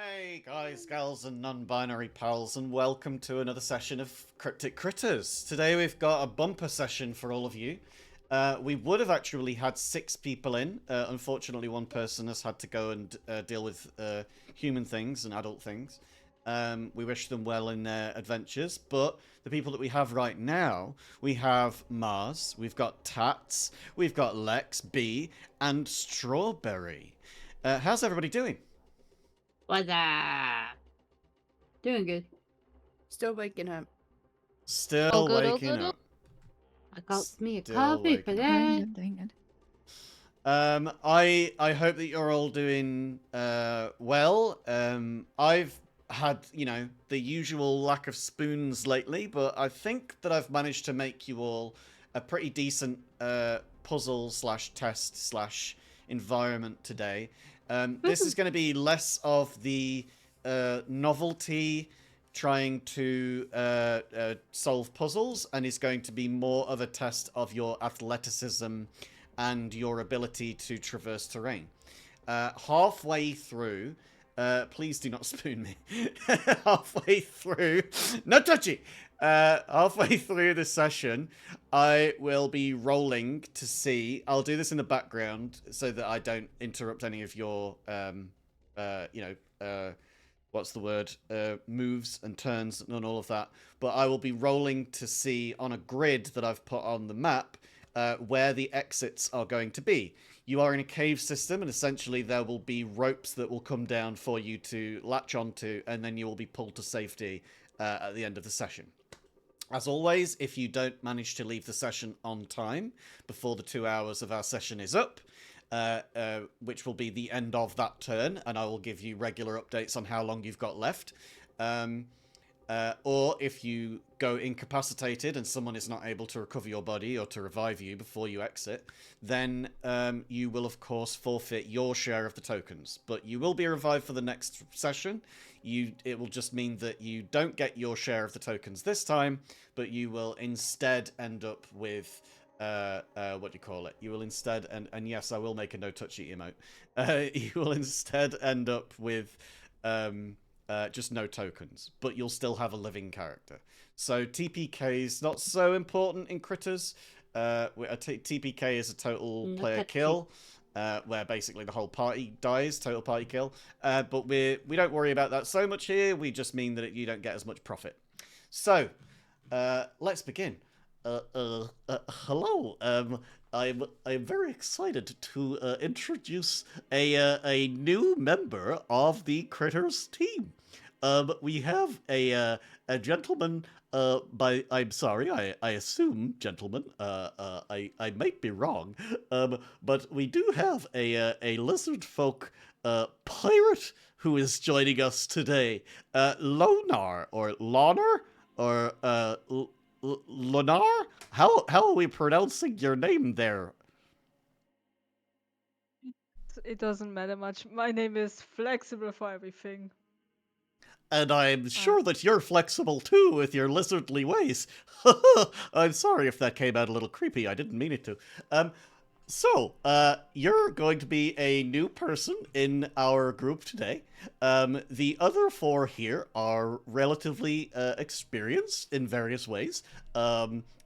Hey guys, gals, and non-binary pals, and welcome to another session of Cryptic Critters. Today we've got a bumper session for all of you. We would have actually had 6 people in. Unfortunately, one person has had to go and deal with human things and adult things. We wish them well in their adventures, but the people that we have right now, we have Mars, we've got Tats, we've got Lex, B, and Strawberry. How's everybody doing? What's up? Doing good. Still waking up. Still All good, all waking good. up. I got me a Still coffee for waking up. that. Doing good. I hope that you're all doing well. I've had, the usual lack of spoons lately, but I think that I've managed to make you all a pretty decent puzzle slash test slash environment today. This is going to be less of the novelty trying to solve puzzles, and is going to be more of a test of your athleticism and your ability to traverse terrain. Halfway through, please do not spoon me. Halfway through, no touchy. Halfway through the session, I will be rolling to see. I'll do this in the background so that I don't interrupt any of your, what's the word? Moves and turns and all of that. But I will be rolling to see on a grid that I've put on the map where the exits are going to be. You are in a cave system, and essentially there will be ropes that will come down for you to latch onto, and then you will be pulled to safety at the end of the session. As always, if you don't manage to leave the session on time before the 2 hours of our session is up, which will be the end of that turn, and I will give you regular updates on how long you've got left. Or if you go incapacitated and someone is not able to recover your body or to revive you before you exit, then you will, of course, forfeit your share of the tokens. But you will be revived for the next session. It will just mean that you don't get your share of the tokens this time, but you will instead end up with... what do you call it? You will instead, and yes, I will make a no touchy emote. You will instead end up with... just no tokens, but you'll still have a living character. So TPK is not so important in Critters. TPK is a total player kill, where basically the whole party dies, total party kill. But we don't worry about that so much here. We just mean that you don't get as much profit. So let's begin. Hello. I'm very excited to introduce a new member of the Critters team. We have a gentleman. I'm sorry. I assume gentleman. I might be wrong. But we do have a lizard folk pirate who is joining us today. Lonar or Lonar or Lunar? How are we pronouncing your name there? It doesn't matter much. My name is flexible for everything. And I'm sure that you're flexible too with your lizardly ways. I'm sorry if that came out a little creepy. I didn't mean it to. So, you're going to be a new person in our group today. The other 4 here are relatively experienced in various ways.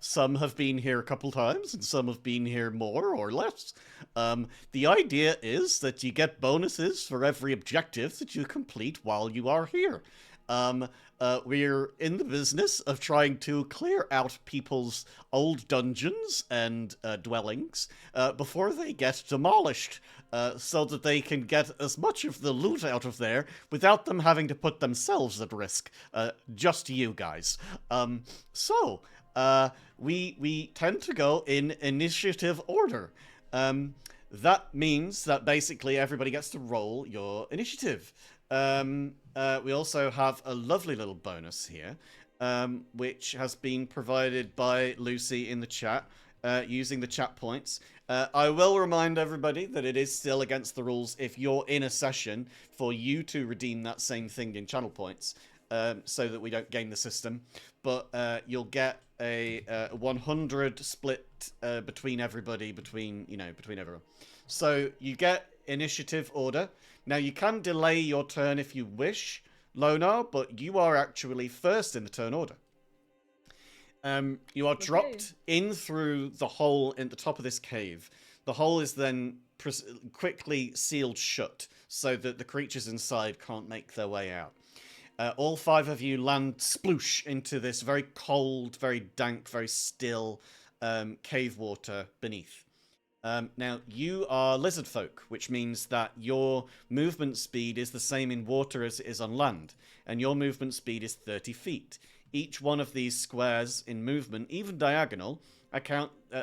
Some have been here a couple times, and some have been here more or less. The idea is that you get bonuses for every objective that you complete while you are here. We're in the business of trying to clear out people's old dungeons and dwellings before they get demolished, so that they can get as much of the loot out of there without them having to put themselves at risk. Just you guys. We tend to go in initiative order. That means that basically everybody gets to roll your initiative. We also have a lovely little bonus here, which has been provided by Lucy in the chat, using the chat points. I will remind everybody that it is still against the rules if you're in a session for you to redeem that same thing in channel points, so that we don't game the system. But you'll get a 100 split between everybody, between everyone. So you get initiative order. Now, you can delay your turn if you wish, Lonar, but you are actually first in the turn order. You are dropped in through the hole in the top of this cave. The hole is then quickly sealed shut so that the creatures inside can't make their way out. All 5 of you land sploosh into this very cold, very dank, very still cave water beneath. Now, you are lizard folk, which means that your movement speed is the same in water as it is on land, and your movement speed is 30 feet. Each one of these squares in movement, even diagonal,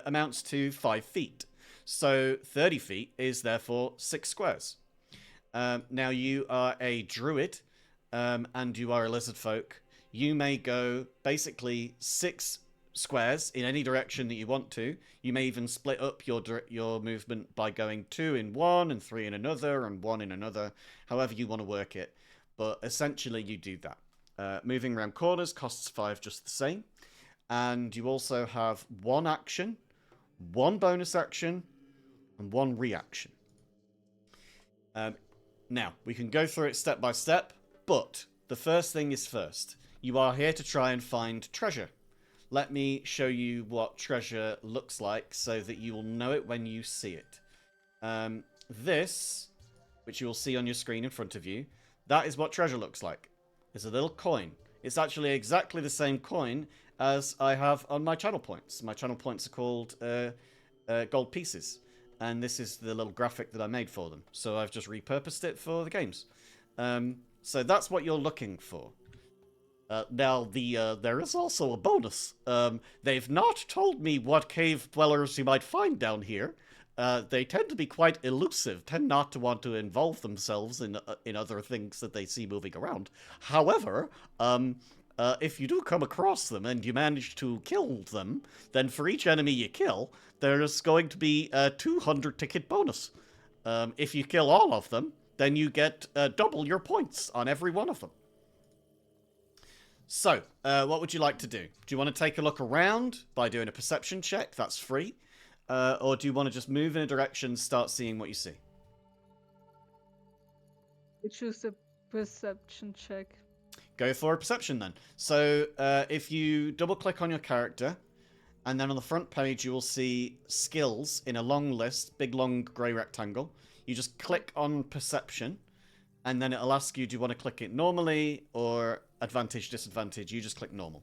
amounts to 5 feet. So 30 feet is therefore 6 squares. Now, you are a druid, and you are a lizard folk. You may go basically 6 squares in any direction that you want to. You may even split up your movement by going 2 in one and 3 in another and 1 in another, however you want to work it. But essentially, you do that. Moving around corners costs 5 just the same. And you also have 1 action, 1 bonus action, and 1 reaction. Now, we can go through it step by step, but the first thing is first. You are here to try and find treasure. Let me show you what treasure looks like so that you will know it when you see it. This, which you will see on your screen in front of you, that is what treasure looks like. It's a little coin. It's actually exactly the same coin as I have on my channel points. My channel points are called gold pieces. And this is the little graphic that I made for them. So I've just repurposed it for the games. So that's what you're looking for. Now, there is also a bonus. They've not told me what cave dwellers you might find down here. They tend to be quite elusive, tend not to want to involve themselves in other things that they see moving around. However, if you do come across them and you manage to kill them, then for each enemy you kill, there's going to be a 200 ticket bonus. If you kill all of them, then you get double your points on every one of them. So, what would you like to do? Do you want to take a look around by doing a perception check? That's free. Or do you want to just move in a direction and start seeing what you see? We choose a perception check. Go for a perception then. So, if you double-click on your character, and then on the front page you will see skills in a long list, big long grey rectangle. You just click on perception, and then it'll ask you, do you want to click it normally or advantage, disadvantage? You just click normal.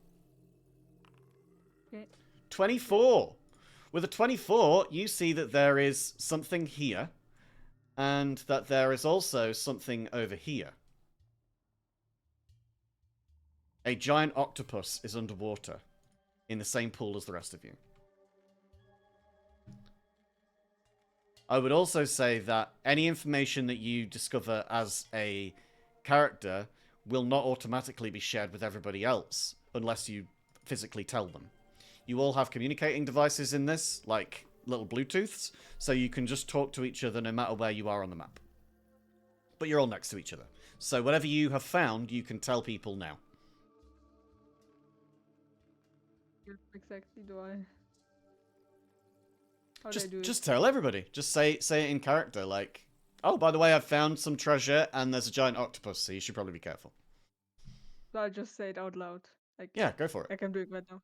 Okay. 24! With a 24, you see that there is something here, and that there is also something over here. A giant octopus is underwater, in the same pool as the rest of you. I would also say that any information that you discover as a character will not automatically be shared with everybody else, unless you physically tell them. You all have communicating devices in this, like little Bluetooths, so you can just talk to each other no matter where you are on the map. But you're all next to each other. So whatever you have found, you can tell people now. What exactly do I... How do I do it? Just tell everybody. Just say it in character, like, oh, by the way, I've found some treasure, and there's a giant octopus, so you should probably be careful. So I just say it out loud. Like, Yeah, go for it. like I'm doing right now.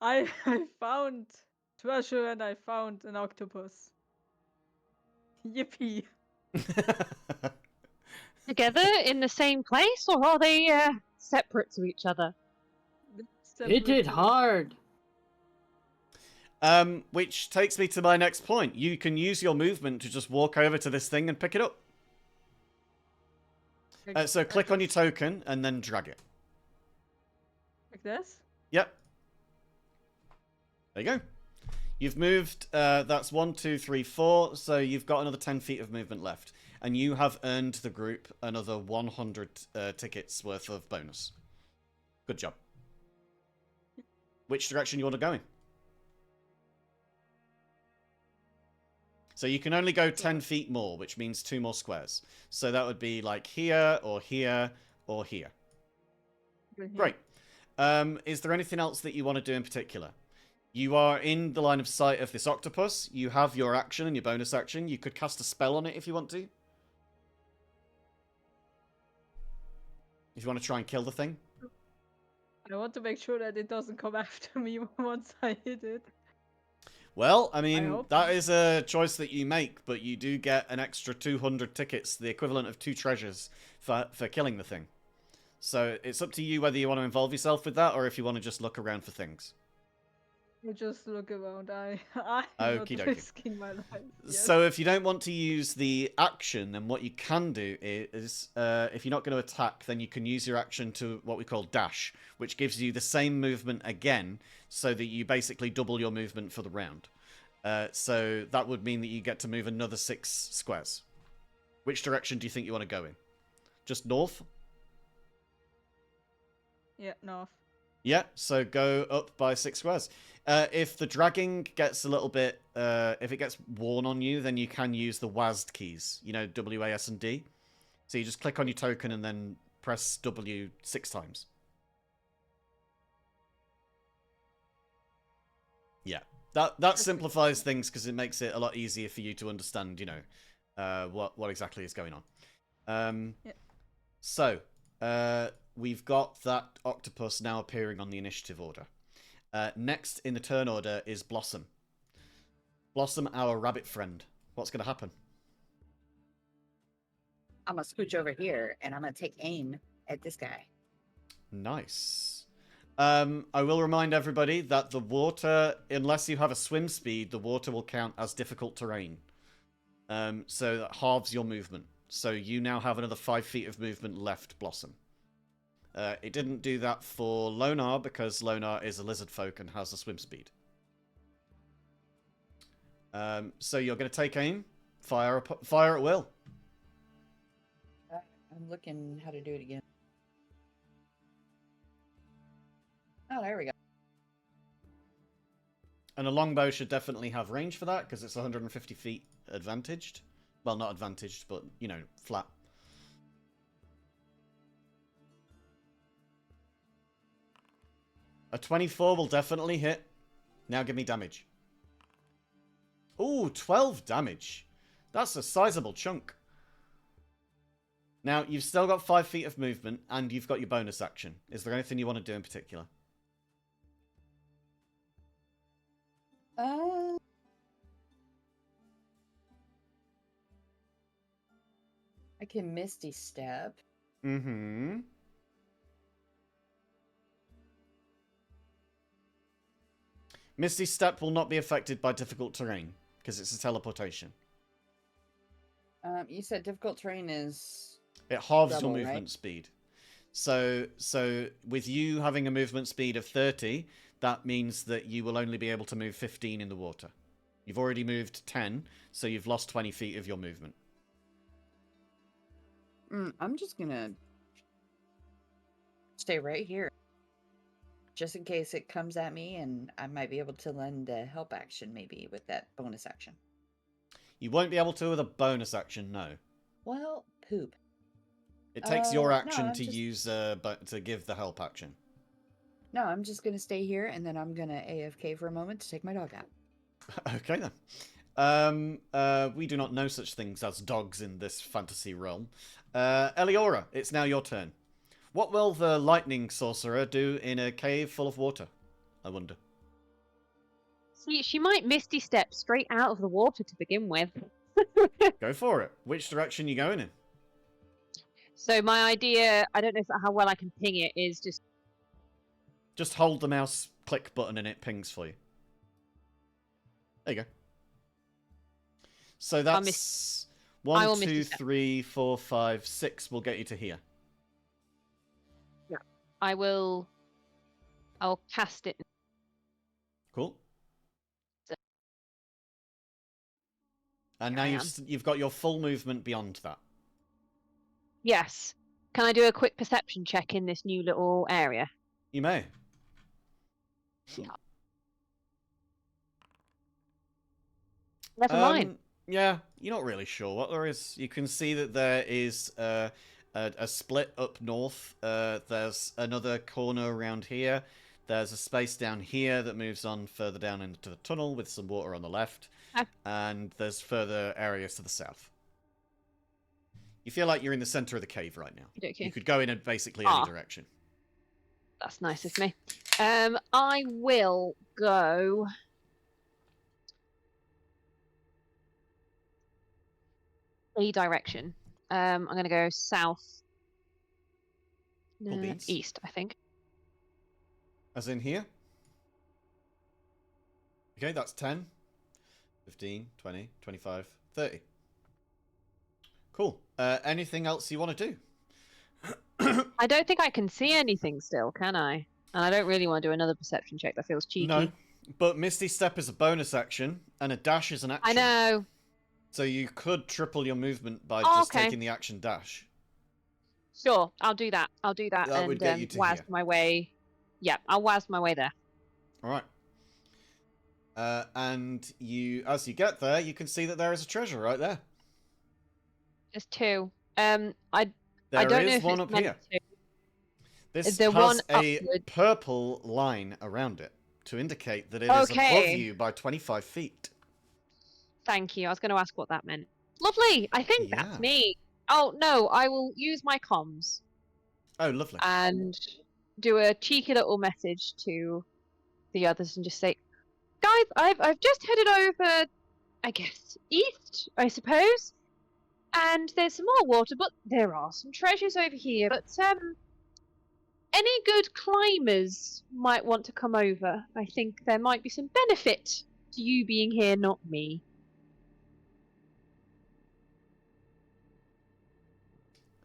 I found treasure and I found an octopus. Yippee! Together in the same place, or are they separate to each other? Hit it hard. Which takes me to my next point. You can use your movement to just walk over to this thing and pick it up. So click on your token and then drag it. Like this? Yep. There you go. You've moved, that's 1, 2, 3, 4, so you've got another 10 feet of movement left. And you have earned the group another 100 tickets worth of bonus. Good job. Which direction you want to go in? So you can only go 10 feet more, which means 2 more squares. So that would be like here, or here, or here. Great. Is there anything else that you want to do in particular? You are in the line of sight of this octopus. You have your action and your bonus action. You could cast a spell on it if you want to. If you want to try and kill the thing. I want to make sure that it doesn't come after me once I hit it. Well, I mean, hope. that is a choice that you make, but you do get an extra 200 tickets, the equivalent of 2 treasures, for killing the thing. So it's up to you whether you want to involve yourself with that, or if you want to just look around for things. I just look around. I'm not Okie dokie. risking my life. Yes. So if you don't want to use the action, then what you can do is, if you're not going to attack, then you can use your action to what we call dash, which gives you the same movement again, so that you basically double your movement for the round. So that would mean that you get to move another 6 squares. Which direction do you think you want to go in? Just north? Yeah, north. Yeah, so go up by 6 squares. If the dragging gets a little bit, if it gets worn on you, then you can use the WASD keys. You know, W, A, S, and D. So you just click on your token and then press W 6 times. Yeah, that simplifies things because it makes it a lot easier for you to understand, you know, what exactly is going on. Yeah. So, we've got that octopus now appearing on the initiative order. Next in the turn order is Blossom. Blossom, our rabbit friend. What's going to happen? I'm gonna scooch over here and I'm gonna take aim at this guy. Nice. I will remind everybody that the water, unless you have a swim speed, the water will count as difficult terrain. So that halves your movement. So you now have another 5 feet of movement left, Blossom. It didn't do that for Lonar because Lonar is a lizard folk and has a swim speed. So you're going to take aim, fire at will. I'm looking how to do it again. Oh, there we go. And a longbow should definitely have range for that because it's 150 feet advantaged. Well, not advantaged, but, you know, flat. A 24 will definitely hit. Now give me damage. Ooh, 12 damage. That's a sizable chunk. Now, you've still got 5 feet of movement, and you've got your bonus action. Is there anything you want to do in particular? I can Misty Step. Mm-hmm. Misty Step will not be affected by difficult terrain, because it's a teleportation. You said difficult terrain is... It halves double, your movement right? speed. So with you having a movement speed of 30, that means that you will only be able to move 15 in the water. You've already moved 10, so you've lost 20 feet of your movement. I'm just gonna stay right here. Just in case it comes at me, and I might be able to lend a help action maybe with that bonus action. You won't be able to with a bonus action, no. Well, poop. It takes your no, action I'm to just- use, but to give the help action. No, I'm just gonna stay here, and then I'm gonna AFK for a moment to take my dog out. Okay then. We do not know such things as dogs in this fantasy realm. Eliora, it's now your turn. What will the lightning sorcerer do in a cave full of water? I wonder. See, she might misty step straight out of the water to begin with. Go for it. Which direction you going in? So my idea, I don't know how well I can ping it, is Just hold the mouse click button and it pings for you. There you go. So that's I will 1, miss 2, the step. 3, 4, 5, 6 will get you to here. I'll cast it. Cool. So- And Here now I you've got your full movement beyond that. Yes. Can I do a quick perception check in this new little area? You may. Yeah. Never mind. Yeah, you're not really sure what there is. You can see that there is a split up north. There's another corner around here. There's a space down here that moves on further down into the tunnel with some water on the left. Ah. And there's further areas to the south. You feel like you're in the center of the cave right now. Okay. You could go in basically any direction. That's nice of me. I will go. A direction. I'm going to go south. Cool beans. East, I think. As in here? Okay, that's 10, 15, 20, 25, 30. Cool. Anything else you want to do? I don't think I can see anything still, can I? And I don't really want to do another perception check. That feels cheeky. No. But Misty Step is a bonus action, and a dash is an action. I know. So you could triple your movement by Oh, just okay. taking the action dash. Sure, I'll do that. I'll do that, That and would get you to waz here. my way. Yeah, I'll waz my way there. All right. And as you get there, you can see that there is a treasure right there. There's two. I don't know There is if one it's up meant here. to. This Is there has one a upward? purple line around it to indicate that it is above Okay. you by 25 feet. Thank you. I was going to ask what that meant. Lovely. I think Yeah. that's me. Oh no, I will use my comms Oh, lovely. and do a cheeky little message to the others and just say, guys, I've just headed over, I guess, east, I suppose. And there's some more water, but there are some treasures over here. But any good climbers might want to come over. I think there might be some benefit to you being here, not me.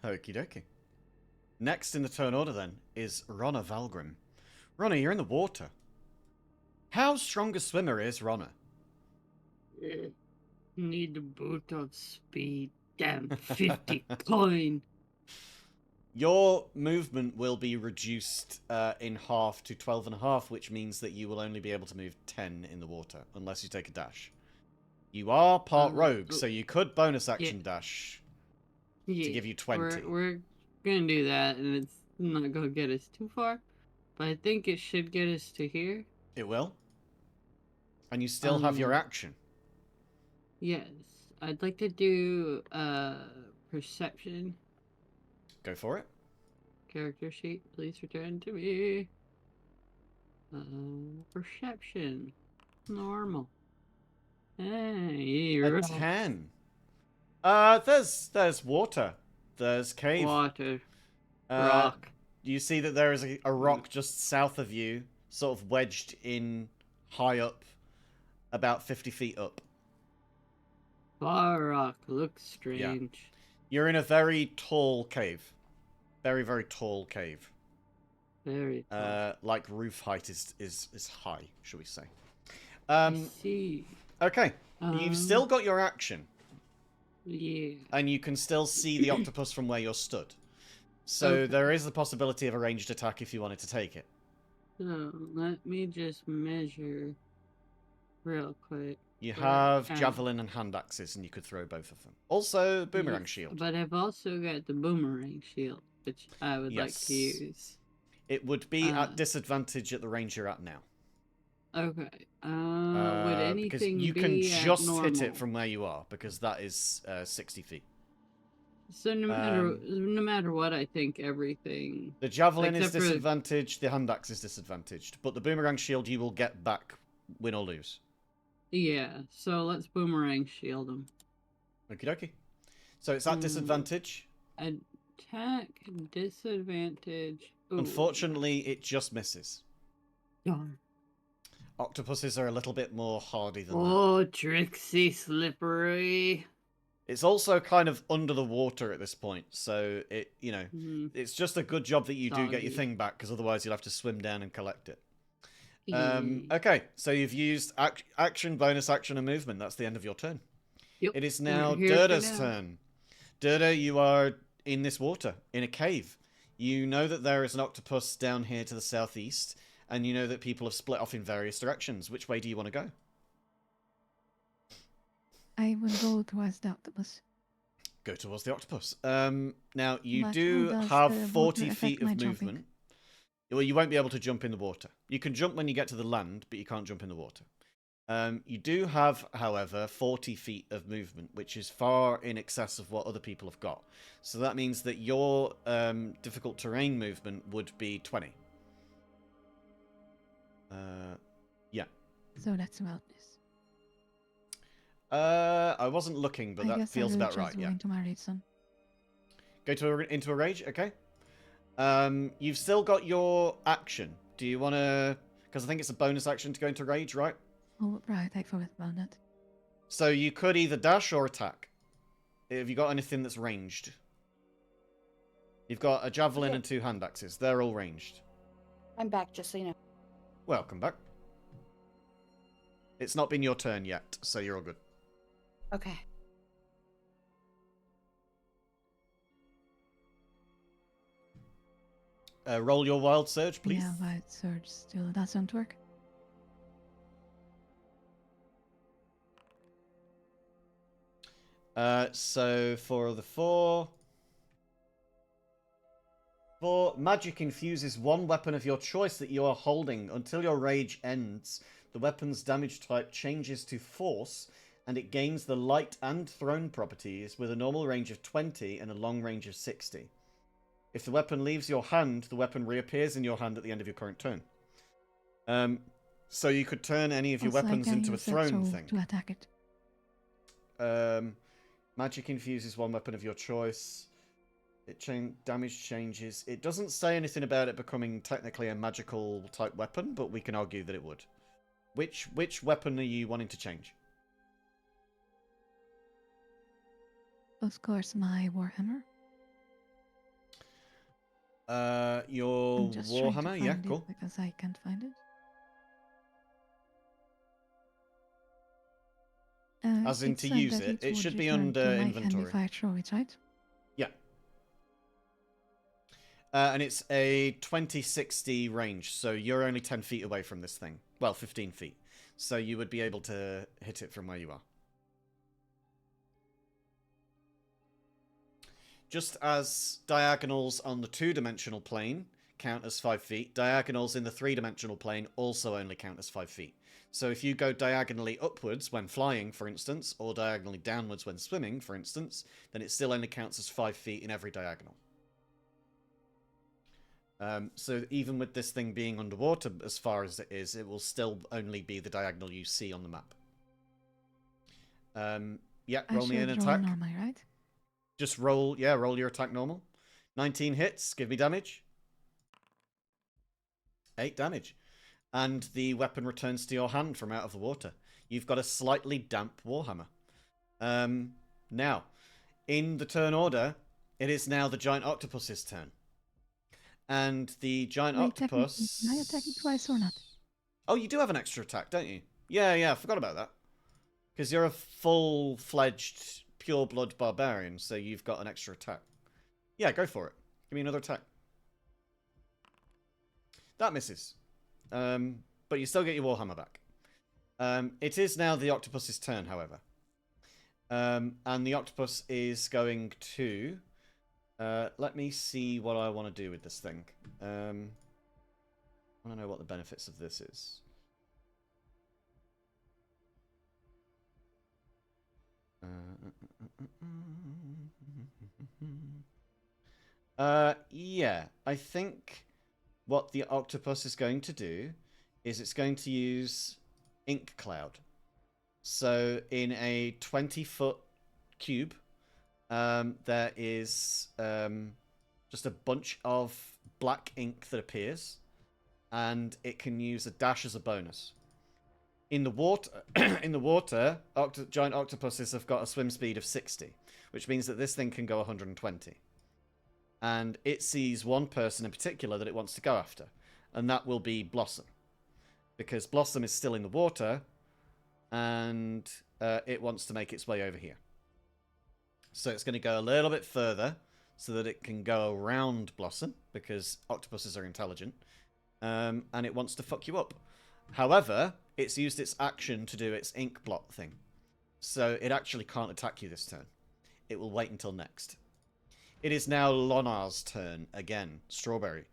Okie dokie. Next in the turn order, then, is Ronna Valgrim. Ronna, you're in the water. How strong a swimmer is Ronna? Need a boot of speed. Damn, 50 coin. Your movement will be reduced in half to 12.5, which means that you will only be able to move 10 in the water, unless you take a dash. You are part rogue, so you could bonus action dash to give you 20. We're gonna do that, and it's not gonna get us too far, but I think it should get us to here. It will. And you still have your action. Yes, I'd like to do perception. Go for it. Character sheet, please return to me. Perception. Normal. Hey, A 10. There's water. There's cave. water. Uh, Rock. You see that there is a rock just south of you, sort of wedged in high up, about 50 feet up. Bar rock. Looks strange. You're in a very tall cave. Very, very tall cave. Very tall. Like roof height is high, shall we say. I see. Okay. You've still got your action. Yeah. And you can still see the octopus from where you're stood. So there is the possibility of a ranged attack if you wanted to take it. So let me just measure real quick. You have javelin and hand axes, and you could throw both of them. Also, boomerang shield. But I've also got the boomerang shield, which I would like to use. It would be at disadvantage at the range you're at now. Okay. Would anything because you be can at just hit normal? it from where you are, because that is 60 feet. So no matter what, I think everything. The javelin is Except for- disadvantaged, the hand axe is disadvantaged, but the boomerang shield you will get back, win or lose. Yeah. So let's boomerang shield him. Okie dokie. So it's at disadvantage. Attack disadvantage. Ooh. Unfortunately, it just misses. Darn. Octopuses are a little bit more hardy than that. Oh, tricksy, slippery. It's also kind of under the water at this point, so it, Mhm. it's just a good job that you do get your Doggy. thing back, because otherwise you'll have to swim down and collect it. Yay. Okay, so you've used action, bonus action, and movement. That's the end of your turn. Yep. It is now We're here for Durda's now. turn. Durda, you are in this water, in a cave. You know that there is an octopus down here to the southeast, and you know that people have split off in various directions. Which way do you want to go? I will go towards the octopus. Go towards the octopus. Now, you But do how does have the 40 water feet affect of my jumping? movement. Well, you won't be able to jump in the water. You can jump when you get to the land, but you can't jump in the water. You do have, however, 40 feet of movement, which is far in excess of what other people have got. So that means that your difficult terrain movement would be 20. Yeah. So that's about this. I wasn't looking, but I that guess feels I will about right. just Yeah. go into my rage zone. Go into a rage, okay. You've still got your action. Do you want to... Because I think it's a bonus action to go into rage, right? Oh, right, I forgot about that. So you could either dash or attack. Have you got anything that's ranged? You've got a javelin Yeah. and 2 hand axes. They're all ranged. I'm back, just so you know. Welcome back. It's not been your turn yet, so you're all good. Okay. Roll your wild surge, please. Yeah, wild surge still doesn't work. So for the 4... magic infuses one weapon of your choice that you are holding. Until your rage ends, the weapon's damage type changes to force, and it gains the light and thrown properties with a normal range of 20 and a long range of 60. If the weapon leaves your hand, the weapon reappears in your hand at the end of your current turn. So you could turn any of your Also, I weapons can into a use that thrown soul thing. to attack it. Magic infuses one weapon of your choice. Damage changes. It doesn't say anything about it becoming technically a magical type weapon, but we can argue that it would. Which weapon are you wanting to change? Of course, my warhammer. Your I'm just trying to warhammer, find yeah, it cool. because I can't find it. As in it to said use that it, it would should be return under to my hand inventory. if I throw it, right? Yeah. And it's a 20-60 range, so you're only 10 feet away from this thing. Well, 15 feet. So you would be able to hit it from where you are. Just as diagonals on the 2-dimensional plane count as 5 feet, diagonals in the 3-dimensional plane also only count as 5 feet. So if you go diagonally upwards when flying, for instance, or diagonally downwards when swimming, for instance, then it still only counts as 5 feet in every diagonal. So even with this thing being underwater as far as it is, it will still only be the diagonal you see on the map. Yeah, roll me an I should roll attack. normally, right? Just roll, yeah, roll your attack normal. 19 hits, give me damage. 8 damage. And the weapon returns to your hand from out of the water. You've got a slightly damp warhammer. Now, in the turn order, it is now the giant octopus's turn. And the giant octopus... Can I attack it twice or not? Oh, you do have an extra attack, don't you? Yeah, I forgot about that. Because you're a full-fledged, pure-blood barbarian, so you've got an extra attack. Yeah, go for it. Give me another attack. That misses. But you still get your warhammer back. It is now the octopus's turn, however. And the octopus is going to... let me see what I want to do with this thing. I want to know what the benefits of this is. Yeah, I think what the octopus is going to do is it's going to use ink cloud. So in a 20-foot cube, there is just a bunch of black ink that appears, and it can use a dash as a bonus. In the water, giant octopuses have got a swim speed of 60, which means that this thing can go 120. And it sees one person in particular that it wants to go after, and that will be Blossom. Because Blossom is still in the water, and it wants to make its way over here. So it's going to go a little bit further so that it can go around Blossom, because octopuses are intelligent, and it wants to fuck you up. However, it's used its action to do its ink blot thing. So it actually can't attack you this turn. It will wait until next. It is now Lonar's turn again. Strawberry.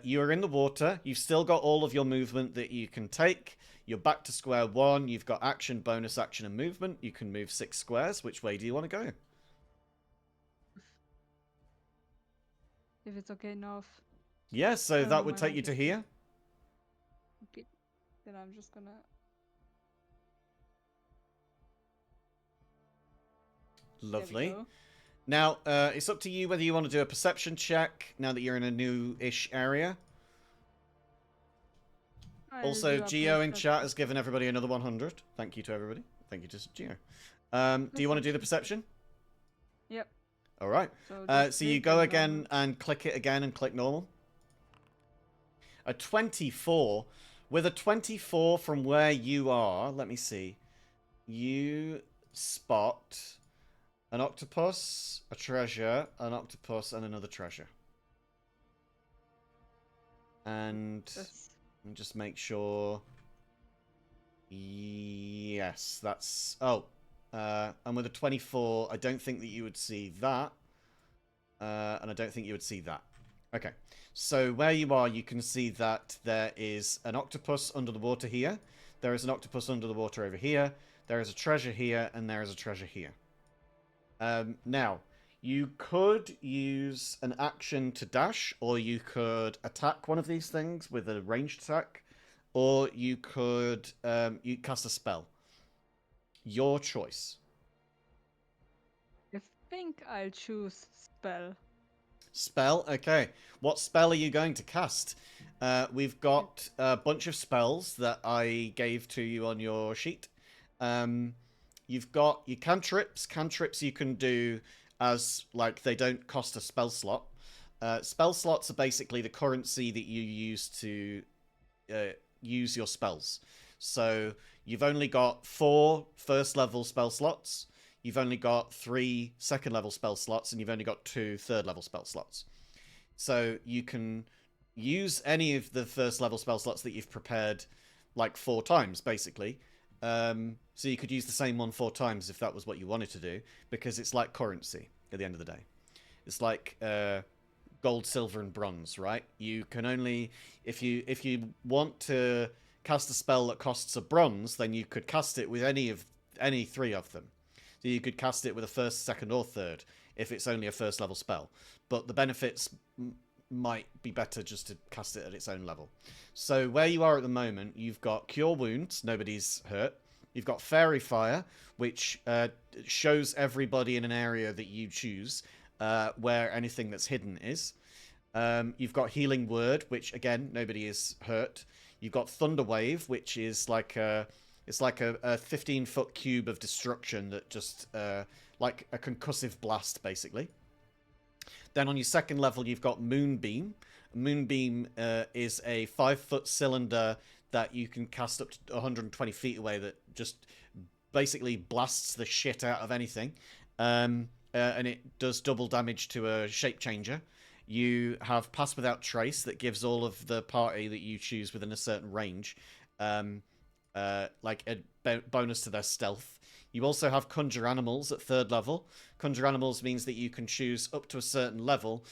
You are in the water. You've still got all of your movement that you can take. You're back to square one. You've got action, bonus action, and movement. You can move 6 squares. Which way do you want to go? If it's okay enough. Yeah, so don't that know would my take you to magic. here. Okay. Then I'm just gonna. There we Lovely. go. Now, it's up to you whether you want to do a perception check now that you're in a new-ish area. I'll Also, do a Geo in perception. chat has given everybody another 100. Thank you to everybody. Thank you to Geo. Do you want to do the perception? Yep. All right. So, So just you click go and again normal. and click it again and click normal. A 24. With a 24 from where you are, let me see. You spot an octopus, a treasure, an octopus, and another treasure. And That's let me just make sure. Yes, that's... Oh. And with a 24, I don't think that you would see that. And I don't think you would see that. Okay. So where you are, you can see that there is an octopus under the water here. There is an octopus under the water over here. There is a treasure here, and there is a treasure here. Now, you could use an action to dash, or you could attack one of these things with a ranged attack, or you could you cast a spell. Your choice. I think I'll choose spell. Spell? Okay. What spell are you going to cast? We've got a bunch of spells that I gave to you on your sheet. You've got your cantrips. Cantrips you can do as, like, they don't cost a spell slot. Spell slots are basically the currency that you use to use your spells. So you've only got 4 first-level spell slots. You've only got 3 second-level spell slots, and you've only got 2 third-level spell slots. So you can use any of the first-level spell slots that you've prepared, like, 4 times, basically. So you could use the same one 4 times if that was what you wanted to do, because it's like currency at the end of the day. It's like gold, silver, and bronze, right? You can only... If you want to cast a spell that costs a bronze, then you could cast it with any 3 of them. So you could cast it with a first, second, or third if it's only a first level spell. But the benefits might be better just to cast it at its own level. So where you are at the moment, you've got Cure Wounds, nobody's hurt. You've got Fairy Fire, which shows everybody in an area that you choose where anything that's hidden is. You've got Healing Word, which again, nobody is hurt. You've got Thunder Wave, which is like a... It's like a 15-foot cube of destruction that just, like a concussive blast, basically. Then on your second level, you've got Moonbeam. Moonbeam is a 5-foot cylinder that you can cast up to 120 feet away that just basically blasts the shit out of anything. And it does double damage to a shape changer. You have Pass Without Trace that gives all of the party that you choose within a certain range like a bonus to their stealth. You also have Conjure Animals at 3rd level. Conjure Animals means that you can choose up to a certain level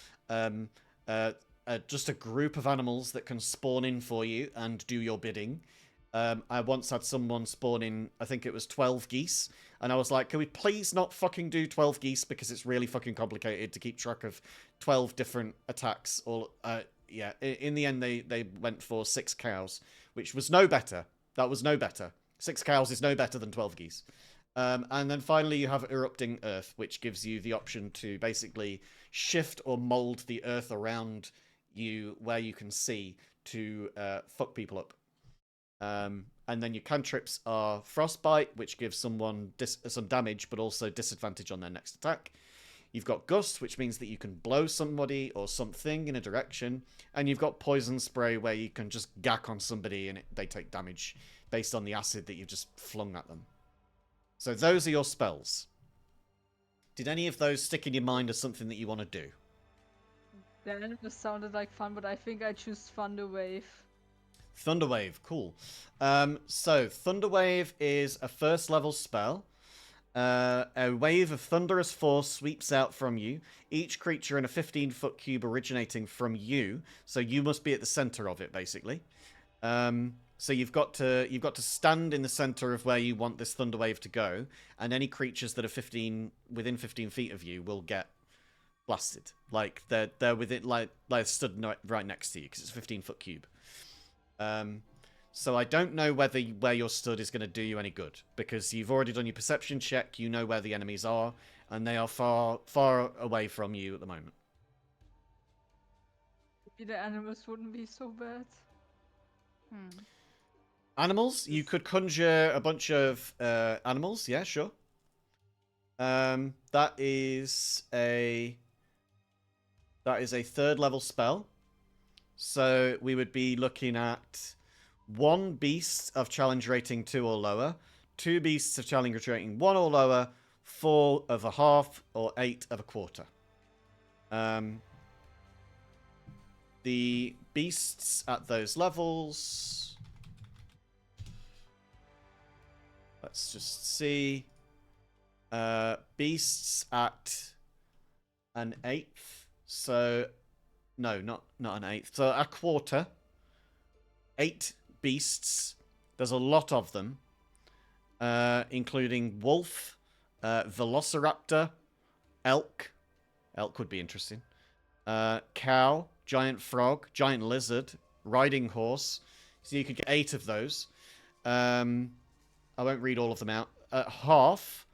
just a group of animals that can spawn in for you and do your bidding. I once had someone spawn in, I think it was 12 geese, and I was like, can we please not fucking do 12 geese, because it's really fucking complicated to keep track of 12 different attacks. Or yeah, in the end they went for 6 cows, which was no better. That was no better. 6 cows is no better than 12 geese. And then finally you have Erupting Earth, which gives you the option to basically shift or mold the earth around you where you can see to fuck people up. And then your cantrips are Frostbite, which gives someone some damage but also disadvantage on their next attack. You've got Gust, which means that you can blow somebody or something in a direction. And you've got Poison Spray, where you can just gack on somebody and they take damage based on the acid that you've just flung at them. So those are your spells. Did any of those stick in your mind as something that you want to do? Then it sounded like fun, but I think I choose Thunder Wave. Thunderwave, cool. So Thunderwave is a 1st level spell. A wave of thunderous force sweeps out from you. Each creature in a 15-foot cube originating from you. So you must be at the center of it, basically. So you've got to stand in the center of where you want this thunder wave to go, and any creatures that are within 15 feet of you will get blasted. Like they're within like stood right next to you because it's a 15-foot cube. So I don't know whether where you're stood is going to do you any good because you've already done your perception check. You know where the enemies are, and they are far away from you at the moment. Maybe the animals wouldn't be so bad. Animals, you could conjure a bunch of animals. Yeah, sure. That is a 3rd level spell. So we would be looking at 1 beast of challenge rating 2 or lower, 2 beasts of challenge rating 1 or lower, 4 of a half, or 8 of a quarter. The beasts at those levels... Let's just see. Beasts at an 1/8. So, no, not an 1/8. So a quarter. 8 beasts. There's a lot of them. Including wolf, velociraptor, elk. Elk would be interesting. Cow, giant frog, giant lizard, riding horse. So you could get 8 of those. I won't read all of them out. At half,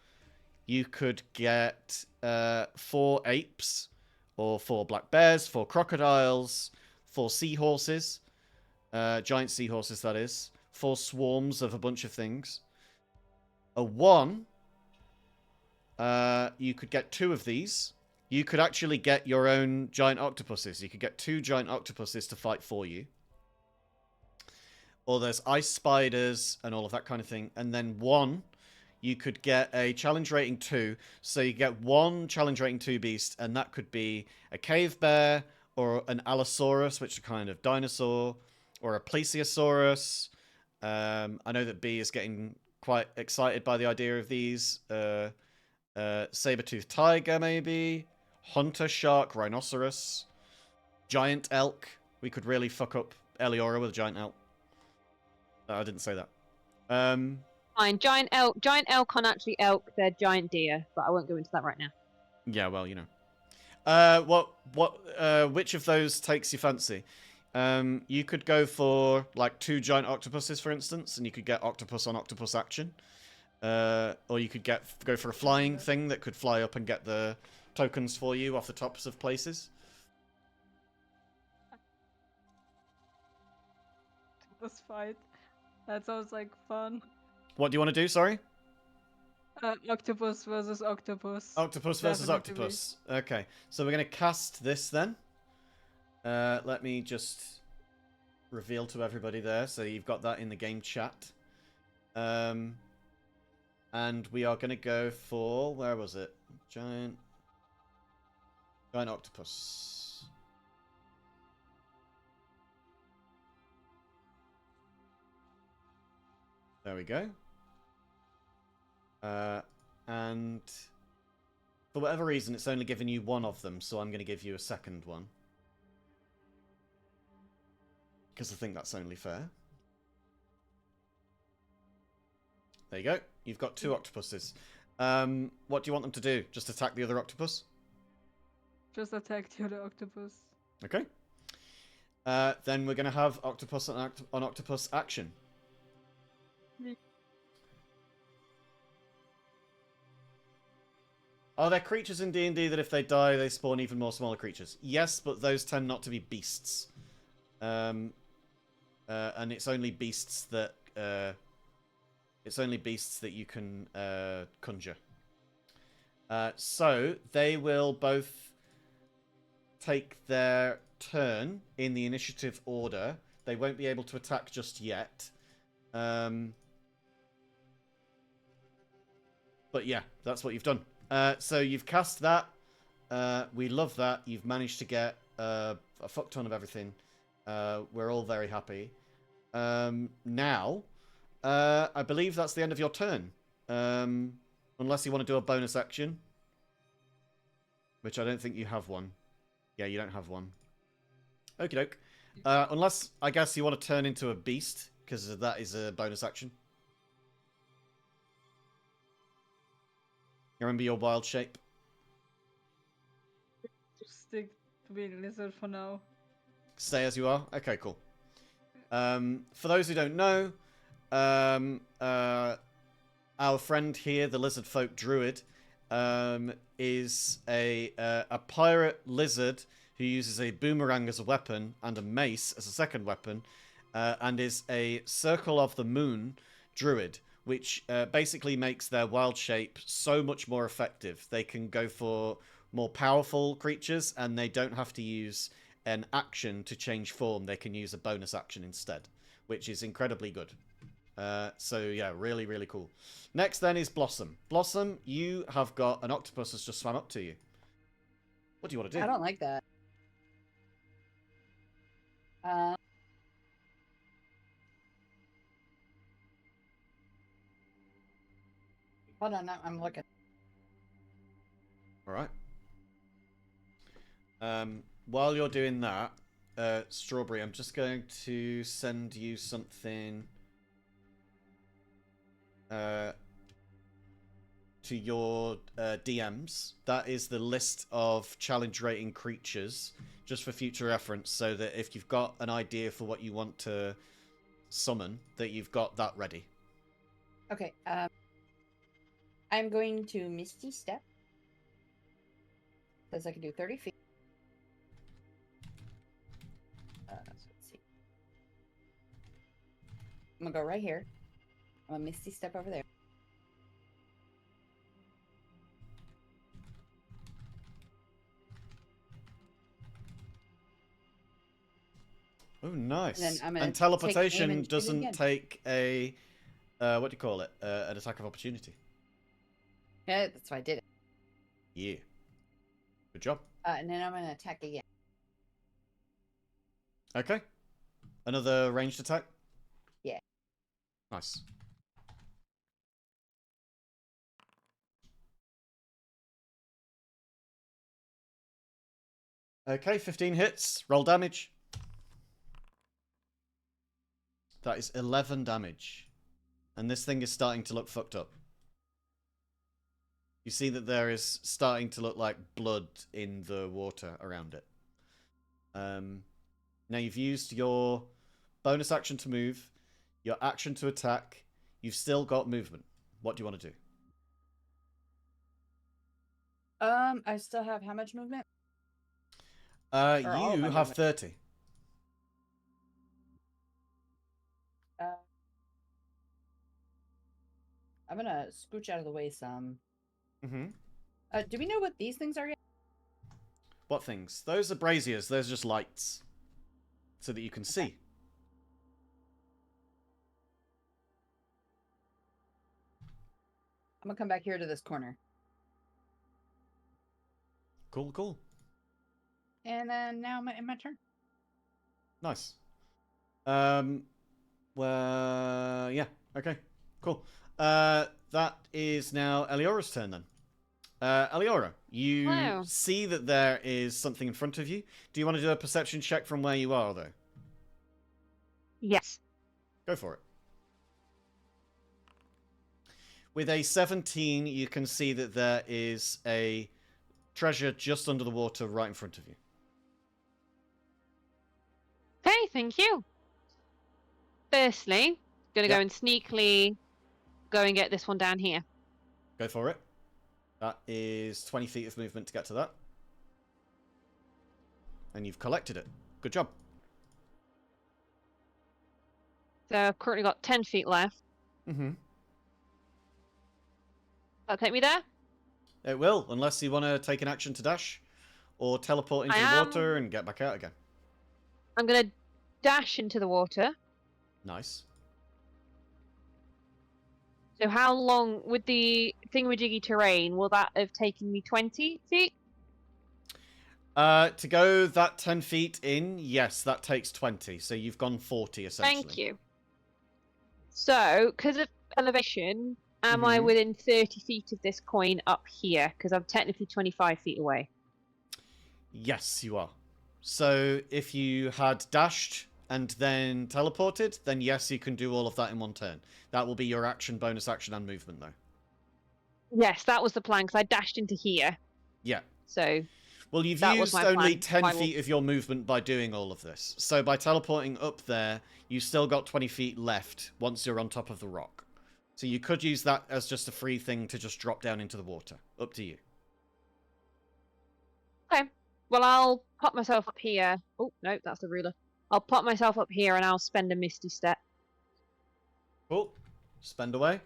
you could get 4 apes, or 4 black bears, 4 crocodiles, 4 seahorses, giant seahorses, that is, 4 swarms of a bunch of things. A 1, you could get 2 of these. You could actually get your own giant octopuses. You could get 2 giant octopuses to fight for you. Or there's ice spiders and all of that kind of thing. And then 1, you could get a challenge rating 2. So you get 1 challenge rating 2 beast, and that could be a cave bear, or an allosaurus, which is a kind of dinosaur, or a plesiosaurus. I know that B is getting quite excited by the idea of these. Saber-toothed tiger, maybe. Hunter shark, rhinoceros. Giant elk. We could really fuck up Eliora with a giant elk. I didn't say that. Fine, giant elk aren't actually elk, they're giant deer, but I won't go into that right now. Yeah, well, you know. Which of those takes your fancy? You could go for, like, 2 giant octopuses, for instance, and you could get octopus on octopus action. Or you could go for a flying thing that could fly up and get the tokens for you off the tops of places. This fight. That sounds like fun. What do you want to do, sorry? Octopus versus octopus. Octopus versus Definitely. octopus. Okay, so we're going to cast this then. Let me just reveal to everybody there, so you've got that in the game chat. And we are going to go for, where was it? Giant octopus. There we go. And for whatever reason, it's only given you 1 of them, so I'm going to give you a second one. Because I think that's only fair. There you go. You've got 2 octopuses. What do you want them to do? Just attack the other octopus? Just attack the other octopus. Okay. Then we're going to have octopus on octopus action. Are there creatures in D&D that if they die, they spawn even more smaller creatures? Yes, but those tend not to be beasts. And it's only beasts that you can conjure. So they will both take their turn in the initiative order. They won't be able to attack just yet. But yeah, that's what you've done. So you've cast that. We love that. You've managed to get a fuck ton of everything. We're all very happy. Now, I believe that's the end of your turn. Unless you want to do a bonus action. Which I don't think you have one. Yeah, you don't have one. Okie doke. Unless, I guess, you want to turn into a beast. because that is a bonus action. You remember your wild shape? Just stick to being a lizard for now. Stay as you are? Okay, cool. For those who don't know, our friend here, the lizard folk druid, is a pirate lizard who uses a boomerang as a weapon and a mace as a second weapon, and is a circle of the moon druid, which basically makes their wild shape so much more effective. They can go for more powerful creatures, and they don't have to use an action to change form. They can use a bonus action instead, which is incredibly good. So yeah, really, really cool. Next then is Blossom. Blossom, you have got an octopus that's just swam up to you. What do you want to do? I don't like that. Hold on, I'm looking. All right. While you're doing that, Strawberry, I'm just going to send you something to your DMs. That is the list of challenge rating creatures, just for future reference, so that if you've got an idea for what you want to summon, that you've got that ready. Okay, I'm going to Misty Step. Says I can do 30 feet. So let's see. I'm gonna go right here. I'm gonna Misty Step over there. Oh, nice. And then I'm gonna And take aim teleportation and shoot doesn't again. take a what do you call it? An attack of opportunity. Yeah, that's why I did it. Yeah. Good job. And then I'm gonna attack again. Okay. Another ranged attack? Yeah. Nice. Okay, 15 hits. Roll damage. That is 11 damage. And this thing is starting to look fucked up. You see that there is starting to look like blood in the water around it. Now you've used your bonus action to move, your action to attack. You've still got movement. What do you want to do? I still have how much movement? Or all of You my have movement. 30. I'm gonna scooch out of the way some. Mm-hmm. Do we know what these things are yet? What things? Those are braziers. Those are just lights. So that you can see. I'm gonna come back here to this corner. Cool, cool. And then now in my turn. Nice. Well, yeah. Okay, cool. That is now Eliora's turn then. Eliora, you Hello. see that there is something in front of you. Do you want to do a perception check from where you are, though? Yes. Go for it. With a 17, you can see that there is a treasure just under the water right in front of you. Okay, thank you. Firstly, gonna go and sneakily go and get this one down here. Go for it. That is 20 feet of movement to get to that. And you've collected it. Good job. So I've currently got 10 feet left. Mm-hmm. That'll take me there. It will, unless you want to take an action to dash or teleport into the water and get back out again. I'm gonna dash into the water. Nice. So how long, with the thingamajiggy terrain, will that have taken me 20 feet? To go that 10 feet in, yes, that takes 20. So you've gone 40, essentially. Thank you. So, because of elevation, am I within 30 feet of this coin up here? Because I'm technically 25 feet away. Yes, you are. So if you had dashed and then teleported, then yes, you can do all of that in one turn. That will be your action, bonus action, and movement, though. Yes, that was the plan, because I dashed into here. Yeah. So Well, you've that was used my only plan. 10 I will- feet of your movement by doing all of this. So by teleporting up there, you still got 20 feet left once you're on top of the rock. So you could use that as just a free thing to just drop down into the water. Up to you. Okay. Well, I'll pop myself up here. Oh, no, that's the ruler. I'll pop myself up here and I'll spend a Misty Step. Cool. Spend away.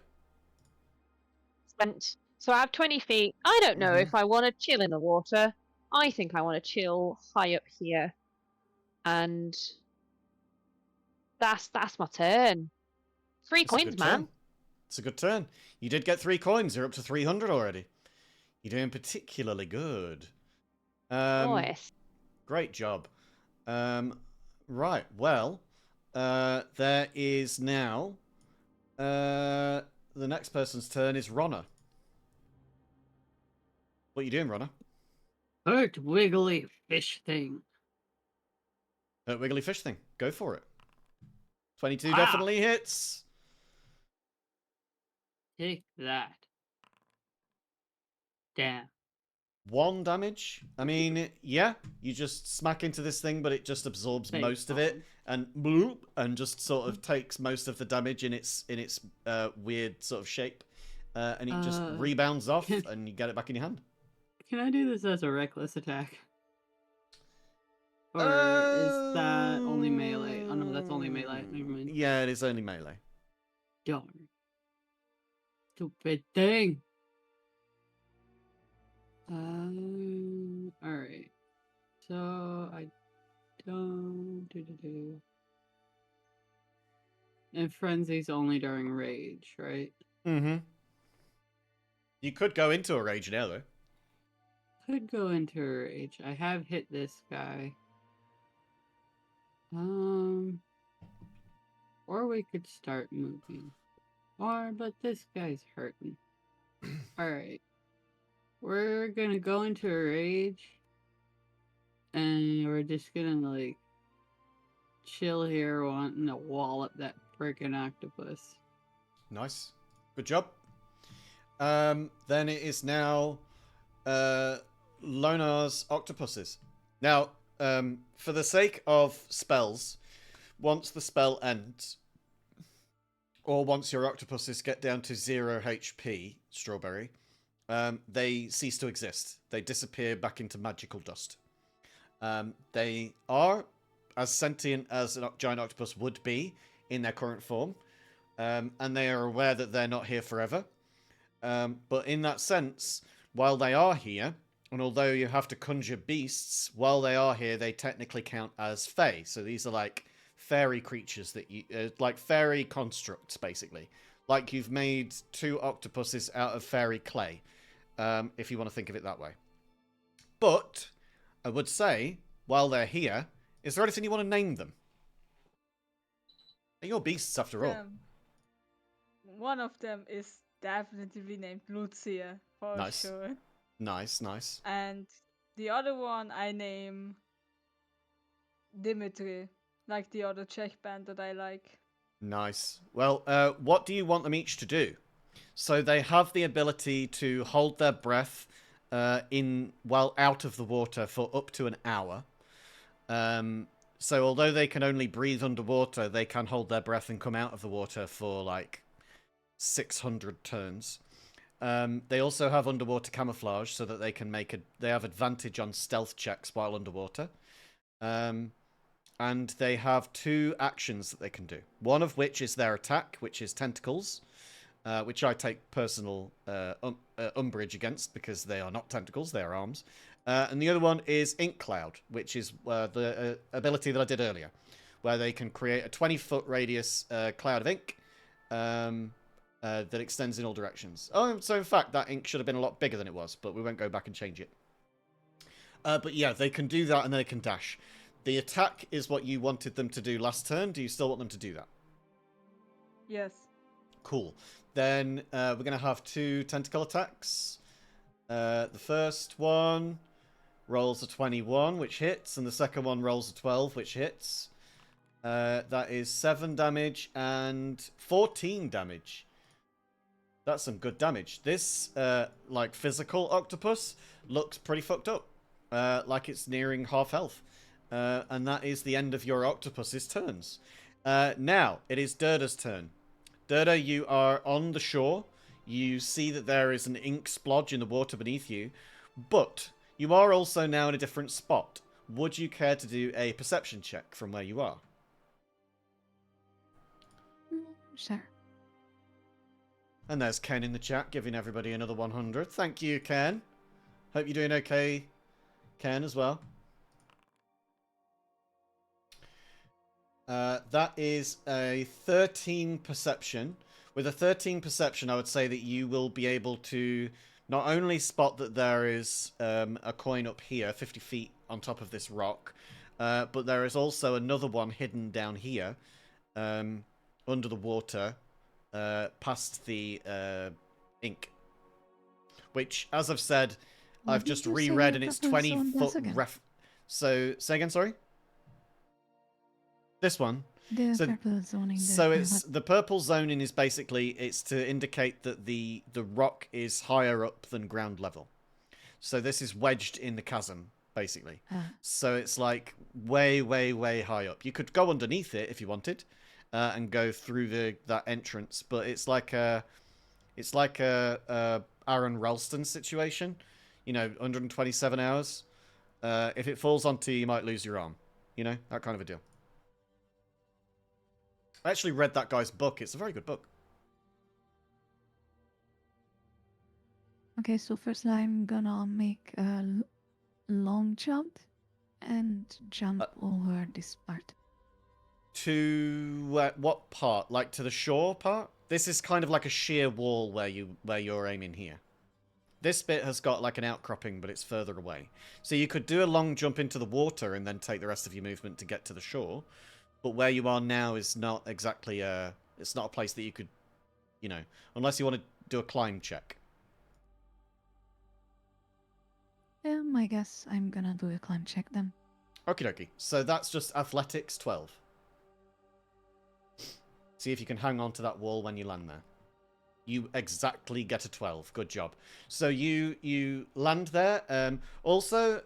Spent. So I have 20 feet. I don't know if I want to chill in the water. I think I want to chill high up here. And that's my turn. 3 It's a coins, good man. turn. It's a good turn. You did get 3 coins. You're up to 300 already. You're doing particularly good. Nice. Great job. Right, well, there is now... the next person's turn is Ronna. What are you doing, Ronna? Hurt wiggly fish thing. Wiggly fish thing. Go for it. 22 Ah. definitely hits. Take that. Damn. 1 damage. I mean, yeah, you just smack into this thing, but it just absorbs Thanks, most of it and bloop, and just sort of takes most of the damage in its weird sort of shape, and it just rebounds off, and you get it back in your hand. Can I do this as a reckless attack? Or is that only melee? Oh no, that's only melee. Never mind. Yeah, it is only melee. Darn. Stupid thing. Alright. So I don't do. And frenzy's only during rage, right? Mm-hmm. You could go into a rage now, though. Could go into a rage. I have hit this guy. Or we could start moving. But this guy's hurting. Alright. We're gonna go into a rage. And we're just gonna, like, chill here wanting to wallop that freaking octopus. Nice. Good job. Then it is now Lonar's octopuses. Now, for the sake of spells, once the spell ends, or once your octopuses get down to 0 HP, Strawberry, they cease to exist. They disappear back into magical dust. They are as sentient as a giant octopus would be in their current form, and they are aware that they're not here forever. But in that sense, while they are here, and although you have to conjure beasts, while they are here, they technically count as fae. So these are like fairy creatures that you, like fairy constructs, basically. Like you've made 2 octopuses out of fairy clay, if you want to think of it that way. But I would say, while they're here, is there anything you want to name them? They're your beasts, after all. One of them is definitely named Lucia, for Nice. sure. Nice, nice. And the other one I name Dimitri, like the other Czech band that I like. Nice. Well, what do you want them each to do? So they have the ability to hold their breath while out of the water for up to an hour. So although they can only breathe underwater, they can hold their breath and come out of the water for like 600 turns. They also have underwater camouflage so that they can they have advantage on stealth checks while underwater. And they have 2 actions that they can do. One of which is their attack, which is tentacles, which I take personal umbrage against because they are not tentacles, they are arms. And the other one is Ink Cloud, which is the ability that I did earlier, where they can create a 20-foot radius cloud of ink that extends in all directions. Oh, so in fact, that ink should have been a lot bigger than it was, but we won't go back and change it. But yeah, they can do that and they can dash. The attack is what you wanted them to do last turn. Do you still want them to do that? Yes. Cool. Then we're going to have 2 tentacle attacks. The first one rolls a 21, which hits, and the second one rolls a 12, which hits. That is 7 damage and 14 damage. That's some good damage. This, like, physical octopus looks pretty fucked up. Like it's nearing half health. And that is the end of your octopus's turns. Now, it is Durda's turn. Durda, you are on the shore. You see that there is an ink splodge in the water beneath you. But you are also now in a different spot. Would you care to do a perception check from where you are? Sure. And there's Ken in the chat giving everybody another 100. Thank you, Ken. Hope you're doing okay, Ken, as well. That is a 13 perception. With a 13 perception, I would say that you will be able to not only spot that there is a coin up here, 50 feet on top of this rock, but there is also another one hidden down here, under the water, past the ink. Which, as I've said, What I've did just you say reread, the and it's purple 20 zone does foot again? So, say again, sorry? This one. The So- purple zoning. So it's the purple zoning is basically it's to indicate that the rock is higher up than ground level. So this is wedged in the chasm, basically. So it's like way, way, way high up. You could go underneath it if you wanted, and go through that entrance, but it's like a Aaron Ralston situation. You know, 127 hours. If it falls onto you, you might lose your arm. You know, that kind of a deal. I actually read that guy's book. It's a very good book. Okay, so first I'm gonna make a long jump and jump over this part. To what part? Like to the shore part? This is kind of like a sheer wall where you're aiming here. This bit has got like an outcropping, but it's further away. So you could do a long jump into the water and then take the rest of your movement to get to the shore. But where you are now is not exactly it's not a place that you could, you know, unless you want to do a climb check. I guess I'm gonna do a climb check then. Okie dokie. So that's just athletics 12. See if you can hang on to that wall when you land there. You exactly get a 12. Good job. So you land there. Also,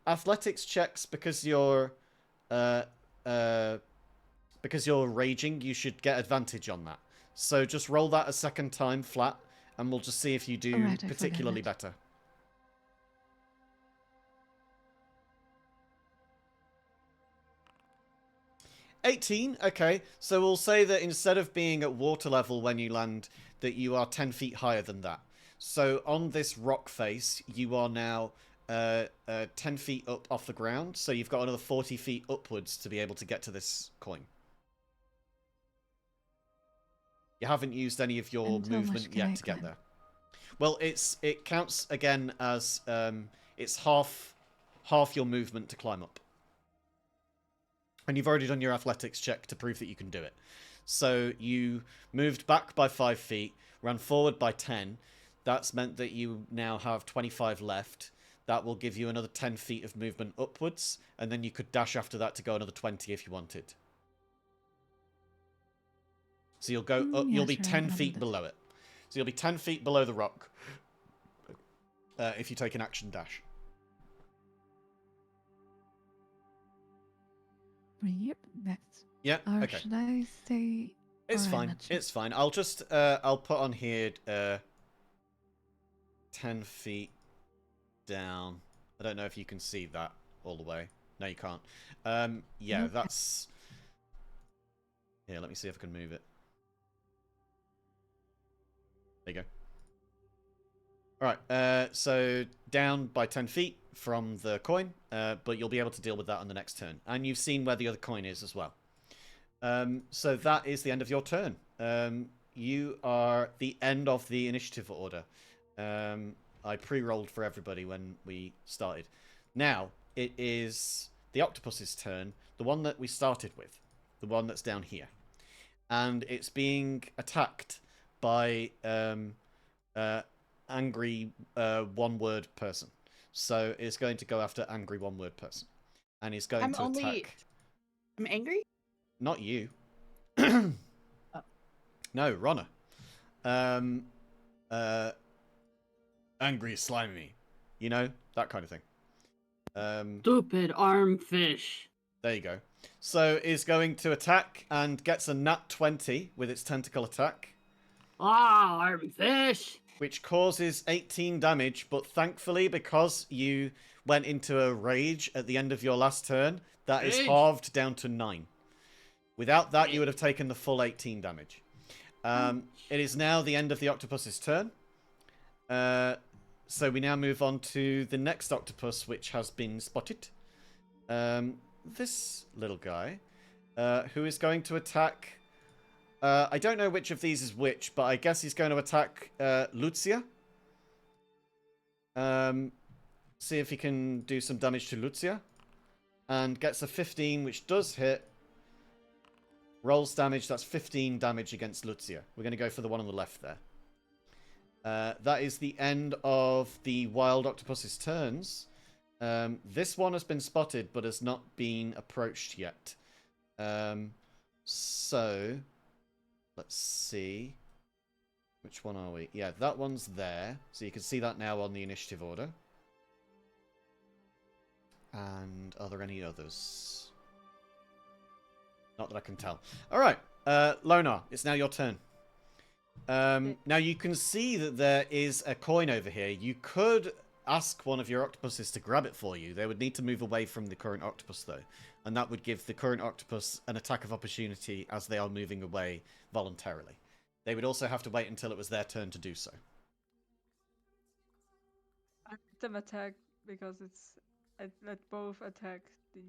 athletics checks because you're raging, you should get advantage on that. So just roll that a second time flat, and we'll just see if you do Alright, I forgot particularly that. better. $18. Okay, so we'll say that instead of being at water level when you land, that you are 10 feet higher than that. So on this rock face, you are now 10 feet up off the ground. So you've got another 40 feet upwards to be able to get to this coin. You haven't used any of your And how much movement can yet I to get climb? there. Well, it counts again as it's half your movement to climb up. And you've already done your athletics check to prove that you can do it. So you moved back by 5 feet, ran forward by 10. That's meant that you now have 25 left. That will give you another 10 feet of movement upwards, and then you could dash after that to go another 20 if you wanted. So you'll go up, yeah, you'll be sure, I'm 10 gonna do feet that. below it. So you'll be 10 feet below the rock if you take an action dash. Yep, that's. Yeah, Or okay. should I stay? It's or I'm fine. not sure? It's fine. I'll just I'll put on here 10 feet down. I don't know if you can see that all the way. No, you can't. Yeah, Okay. that's. Here, let me see if I can move it. There you go. Alright, so down by 10 feet from the coin, but you'll be able to deal with that on the next turn. And you've seen where the other coin is as well. So that is the end of your turn. You are the end of the initiative order. I pre-rolled for everybody when we started. Now, it is the octopus's turn, the one that we started with, the one that's down here. And it's being attacked by angry one-word person. So it's going to go after angry one-word person. And he's going I'm to only- attack... I'm angry? Not you. Oh. No, Ronna. Angry, slimy. You know, that kind of thing. Stupid arm fish. There you go. So is going to attack and gets a nat 20 with its tentacle attack, Ah, arm fish. which causes 18 damage, but thankfully, because you went into a rage at the end of your last turn, that is Rage. halved down to 9. Without that, you would have taken the full 18 damage. It is now the end of the octopus's turn. So we now move on to the next octopus, which has been spotted. This little guy, who is going to attack... I don't know which of these is which, but I guess he's going to attack Lucia. See if he can do some damage to Lucia. And gets a 15, which does hit. Rolls damage, that's 15 damage against Lucia. We're going to go for the one on the left there. That is the end of the wild octopus's turns. This one has been spotted, but has not been approached yet. So, let's see. Which one are we? Yeah, that one's there. So you can see that now on the initiative order. And are there any others? Not that I can tell. Alright, Lonar, it's now your turn. Now you can see that there is a coin over here. You could ask one of your octopuses to grab it for you. They would need to move away from the current octopus, though. And that would give the current octopus an attack of opportunity as they are moving away voluntarily. They would also have to wait until it was their turn to do so. I let them attack because I let both attack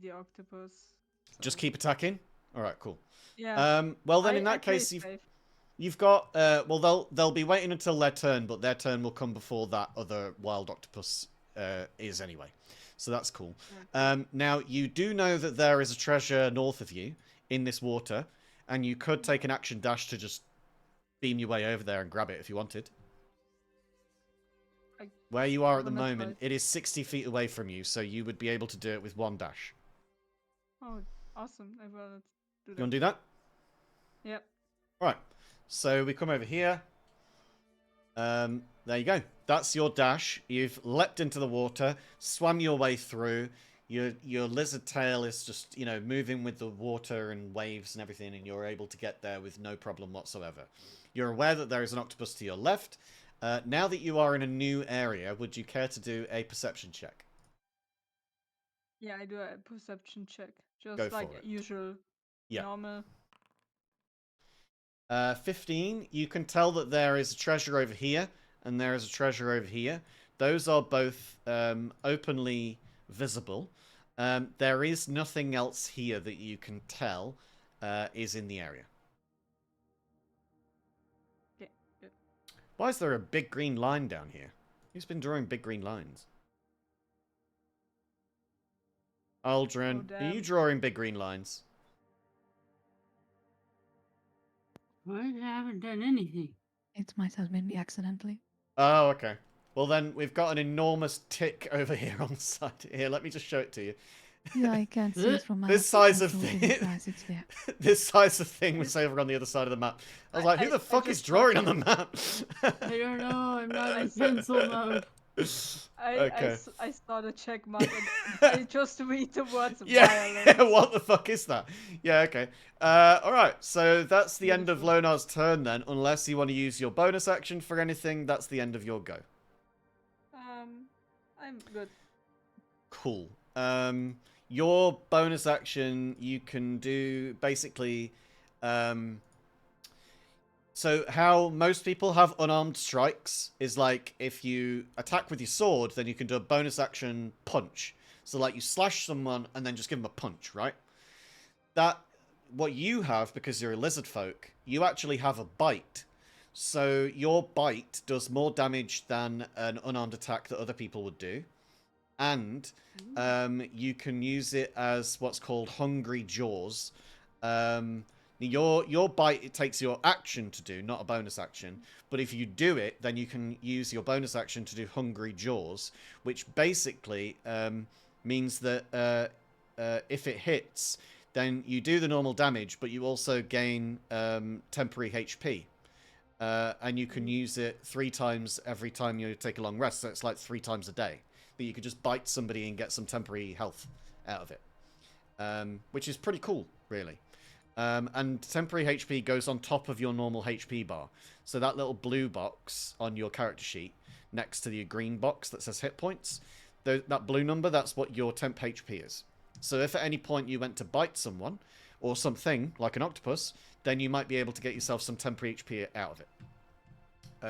the octopus. Just so- keep attacking? Alright, cool. Yeah. Well then, in I that play case, safe. you've got... well, they'll be waiting until their turn, but their turn will come before that other wild octopus is anyway. So that's cool. Now, you do know that there is a treasure north of you in this water, and you could take an action dash to just beam your way over there and grab it if you wanted. Where you are at the wanna try moment, it. it is 60 feet away from you, so you would be able to do it with one dash. Oh, awesome! I will do You that. want to do that? Yep. Right. So we come over here. There you go. That's your dash. You've leapt into the water, swam your way through. Your lizard tail is just, moving with the water and waves and everything, and you're able to get there with no problem whatsoever. You're aware that there is an octopus to your left. Now that you are in a new area, would you care to do a perception check? Yeah, I do a perception check, just Go like for it. usual, Yeah. normal. 15, you can tell that there is a treasure over here, and there is a treasure over here. Those are both openly visible. There is nothing else here that you can tell is in the area. Okay, good. Why is there a big green line down here? Who's been drawing big green lines? Aldrin, Oh, are you damn. drawing big green lines? I haven't done anything. It might have been me accidentally. Oh, okay. Well, then we've got an enormous tick over here on the side. Here, let me just show it to you. Yeah, I can't see it from my This size of actual thing. size, it's there. This size of thing was over on the other side of the map. I was like, who the I fuck is just drawing on fucking- the map? I don't know. I'm not in pencil mode. Okay. I saw the check mark and I just read the words Yeah, violence. what the fuck is that? Yeah, okay. Alright, so that's the end of Lonar's turn then. Unless you want to use your bonus action for anything, that's the end of your go. I'm good. Cool. Your bonus action, you can do basically... So how most people have unarmed strikes is like if you attack with your sword, then you can do a bonus action punch. So like you slash someone and then just give them a punch, right? What you have, because you're a lizard folk, you actually have a bite. So your bite does more damage than an unarmed attack that other people would do. And you can use it as what's called hungry jaws. Your bite, it takes your action to do, not a bonus action. But if you do it, then you can use your bonus action to do hungry jaws, which basically means that if it hits, then you do the normal damage, but you also gain temporary HP. And you can use it 3 times every time you take a long rest, so it's like 3 times a day. That you could just bite somebody and get some temporary health out of it. Which is pretty cool, really. And temporary HP goes on top of your normal HP bar. So that little blue box on your character sheet, next to the green box that says hit points, that blue number, that's what your temp HP is. So if at any point you went to bite someone, or something, like an octopus, then you might be able to get yourself some temporary HP out of it.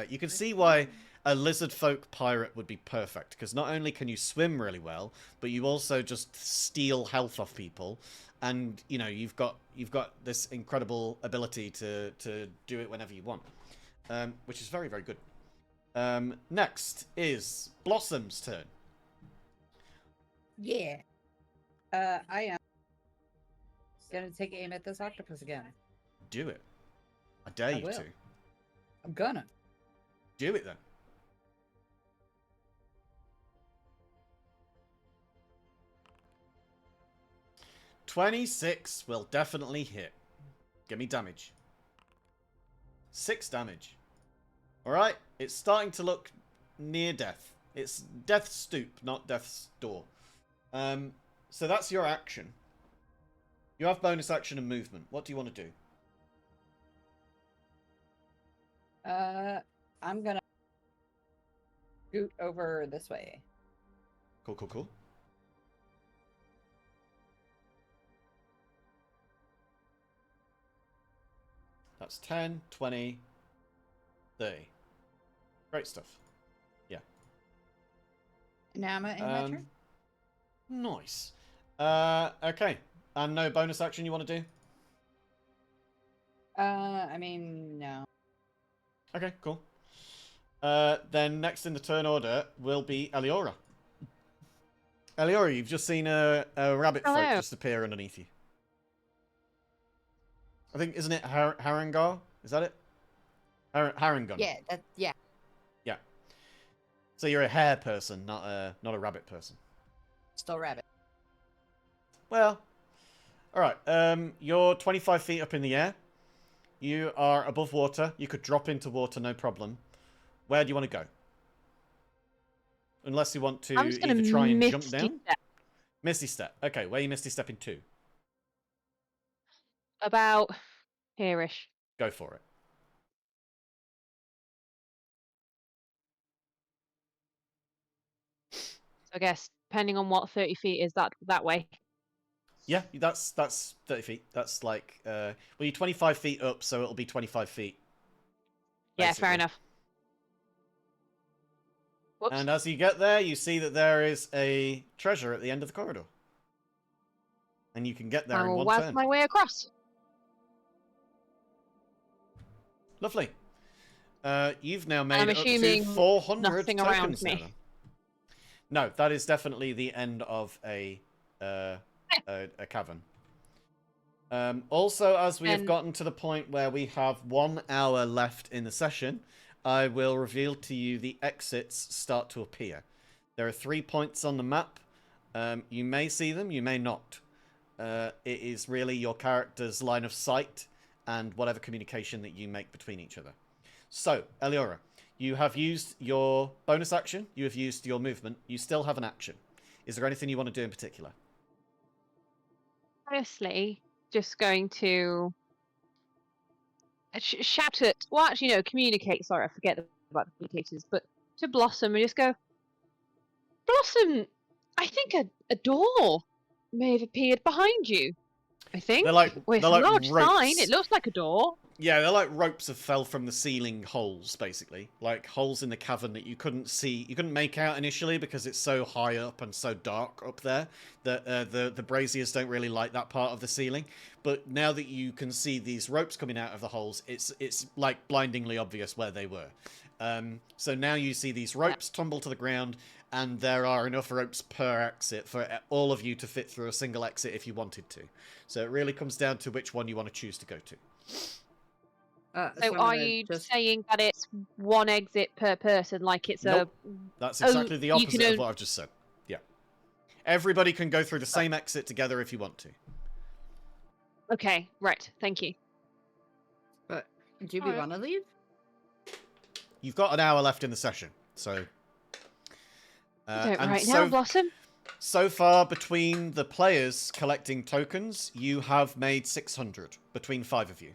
You can see why a lizard folk pirate would be perfect, because not only can you swim really well, but you also just steal health off people, and you know you've got this incredible ability to do it whenever you want, which is very, very good. Next is Blossom's turn. Yeah. I am gonna take aim at this octopus again. Do it. I dare you will. to. I'm gonna. Do it then. $26 will definitely hit. Give me damage. 6 damage. Alright, it's starting to look near death. It's death's stoop, not death's door. So that's your action. You have bonus action and movement. What do you want to do? I'm gonna scoot over this way. Cool, cool, cool. That's 10, 20, 30. Great stuff. Yeah. Now I'm in my turn. Nice. Okay. And no bonus action you want to do? I mean, no. Okay, cool. Then next in the turn order will be Eliora. Eliora, you've just seen a rabbit folk Hello. just appear underneath you. I think, isn't it Harangar? Is that it? Harangun. Yeah, yeah. Yeah. So you're a hare person, not a rabbit person. Still rabbit. Well, alright. You're 25 feet up in the air. You are above water. You could drop into water, no problem. Where do you want to go? Unless you want to I'm just gonna either try and jump misty down. step Misty step. Okay, where are you misty stepping to? about here-ish. Go for it. So I guess depending on what 30 feet is, that way. Yeah, that's 30 feet. That's like, well, you're 25 feet up, so it'll be 25 feet. Yeah, basically. fair enough. Whoops. And as you get there, you see that there is a treasure at the end of the corridor. And you can get there I in will one whack turn. my way across. Lovely. You've now made I'm up to assuming 400 nothing tokens around now, me. then. No, that is definitely the end of a cavern. Also, as we have And- gotten to the point where we have 1 hour left in the session, I will reveal to you the exits start to appear. There are 3 points on the map. You may see them, you may not. It is really your character's line of sight and whatever communication that you make between each other. So, Eliora, you have used your bonus action, you have used your movement, you still have an action. Is there anything you want to do in particular? Honestly, just going to shout at, well, actually, no, communicate. Sorry, I forget about the communicators, but to Blossom and just go, Blossom, I think a door may have appeared behind you. I think. They're like- With they're a like large ropes. sign, it looks like a door. Yeah, they're like ropes that fell from the ceiling holes, basically. Like holes in the cavern that you couldn't see, you couldn't make out initially because it's so high up and so dark up there that the braziers don't really like that part of the ceiling. But now that you can see these ropes coming out of the holes, it's like blindingly obvious where they were. So now you see these ropes tumble to the ground, and there are enough ropes per exit for all of you to fit through a single exit if you wanted to. So it really comes down to which one you want to choose to go to. So I'm are gonna you just- saying that it's one exit per person, like it's Nope. That's Oh, exactly the you opposite can of what I've just said. Yeah. Everybody can go through the same exit together if you want to. Okay, right. Thank you. But do we Alright. want to leave? You've got an hour left in the session, so. Don't And right now, Blossom. so far, between the players collecting tokens, you have made 600 between 5 of you.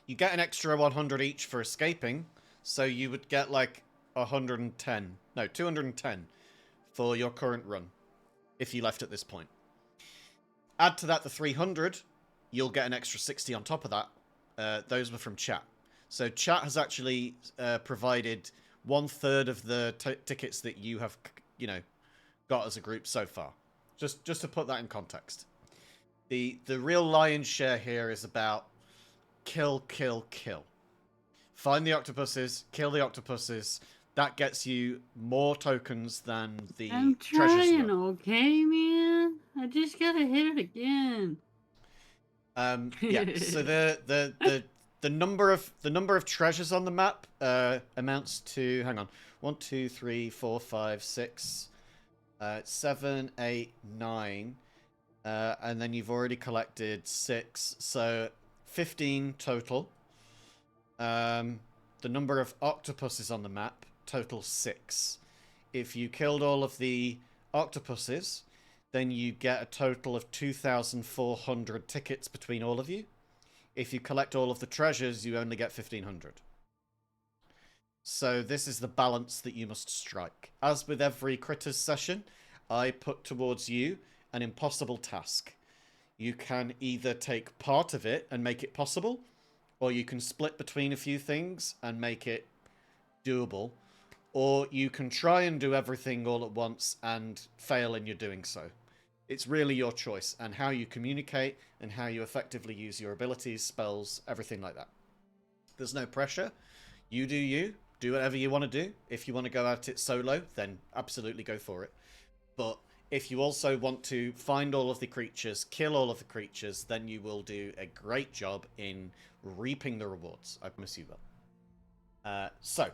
You get an extra 100 each for escaping, so you would get like 110. No, 210 for your current run, if you left at this point. Add to that the 300, you'll get an extra 60 on top of that. Those were from chat. So chat has actually provided 1/3 of the tickets that you have, got as a group so far. Just to put that in context. The real lion's share here is about kill, kill, kill. Find the octopuses, kill the octopuses. That gets you more tokens than the I'm treasures. trying, okay, man? I just gotta hit it again. Yeah. So the number of treasures on the map amounts to, hang on, 1, 2, 3, 4, 5, 6, 7, 8, 9, and then you've already collected 6, so 15 total. The number of octopuses on the map total 6. If you killed all of the octopuses, then you get a total of 2,400 tickets between all of you. If you collect all of the treasures, you only get 1,500. So this is the balance that you must strike. As with every Critters session, I put towards you an impossible task. You can either take part of it and make it possible, or you can split between a few things and make it doable, or you can try and do everything all at once and fail in your doing so. It's really your choice, and how you communicate and how you effectively use your abilities, spells, everything like that. There's no pressure. You do you. Do whatever you want to do. If you want to go at it solo, then absolutely go for it. But if you also want to find all of the creatures, kill all of the creatures, then you will do a great job in reaping the rewards. I promise you will. So,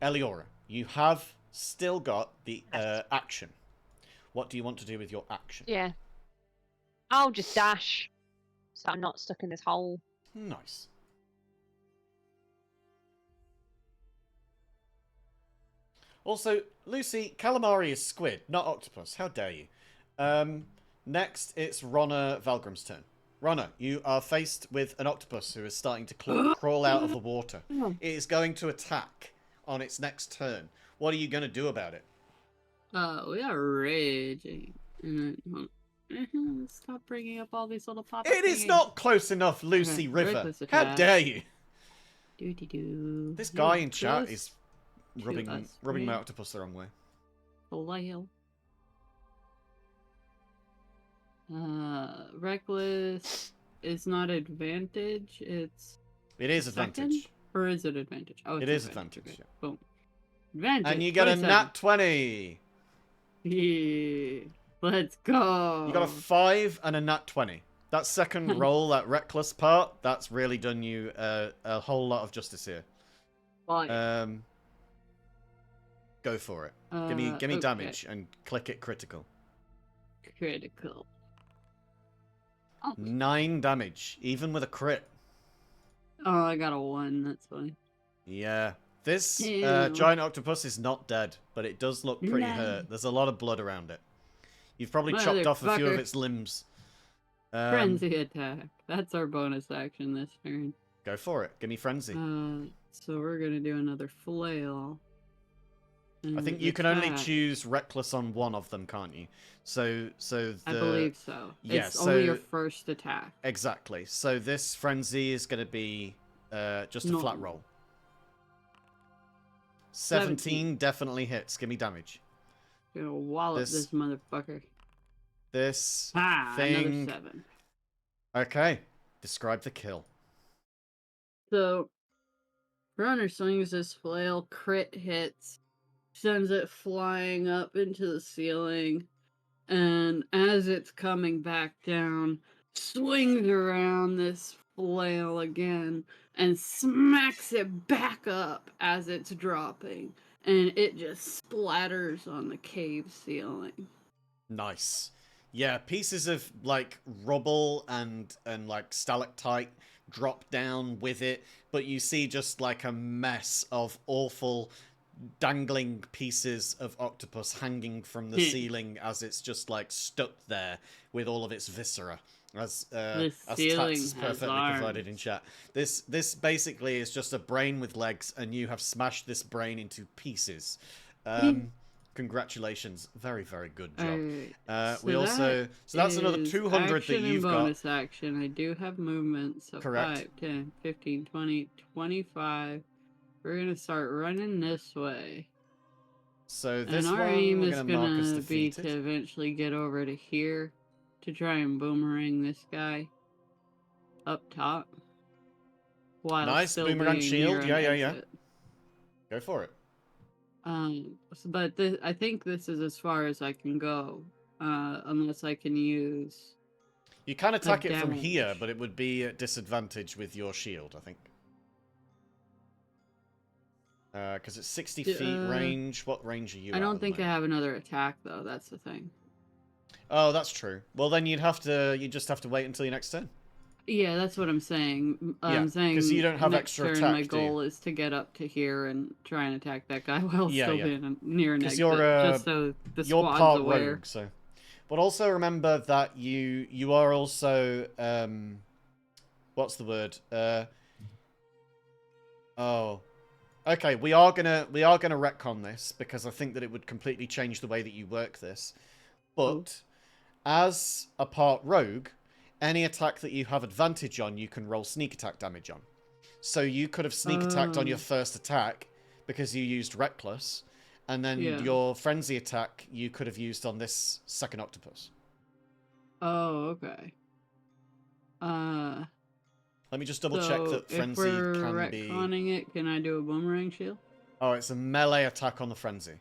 Eliora, you have still got the action. What do you want to do with your action? Yeah. I'll just dash, so I'm not stuck in this hole. Nice. Also, Lucy, calamari is squid, not octopus. How dare you? Next, it's Ronna Valgrim's turn. Ronna, you are faced with an octopus who is starting to crawl out of the water. It is going to attack on its next turn. What are you going to do about it? We are raging. Stop bringing up all these little pop. It is not close enough, Lucy Okay, River. reckless How attack. dare you? Doo-dee-doo. This guy You in chat close is to rubbing us, my right? octopus the wrong way. Flail. Reckless is not advantage. It is second? advantage. Or is it advantage? Oh, It it's is advantage, Okay. yeah. Boom. Advantage. And you get a 27. nat 20. Yeah. Let's go. You got a 5 and a nat 20. That second roll, that reckless part, that's really done you a whole lot of justice here. Fire. Go for it. Give me Okay. damage and click it critical. Critical. Oh. 9 damage, even with a crit. Oh, I got a 1. That's funny. Yeah. This Ew. giant octopus is not dead, but it does look pretty No. hurt. There's a lot of blood around it. You've probably chopped off a few of Motherfucker. its limbs. Frenzy attack. That's our bonus action this turn. Go for it. Give me frenzy. So we're gonna do another flail. I think you can only choose reckless on one of them, can't you? So I believe so. Yeah, It's only your so- first attack. Exactly. So this frenzy is going to be just a flat Normal. roll. 17 definitely hits. Give me damage. Gonna wallop This- this motherfucker. This Another thing. 7. Okay. Describe the kill. So, runner swings this flail, crit hits, sends it flying up into the ceiling, and as it's coming back down, swings around this flail again and smacks it back up as it's dropping, and it just splatters on the cave ceiling. Nice. Yeah, pieces of like rubble and like stalactite drop down with it, but you see just like a mess of awful dangling pieces of octopus hanging from the ceiling as it's just like stuck there with all of its viscera. As The as ceiling Tats is has perfectly provided in arms. chat. This basically is just a brain with legs, and you have smashed this brain into pieces. Congratulations, very good job. Alright, We so also that's another is 200 that action and you've got. bonus action. I do have movement, so Correct. 5, 10, 15, 20, 25. We're gonna start running this way. So And this our one aim we're is going to mark as gonna be defeated. to eventually get over to here to try and boomerang this guy up top while Nice still boomerang being near shield. an Yeah. exit. Go for it. But I think this is as far as I can go, unless I can use You can attack it from dash. here, but it would be at disadvantage with your shield, I think. Because it's 60 feet range. What range are you at? I don't think I have another attack though. That's the thing. Oh, that's true. Well, then you'd just have to wait until your next turn. Yeah, that's what I'm saying. Yeah, I'm saying 'cause you don't have next extra turn attack, my do you? goal is to get up to here and try and attack that guy while Yeah, still yeah. being near an 'Cause exit, you're, just so the You're squad's part aware. rogue, so. But also remember that you are also what's the word? Oh. Okay, we are gonna retcon this because I think that it would completely change the way that you work this. But as a part rogue, any attack that you have advantage on, you can roll sneak attack damage on. So you could have sneak attacked on your first attack because you used reckless, and then your frenzy attack you could have used on this second octopus. Oh, okay. Let me just double check that frenzy if we're can be. retconning it, can I do a boomerang shield? Oh, it's a melee attack on the frenzy.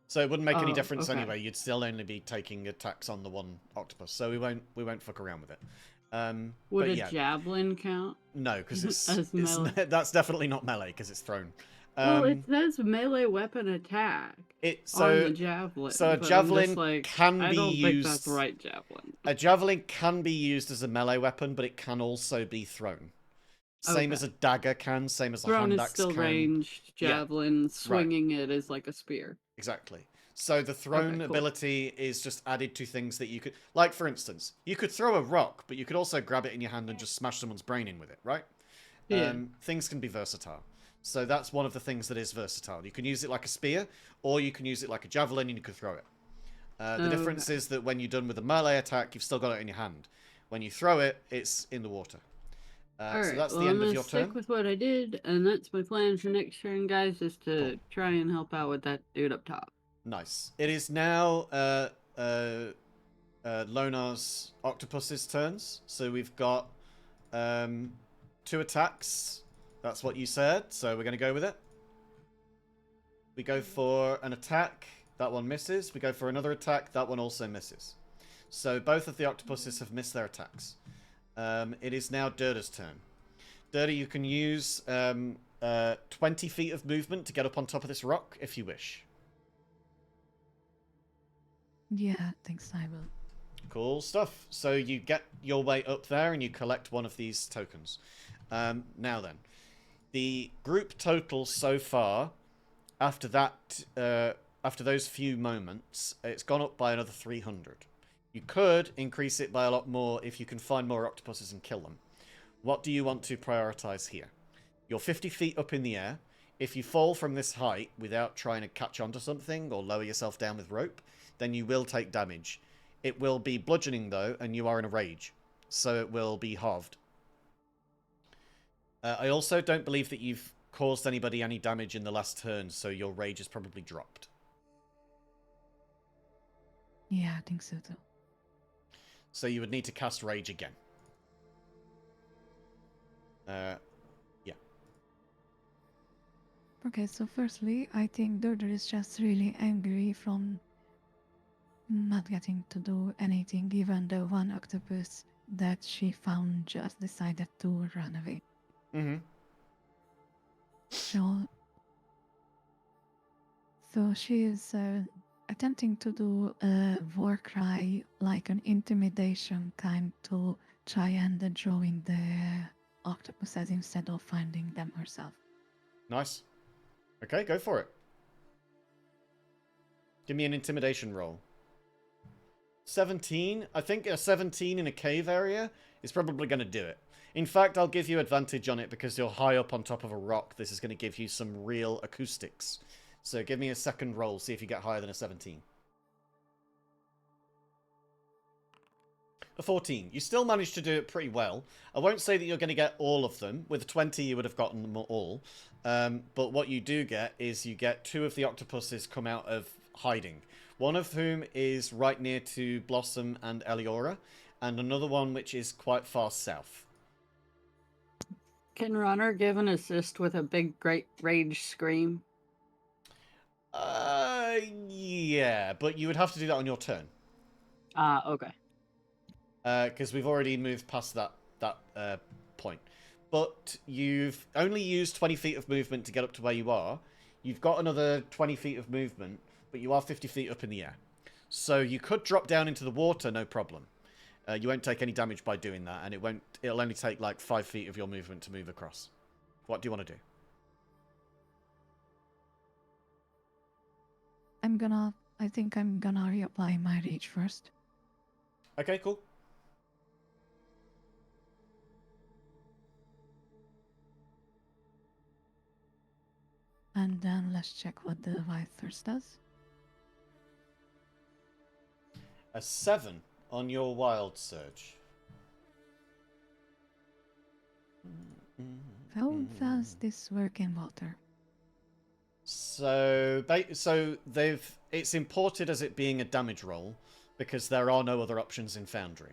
So it wouldn't make any difference okay. anyway. You'd still only be taking attacks on the one octopus. So we won't fuck around with it. Would but a yeah. javelin count? No, because As melee? that's definitely not melee because it's thrown. Well, it says melee weapon attack on the javelin. So a but javelin I'm just like, can be I don't used. think that's right javelin. A javelin can be used as a melee weapon, but it can also be thrown. Same as a dagger can, same as a hand axe can. Thrown is still ranged. Javelin, swinging it is like a spear. Exactly. So the thrown ability is just added to things that you could... Like, for instance, you could throw a rock, but you could also grab it in your hand and just smash someone's brain in with it, right? Yeah. Things can be versatile. So that's one of the things that is versatile. You can use it like a spear, or you can use it like a javelin and you can throw it. The difference is that when you're done with a melee attack, you've still got it in your hand. When you throw it, it's in the water. So that's the end of your turn. I'm gonna stick with what I did, and that's my plan for next turn, guys, is to try and help out with that dude up top. Nice. It is now Lonar's octopus's turns. So we've got 2 attacks. That's what you said, so we're going to go with it. We go for an attack. That one misses. We go for another attack. That one also misses. So both of the octopuses have missed their attacks. It is now Durda's turn. Durda, you can use 20 feet of movement to get up on top of this rock if you wish. Yeah, thanks, I will. Cool stuff. So you get your way up there and you collect one of these tokens. Now then, the group total so far, after that, after those few moments, it's gone up by another 300. You could increase it by a lot more if you can find more octopuses and kill them. What do you want to prioritize here? You're 50 feet up in the air. If you fall from this height without trying to catch onto something or lower yourself down with rope, then you will take damage. It will be bludgeoning, though, and you are in a rage. So it will be halved. I also don't believe that you've caused anybody any damage in the last turn, so your rage is probably dropped. Yeah, I think so too. So you would need to cast rage again. Yeah. Okay, so firstly, I think Durder is just really angry from not getting to do anything, even the one octopus that she found just decided to run away. Mm-hmm. So she is attempting to do a war cry, like an intimidation kind, to try and drawing the octopuses instead of finding them herself. Nice. Okay, go for it. Give me an intimidation roll. 17. I think a 17 in a cave area is probably going to do it. In fact, I'll give you advantage on it because you're high up on top of a rock. This is going to give you some real acoustics. So give me a second roll, see if you get higher than a 17. A 14. You still managed to do it pretty well. I won't say that you're going to get all of them. With a 20, you would have gotten them all. But what you do get is you get 2 of the octopuses come out of hiding. One of whom is right near to Blossom and Eliora, and another one which is quite far south. Can Runner give an assist with a big, great rage scream? Yeah, but you would have to do that on your turn. Okay. Because we've already moved past that point. But you've only used 20 feet of movement to get up to where you are. You've got another 20 feet of movement, but you are 50 feet up in the air. So you could drop down into the water, no problem. You won't take any damage by doing that, and it'll only take like 5 feet of your movement to move across. What do you want to do? I think I'm gonna reapply my rage first. Okay, cool. And then let's check what the White Thirst does. A 7 on your Wild Surge. How does this work in water? So it's imported as it being a damage roll because there are no other options in Foundry.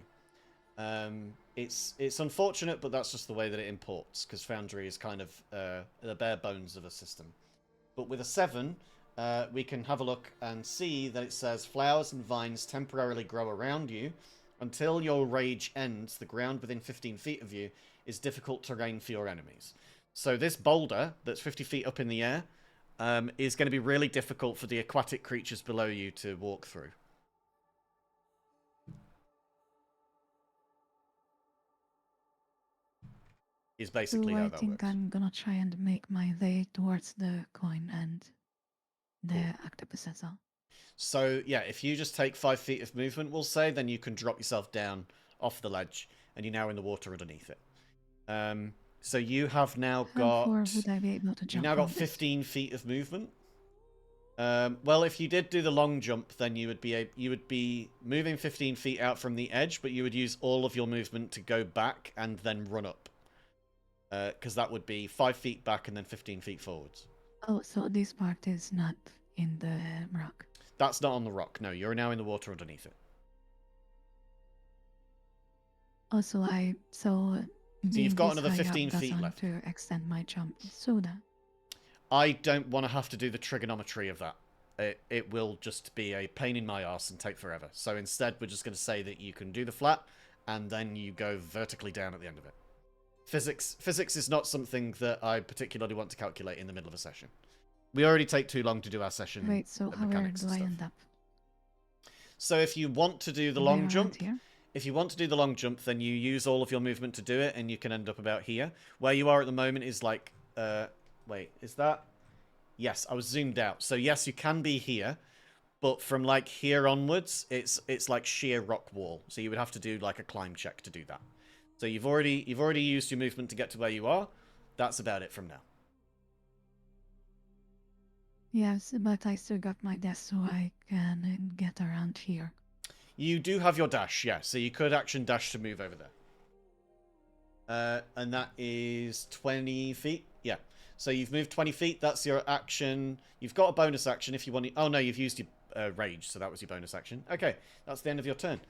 It's unfortunate, but that's just the way that it imports because Foundry is kind of the bare bones of a system. But with a 7, we can have a look and see that it says flowers and vines temporarily grow around you until your rage ends. The ground within 15 feet of you is difficult terrain for your enemies. So this boulder that's 50 feet up in the air is going to be really difficult for the aquatic creatures below you to walk through. Is basically how I that think works. I'm gonna try and make my way towards the coin and the octopuses are. So, yeah, if you just take 5 feet of movement, we'll say, then you can drop yourself down off the ledge, and you're now in the water underneath it. So you have now How far got... would I be able to jump? You've now from got this? 15 feet of movement. Well, if you did do the long jump, then you would be moving 15 feet out from the edge, but you would use all of your movement to go back and then run up. Because that would be 5 feet back and then 15 feet forwards. Oh, so this part is not in the rock. That's not on the rock. No, you're now in the water underneath it. Also, so you've got this another high up 15 feet doesn't left. to extend my jump. So that I don't want to have to do the trigonometry of that. It will just be a pain in my arse and take forever. So instead, we're just going to say that you can do the flat, and then you go vertically down at the end of it. Physics is not something that I particularly want to calculate in the middle of a session. We already take too long to do our session. wait. So how where do I end up? So if you want to do the Way long around jump, here? if you want to do the long jump, then you use all of your movement to do it, and you can end up about here. Where you are at the moment is like, wait, is that? Yes, I was zoomed out. So yes, you can be here, but from like here onwards, it's like sheer rock wall. So you would have to do like a climb check to do that. So you've already used your movement to get to where you are. That's about it from now. Yes, but I still got my dash, so I can get around here. You do have your dash, yeah. So you could action dash to move over there. And that is 20 feet. Yeah. So you've moved 20 feet. That's your action. You've got a bonus action if you want to... Oh, no, you've used your rage, so that was your bonus action. Okay, that's the end of your turn.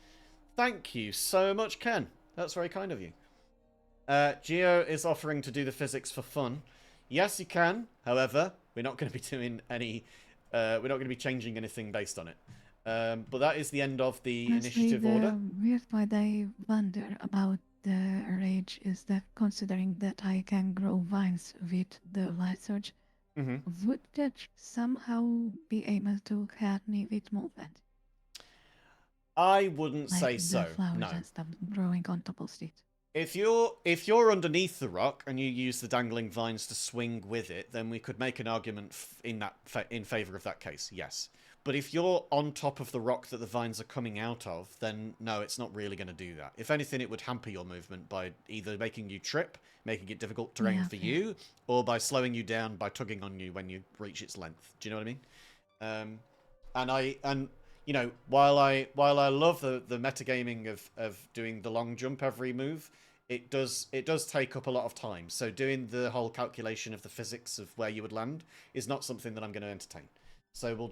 Thank you so much, Ken. That's very kind of you. Geo is offering to do the physics for fun. Yes, you can. However, we're not going to be doing any... we're not going to be changing anything based on it. But that is the end of the initiative order. The weird part I wonder about the rage is that considering that I can grow vines with the light surge, Would that somehow be able to help me with movement? I wouldn't Like say the so. flowers No. and stuff growing on top of it. If you're underneath the rock and you use the dangling vines to swing with it, then we could make an argument in favor of that case. Yes. But if you're on top of the rock that the vines are coming out of, then no, it's not really going to do that. If anything, it would hamper your movement by either making you trip, making it difficult terrain Yeah, for fair. you, or by slowing you down by tugging on you when you reach its length. Do you know what I mean? And you know, while I love the metagaming of doing the long jump every move, it does take up a lot of time. So doing the whole calculation of the physics of where you would land is not something that I'm going to entertain. So we'll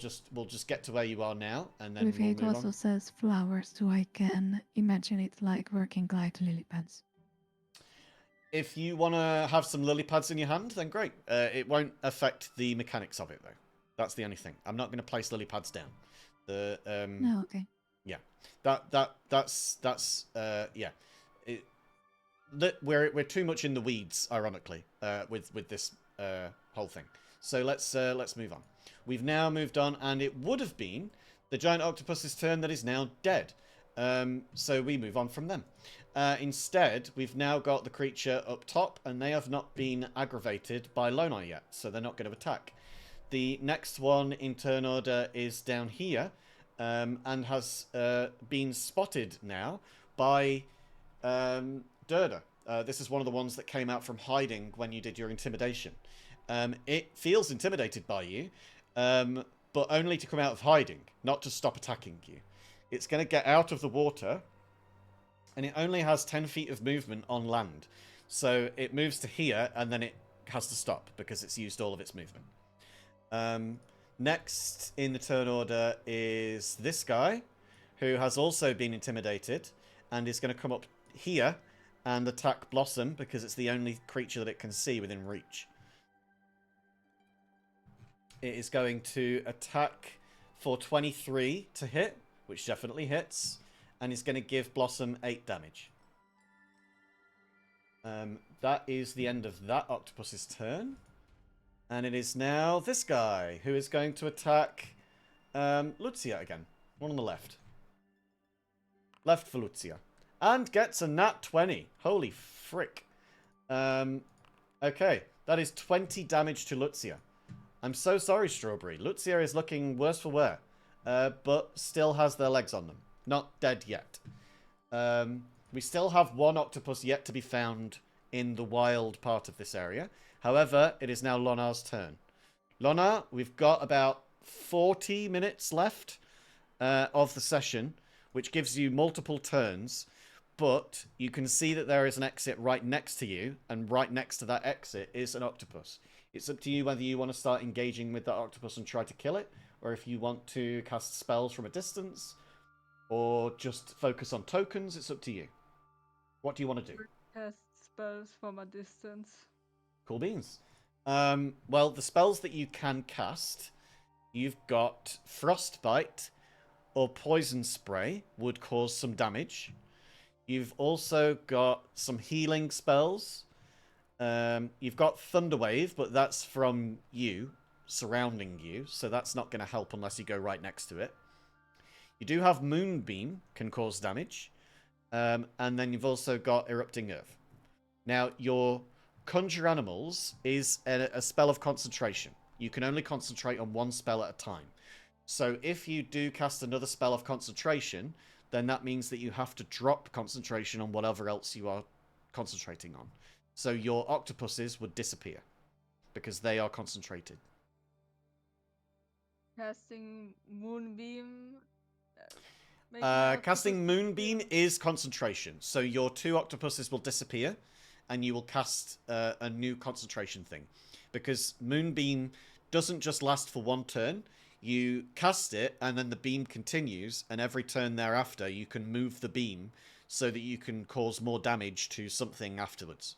just get to where you are now, and then With we'll it move also on. says flowers, so I can imagine it like working like lily pads. If you want to have some lily pads in your hand, then great. It won't affect the mechanics of it, though. That's the only thing. I'm not going to place lily pads down. The No, okay. Yeah, that's yeah. We're too much in the weeds, ironically, with this whole thing. So let's move on. We've now moved on, and it would have been the giant octopus's turn that is now dead. So we move on from them. Instead, we've now got the creature up top, and they have not been aggravated by Lonar yet, so they're not going to attack. The next one in turn order is down here, and has been spotted now by Durda. This is one of the ones that came out from hiding when you did your intimidation. It feels intimidated by you, but only to come out of hiding, not to stop attacking you. It's going to get out of the water, and it only has 10 feet of movement on land. So it moves to here, and then it has to stop because it's used all of its movement. Next in the turn order is this guy, who has also been intimidated, and is going to come up here and attack Blossom because it's the only creature that it can see within reach. It is going to attack for 23 to hit, which definitely hits, and is going to give Blossom 8 damage. That is the end of that octopus's turn. And it is now this guy, who is going to attack Lucia again. One on the left. Left for Lucia. And gets a nat 20. Holy frick. Okay, that is 20 damage to Lucia. I'm so sorry, Strawberry. Lucia is looking worse for wear, but still has their legs on them. Not dead yet. We still have one octopus yet to be found in the wild part of this area. However, it is now Lonar's turn. Lonar, we've got about 40 minutes left of the session, which gives you multiple turns. But you can see that there is an exit right next to you, and right next to that exit is an octopus. It's up to you whether you want to start engaging with that octopus and try to kill it, or if you want to cast spells from a distance, or just focus on tokens. It's up to you. What do you want to do? Cast spells from a distance. Cool beans. Well, the spells that you can cast, you've got Frostbite or Poison Spray would cause some damage. You've also got some healing spells. You've got Thunderwave, but that's from you, surrounding you, so that's not going to help unless you go right next to it. You do have Moonbeam, can cause damage. And then you've also got Erupting Earth. Now, your Conjure Animals is a spell of concentration. You can only concentrate on one spell at a time. So if you do cast another spell of concentration, then that means that you have to drop concentration on whatever else you are concentrating on. So your octopuses would disappear because they are concentrated. Casting Moonbeam. Casting Moonbeam is concentration. So your 2 octopuses will disappear, and you will cast a new concentration thing. Because Moonbeam doesn't just last for one turn. You cast it, and then the beam continues, and every turn thereafter you can move the beam so that you can cause more damage to something afterwards.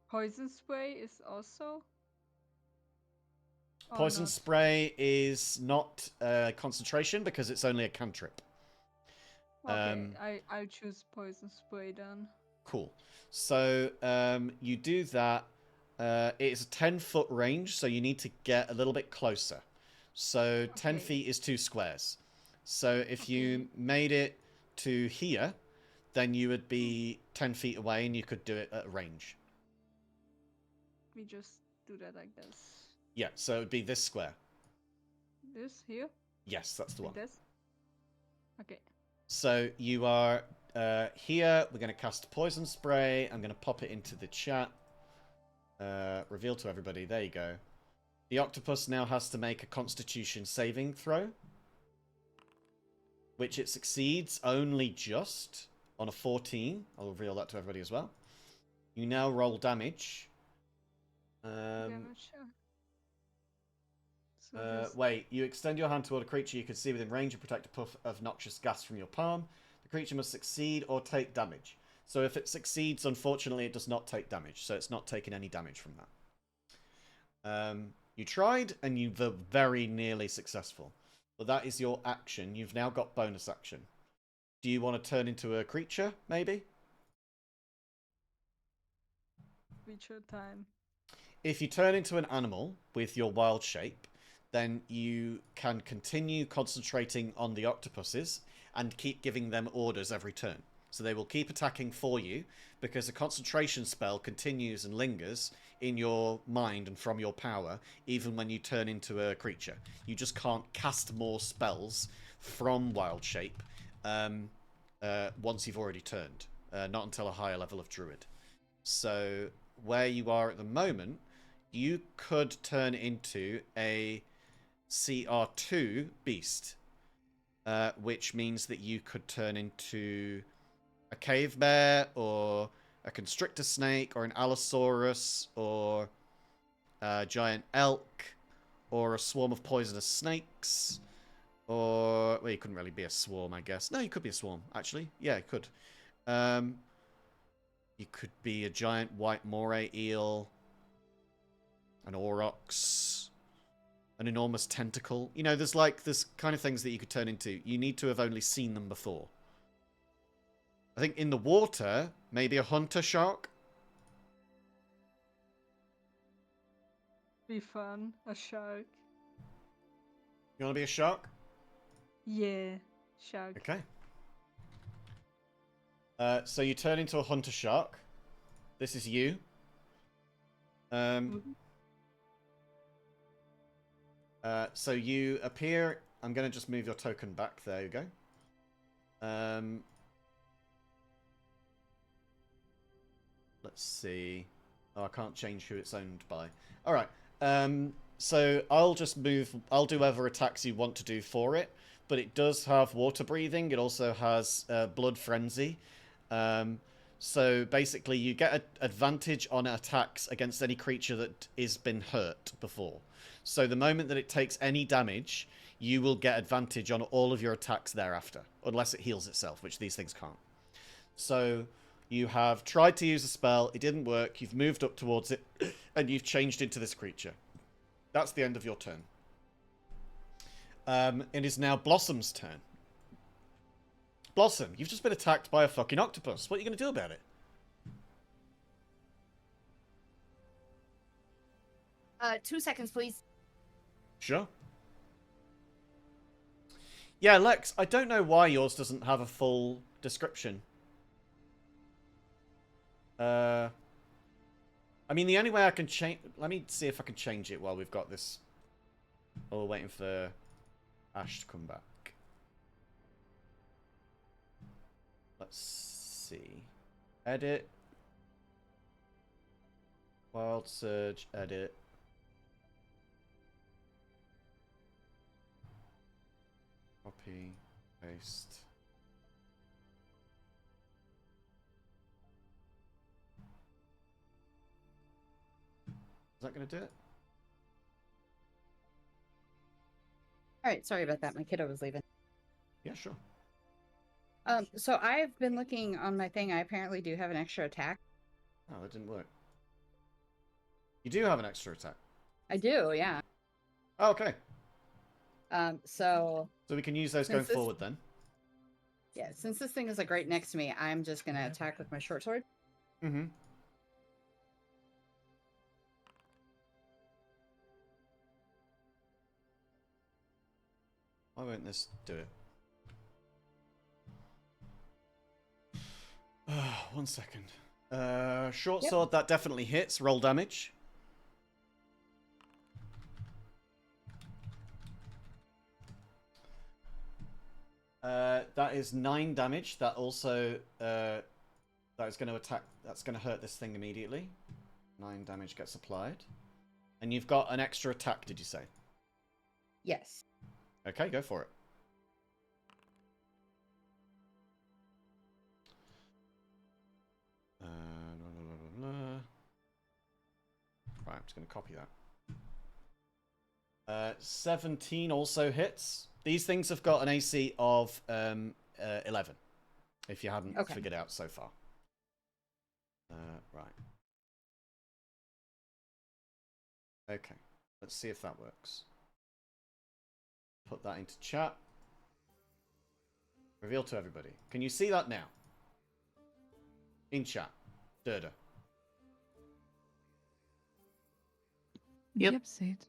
Poison Spray is also? Or Poison not? Spray is not concentration because it's only a cantrip. Okay, I'll choose Poison Spray then. Cool. So you do that. It's a 10-foot range, so you need to get a little bit closer. So 10 Okay. feet is 2 squares. So if you made it to here, then you would be 10 feet away and you could do it at a range. We just do that like this. Yeah, so it would be this square. This here? Yes, that's the Like one. this? Okay. So you are here. We're going to cast poison spray. I'm going to pop it into the chat. Reveal to everybody. There you go. The octopus now has to make a constitution saving throw, which it succeeds only just on a 14. I'll reveal that to everybody as well. You now roll damage. Damage. So this. Wait, you extend your hand toward a creature you can see within range and protect a puff of noxious gas from your palm. The creature must succeed or take damage. So if it succeeds, unfortunately, it does not take damage. So it's not taking any damage from that. You tried, and you were very nearly successful. But that is your action. You've now got bonus action. Do you want to turn into a creature, maybe? Creature time. If you turn into an animal with your wild shape, then you can continue concentrating on the octopuses and keep giving them orders every turn. So they will keep attacking for you because a concentration spell continues and lingers in your mind and from your power even when you turn into a creature. You just can't cast more spells from wild shape once you've already turned. Not until a higher level of druid. So where you are at the moment, you could turn into a CR2 beast, which means that you could turn into a cave bear or a constrictor snake or an allosaurus or a giant elk or a swarm of poisonous snakes or... Well, you couldn't really be a swarm, I guess. No, you could be a swarm, actually. Yeah, you could. You could be a giant white moray eel, an aurochs, an enormous tentacle. You know, there's kind of things that you could turn into. You need to have only seen them before. I think in the water, maybe a hunter shark. Be fun. A shark. You want to be a shark? Yeah. Shark. Okay. So you turn into a hunter shark. This is you. So you appear... I'm going to just move your token back. There you go. Let's see. Oh, I can't change who it's owned by. All right. So I'll just move... I'll do whatever attacks you want to do for it. But it does have water breathing. It also has blood frenzy. So basically you get an advantage on attacks against any creature that has been hurt before. So the moment that it takes any damage, you will get advantage on all of your attacks thereafter. Unless it heals itself, which these things can't. So you have tried to use a spell, it didn't work, you've moved up towards it, and you've changed into this creature. That's the end of your turn. It is now Blossom's turn. Blossom, you've just been attacked by a fucking octopus. What are you going to do about it? 2 seconds, please. Sure. Yeah, Lex, I don't know why yours doesn't have a full description. I mean, the only way I can change... Let me see if I can change it while we've got this... Oh, we're waiting for Ash to come back. Let's see. Edit. Wild Surge, edit. Copy, paste. Is that going to do it? All right, sorry about that. My kiddo was leaving. Yeah, sure. So I've been looking on my thing. I apparently do have an extra attack. Oh, that didn't work. You do have an extra attack. I do, yeah. Oh, okay. So we can use those going forward then. Yeah, since this thing is like right next to me, I'm just gonna attack with my short sword. Mm-hmm. Why won't this do it? 1 second. Short Yep. sword, that definitely hits. Roll damage. That is 9 damage. That also that is going to attack. That's going to hurt this thing immediately. 9 damage gets applied, and you've got an extra attack. Did you say? Yes. Okay, go for it. Right, I'm just going to copy that. 17 also hits. These things have got an AC of 11, if you hadn't figured out so far. Right. Okay, let's see if that works. Put that into chat. Reveal to everybody. Can you see that now? In chat. Durda. Yep. see it.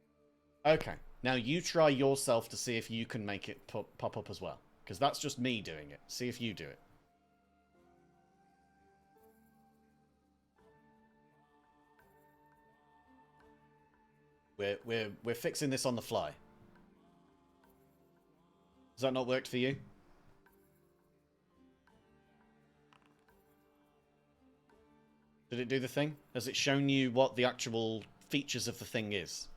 Okay. Now you try yourself to see if you can make it pop up as well. Because that's just me doing it. See if you do it. We're fixing this on the fly. Has that not worked for you? Did it do the thing? Has it shown you what the actual features of the thing is?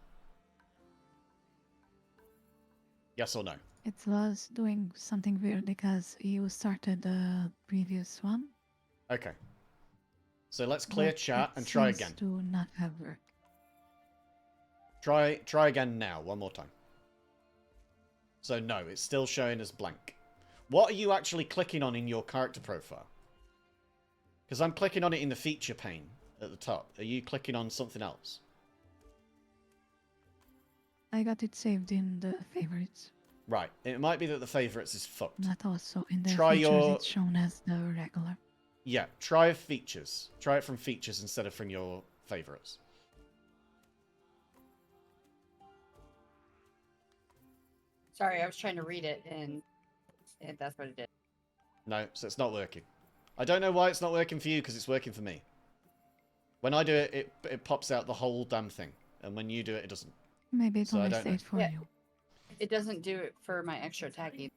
Yes or no? It was doing something weird because you started the previous one. Okay. So let's clear but chat it and try seems again. to not have worked. Try again now, one more time. So no, it's still showing as blank. What are you actually clicking on in your character profile? Because I'm clicking on it in the feature pane at the top. Are you clicking on something else? I got it saved in the favorites. Right. It might be that the favorites is fucked. Not also in the Try features your- it's shown as the regular. Yeah, try features. Try it from features instead of from your favorites. Sorry, I was trying to read it, and that's what it did. No, so it's not working. I don't know why it's not working for you, because it's working for me. When I do it, it pops out the whole damn thing. And when you do it, it doesn't. Maybe it So I only don't know. stayed for Yeah. you. It doesn't do it for my extra attack either.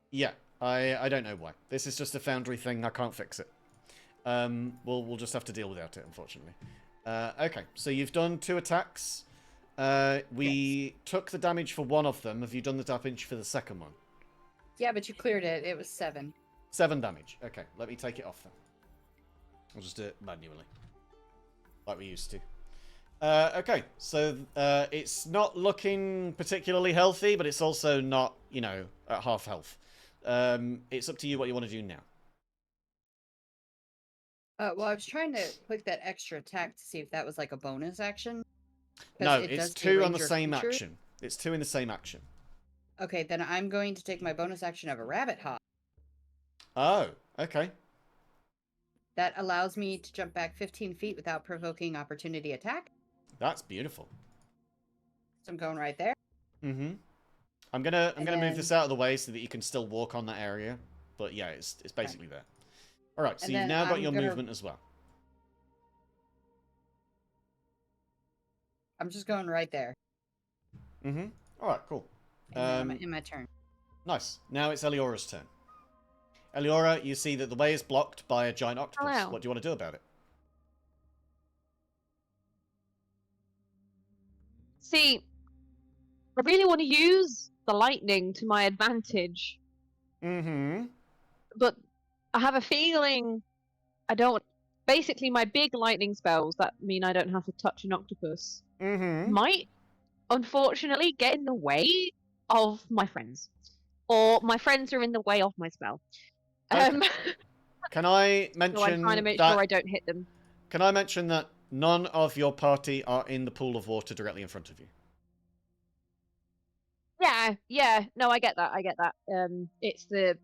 Yeah, I don't know why. This is just a Foundry thing. I can't fix it. We'll just have to deal without it, unfortunately. Okay, so you've done 2 attacks. We took the damage for one of them. Have you done the damage for the second one? Yeah, but you cleared it. It was 7. 7 damage. Okay, let me take it off then. I'll just do it manually. Like we used to. Okay, so it's not looking particularly healthy, but it's also not, you know, at half health. It's up to you what you want to do now. Well, I was trying to click that extra attack to see if that was like a bonus action. 'Cause No, it it's does 2 on rearrange the your same features. action. It's 2 in the same action. Okay, then I'm going to take my bonus action of a rabbit hop. Oh, okay. That allows me to jump back 15 feet without provoking opportunity attack. That's beautiful. So I'm going right there. Mm-hmm. I'm gonna move then- this out of the way so that you can still walk on that area. But yeah, it's basically there. All right, so And you've then now got I'm your gonna- movement as well. I'm just going right there. Mm-hmm. All right, cool. And then I'm in my turn. Nice. Now it's Eliora's turn. Eliora, you see that the way is blocked by a giant octopus. Hello. What do you want to do about it? See, I really want to use the lightning to my advantage, Mm-hmm. but I have a feeling I don't. Basically, my big lightning spells that mean I don't have to touch an octopus Mm-hmm. might, unfortunately, get in the way of my friends, or my friends are in the way of my spell. Okay. Can I mention So I'm trying to make that? sure I don't hit them. Can I mention that none of your party are in the pool of water directly in front of you? Yeah, no, I get that. It's the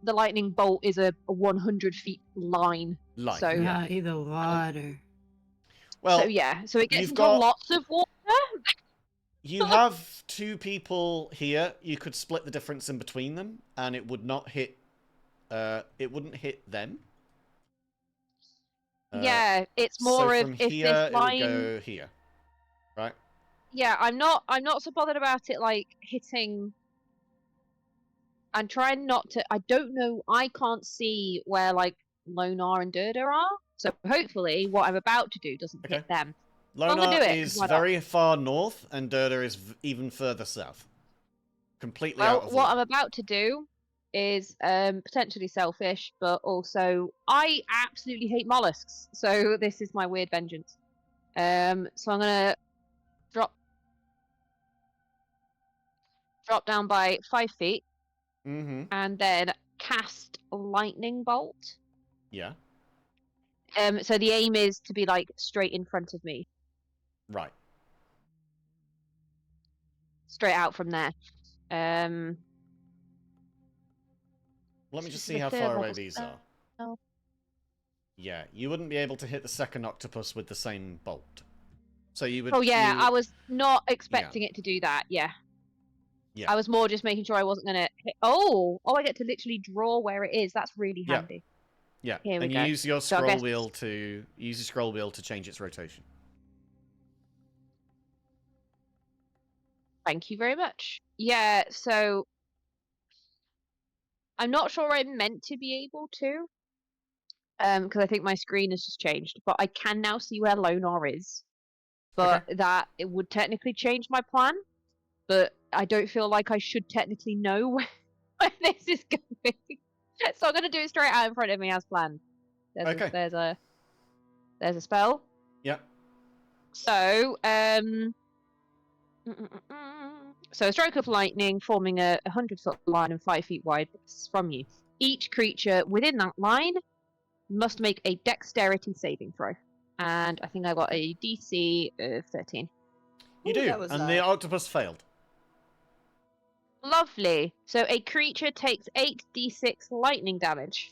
the lightning bolt is a 100 feet line. Line, So yeah. The water. Well, so yeah, so it gets you've into got- lots of water. You have 2 people here. You could split the difference in between them, and it would not hit. It wouldn't hit them. Yeah, it's So more from of if here, this it would line. go here, right? Yeah, I'm not so bothered about it like hitting. I'm trying not to. I don't know. I can't see where like Lonar and Durda are. So hopefully, what I'm about to do doesn't hit them. I'm gonna Lonar do it, is why not? very far north, and Durda is even further south. Completely out Well, of what order. I'm about to do is potentially selfish, but also I absolutely hate mollusks. So this is my weird vengeance. So I'm gonna drop down by 5 feet, Mm-hmm. and then cast lightning bolt. Yeah. So the aim is to be like straight in front of me, Right. straight out from there. Let me So just this see is a how third far away level these spell. are. Yeah, you wouldn't be able to hit the second octopus with the same bolt. So you would. Oh yeah, you- I was not expecting it to do that. Yeah. Yeah. I was more just making sure I wasn't gonna hit. Oh, I get to literally draw where it is. That's really Yeah. handy. Yeah, Here we and go. you use your So I scroll guess- wheel to change its rotation. Thank you very much. Yeah, so I'm not sure I'm meant to be able to, because I think my screen has just changed. But I can now see where Lonar is. But that it would technically change my plan. But I don't feel like I should technically know where this is going. So I'm gonna do it straight out in front of me as planned. There's a spell. Yeah. So so a stroke of lightning forming a 100-foot line and 5 feet wide from you. Each creature within that line must make a dexterity saving throw. And I think I got a DC of 13. You Ooh, do, that was, and the octopus failed. Lovely. So a creature takes 8d6 lightning damage.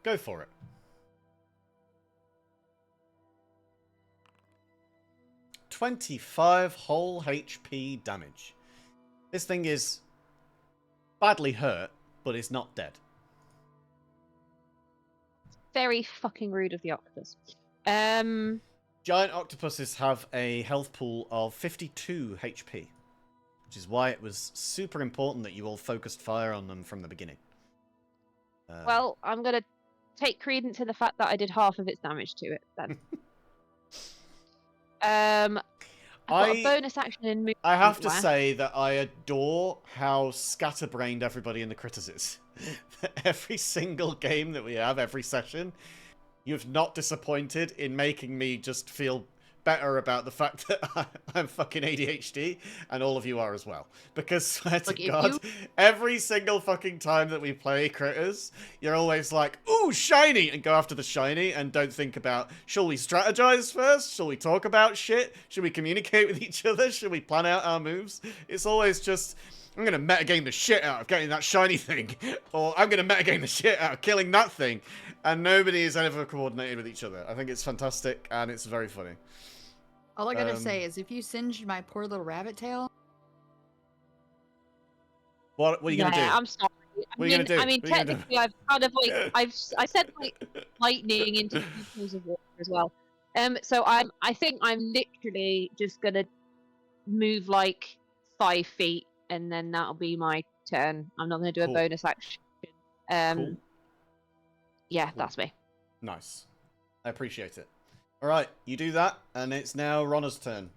Go for it. 25 whole HP damage. This thing is badly hurt, but it's not dead. Very fucking rude of the octopus. Giant octopuses have a health pool of 52 HP, which is why it was super important that you all focused fire on them from the beginning. Well, I'm gonna take credence in the fact that I did half of its damage to it then. I've got a bonus action in movement. I have to where- say that I adore how scatterbrained everybody in the critters is. Every single game that we have, every session, you've not disappointed in making me just feel better about the fact that I'm fucking ADHD, and all of you are as well. Because, swear to God, every single fucking time that we play critters, you're always like, ooh, shiny, and go after the shiny, and don't think about, shall we strategize first? Shall we talk about shit? Should we communicate with each other? Should we plan out our moves? It's always just, I'm going to metagame the shit out of getting that shiny thing, or I'm going to metagame the shit out of killing that thing, and nobody is ever coordinated with each other. I think it's fantastic, and it's very funny. All I gotta say is, if you singed my poor little rabbit tail. What are you gonna do? I'm sorry. What are you gonna do? I mean, What are you gonna do? technically, I've kind of like I said like lightning into 2 pools of water as well. So I think I'm literally just gonna move like 5 feet, and then that'll be my turn. I'm not gonna do a bonus action. Cool. Yeah, that's me. Nice. I appreciate it. Alright, you do that, and it's now Ronna's turn.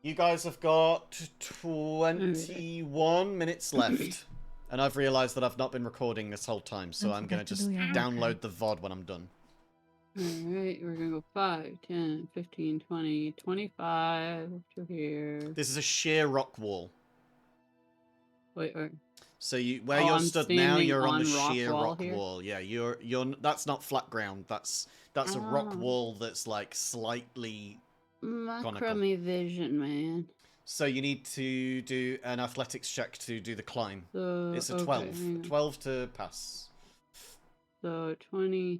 You guys have got 21 minutes left. And I've realised that I've not been recording this whole time, so Don't I'm going forget to to just do your download the VOD when I'm done. Alright, we're gonna go 5, 10, 15, 20, 25 to here. This is a sheer rock wall. Wait. So where Oh, you're I'm stood now, standing you're on the on rock sheer wall rock here? wall. Yeah, you're that's not flat ground. That's a rock Oh. wall that's like slightly My conical. crummy vision, man. So you need to do an athletics check to do the climb. So, It's a okay, 12. hang on. 12 to pass. So 20.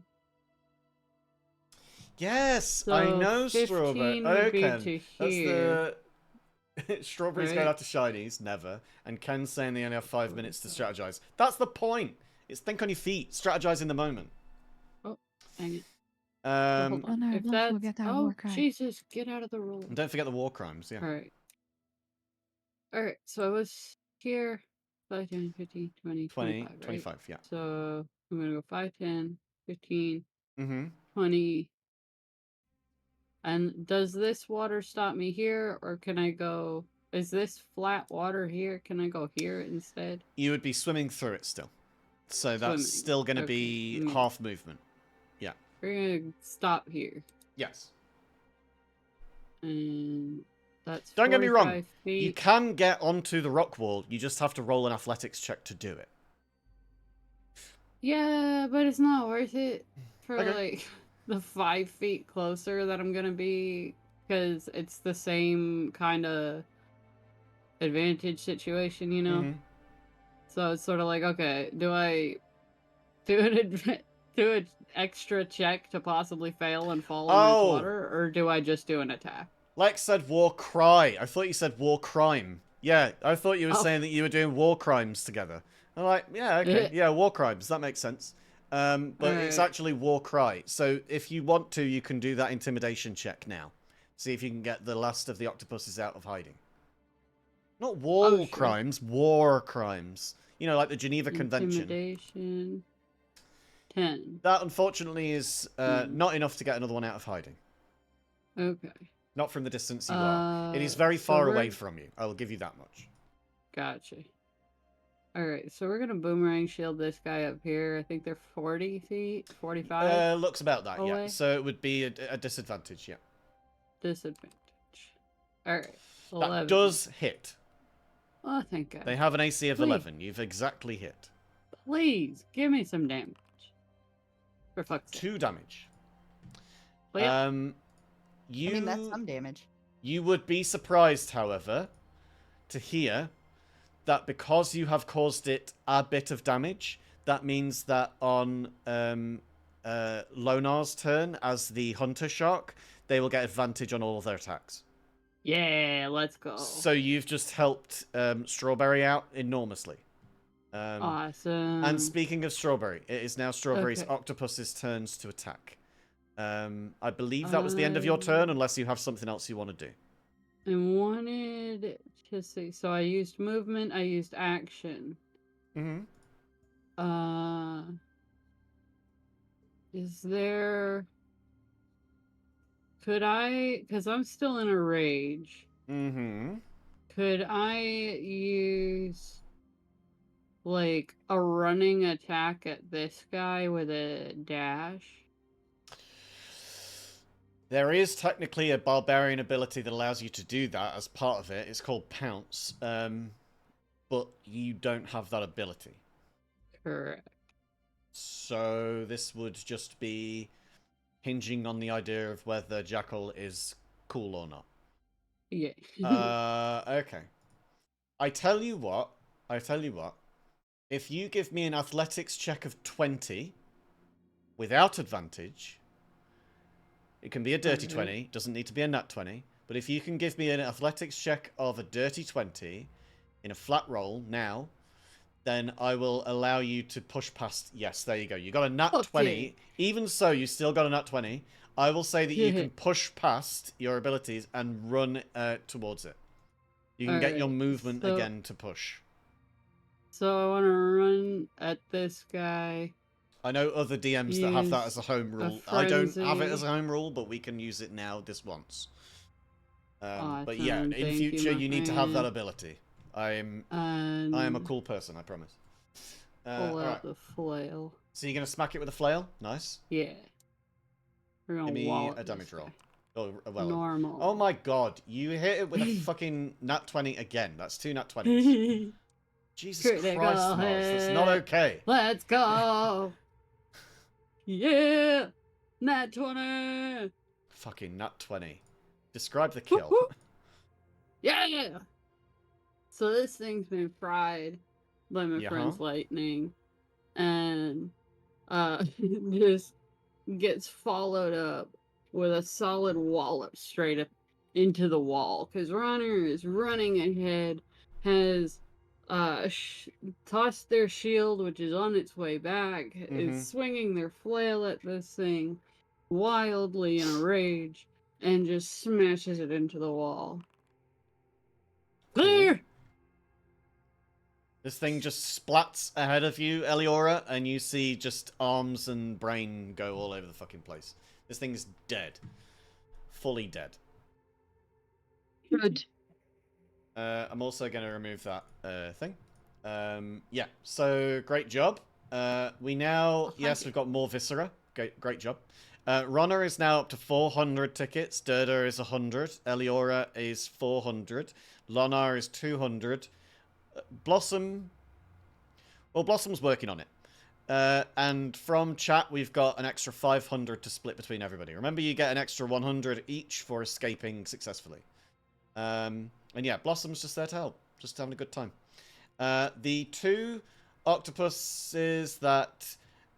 Yes, So I know 15 Strawberry. would be Ken. to That's here. the Strawberry's going Right. after shinies, never. And Ken's saying they only have 5 minutes to strategize. That's the point. It's think on your feet, strategize in the moment. Oh, dang it. Um, Hold on. Honor, If don't that's forget our oh war cry. Jesus, get out of the roll. and don't forget the war crimes. Yeah. All right. So I was here 5, 10, 15, 20, 20, 25, right? 25. Yeah. So I'm gonna go 5, 10, 15, Mm-hmm. 20. And does this water stop me here, or can I go? Is this flat water here? Can I go here instead? You would be swimming through it still. So that's Swimming. still going to Okay. be Mm. half movement. We're gonna stop here, Yes. and that's Don't get me wrong. 45 feet. You can get onto the rock wall. You just have to roll an athletics check to do it. Yeah, but it's not worth it for Okay. like the 5 feet closer that I'm gonna be, because it's the same kind of advantage situation, you know. Mhm. So it's sort of like, okay, do I do an extra check to possibly fail and fall in this Oh. water, or do I just do an attack? Lex said war cry. I thought you said war crime. Yeah, I thought you were Oh. saying that you were doing war crimes together. I'm like, yeah, okay. Yeah, war crimes. That makes sense. But it's Alright. actually war cry. So if you want to, you can do that intimidation check now. See if you can get the last of the octopuses out of hiding. Not war Oh, sure. crimes, war crimes. You know, like the Geneva Convention. Intimidation. 10. That, unfortunately, is not enough to get another one out of hiding. Okay. Not from the distance you are. It is Uh, very so far we're- away from you. I will give you that much. Gotcha. Alright, so we're gonna boomerang shield this guy up here. I think they're 40 feet, 45. Looks about that, yeah. away? So it would be a disadvantage, yeah. Disadvantage. Alright, That 11. does hit. Oh, thank God. They have an AC of Please. 11. You've exactly hit. Please, give me some damage. For fuck's sake. 2 damage. Well, yeah. You, I mean, that's some damage. you would be surprised, however, to hear that because you have caused it a bit of damage, that means that on Lonar's turn as the Hunter Shark, they will get advantage on all of their attacks. Yeah, let's go. So you've just helped Strawberry out enormously. Awesome. And speaking of Strawberry, it is now Strawberry's Okay. octopus's turns to attack. I believe that was the end of your turn, unless you have something else you want to do. I wanted to see. So I used movement, I used action. Mm-hmm. Is there... Could I... Because I'm still in a rage. Mm-hmm. Could I use... like, a running attack at this guy with a dash? There is technically a barbarian ability that allows you to do that as part of it. It's called Pounce. But you don't have that ability. Correct. So this would just be hinging on the idea of whether Jackal is cool or not. Yeah. Okay. I tell you what. If you give me an athletics check of 20 without advantage, it can be a dirty Okay. 20. Doesn't need to be a nat 20. But if you can give me an athletics check of a dirty 20 in a flat roll now, then I will allow you to push past. Yes, there you go. You got a nat Fuck 20. yeah. Even so, you still got a nat 20. I will say that you Yeah. can push past your abilities and run towards it. You can get your Alright, movement so- again to push. So I want to run at this guy. I know other DMs that have that Use as a home a rule. I don't have it frenzy. as a home rule, but we can use it now this once. But yeah, Awesome, in thank you, future my you need to have that friend. ability. I am And a cool person, I promise. pull Alright. out the flail. So you're gonna smack it with a flail? Nice. Yeah. We're gonna Give me wallop a damage this roll. guy. Oh, well. Normal. Oh my god, you hit it with a fucking nat 20 again. That's 2 nat 20s. Jesus Critical Christ, Mars, that's not hit. okay. Let's go. Yeah. Nat 20. Fucking nat 20. Describe the Whoop, kill. whoop. Yeah! So this thing's been fried by my Yeah, friend's huh? lightning, and just gets followed up with a solid wallop straight up into the wall. Because Runner is running ahead, has tossed their shield, which is on its way back, is Mm-hmm. swinging their flail at this thing wildly in a rage, and just smashes it into the wall. Cool. There! This thing just splats ahead of you, Eliora, and you see just arms and brain go all over the fucking place. This thing's dead. Fully dead. Good. I'm also going to remove that thing. Yeah, so great job. We now... thank yes, you. we've got more Viscera. Great job. Runner is now up to 400 tickets. Durder is 100. Eliora is 400. Lonar is 200. Blossom... well, Blossom's working on it. And from chat, we've got an extra 500 to split between everybody. Remember, you get an extra 100 each for escaping successfully. And yeah, Blossom's just there to help. Just having a good time. The two octopuses that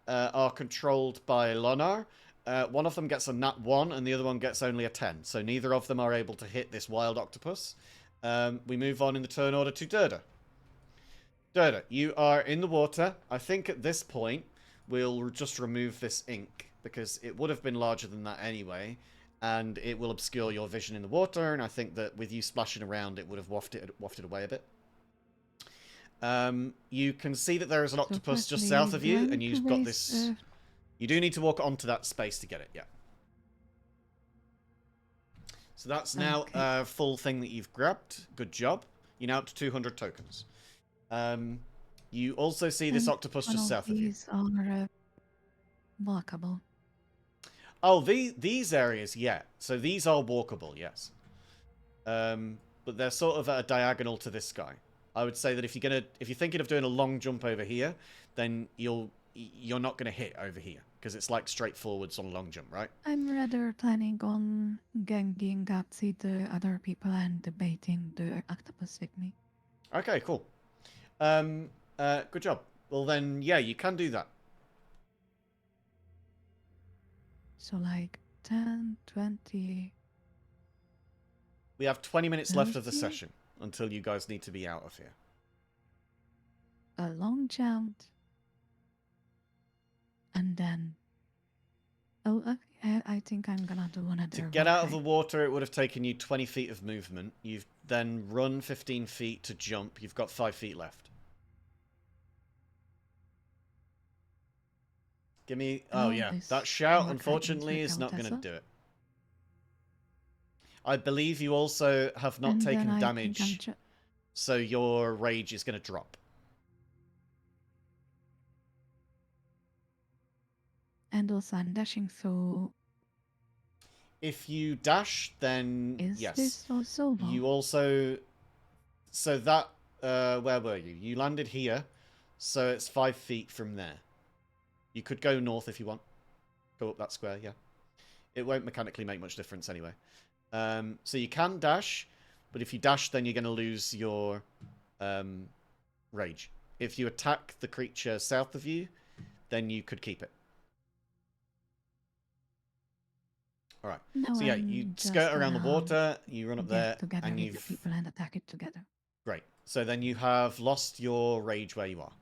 are controlled by Lonar, one of them gets a nat 1 and the other one gets only a 10. So neither of them are able to hit this wild octopus. We move on in the turn order to Durda. Durda, you are in the water. I think at this point, we'll just remove this ink because it would have been larger than that anyway. And it will obscure your vision in the water, and I think that with you splashing around, it would have wafted away a bit. You can see that there is an octopus just south of you, and you've got this... you do need to walk onto that space to get it, yeah. So that's now a full thing that you've grabbed. Good job. You're now up to 200 tokens. You also see this octopus just south of you. These are walkable. Oh, these areas, yeah. So these are walkable, yes. But they're sort of at a diagonal to this guy. I would say that if you're thinking of doing a long jump over here, then you're not gonna hit over here because it's like straight forwards on a long jump, right? I'm rather planning on ganking up the other people and debating the octopus with me. Okay, cool. Good job. Well then, yeah, you can do that. So like 10, 20... We have 20 minutes left of the 30? session until you guys need to be out of here. a long jump. And then... oh, okay, I think I'm gonna do another To get out of the walk. water, it would have taken you 20 feet of movement. You've then run 15 feet to jump. You've got 5 feet left. Give me... oh, yeah. That shout, unfortunately, is not going to do it. I believe you also have not taken damage, so your rage is going to drop. And also I'm dashing, so... If you dash, then is yes. this also You also... so that... where were you? You landed here, so it's 5 feet from there. You could go north if you want. Go up that square, yeah. It won't mechanically make much difference anyway. So you can dash, but if you dash, then you're going to lose your rage. If you attack the creature south of you, then you could keep it. Alright. No, so yeah, I'm you just skirt around the gonna water, you run up there, together and with you've... the people and attack it together. Great. So then you have lost your rage where you are.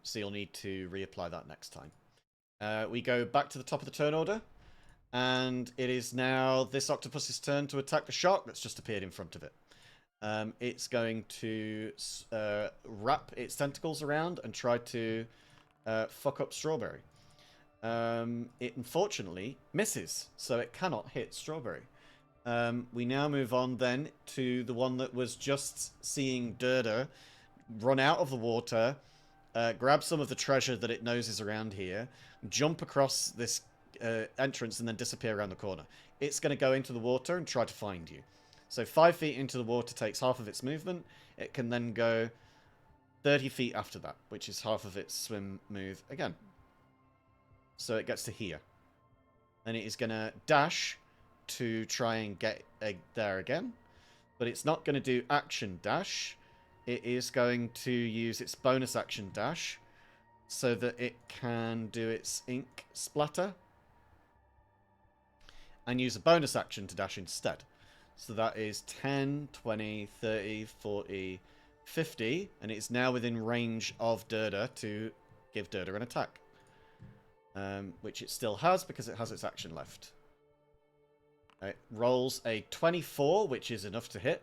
So you'll need to reapply that next time. We go back to the top of the turn order. And it is now this octopus's turn to attack the shark that's just appeared in front of it. It's going to wrap its tentacles around and try to fuck up Strawberry. It unfortunately misses, so it cannot hit Strawberry. We now move on then to the one that was just seeing Durda run out of the water, grab some of the treasure that it knows is around here, jump across this entrance and then disappear around the corner. It's going to go into the water and try to find you. So 5 feet into the water takes half of its movement. It can then go 30 feet after that, which is half of its swim move again. So it gets to here. And it is going to dash to try and get there again, but it's not going to do action dash. It is going to use its bonus action dash so that it can do its ink splatter and use a bonus action to dash instead. So that is 10, 20, 30, 40, 50, and it's now within range of Durda to give Durda an attack. Which it still has because it has its action left. It rolls a 24, which is enough to hit.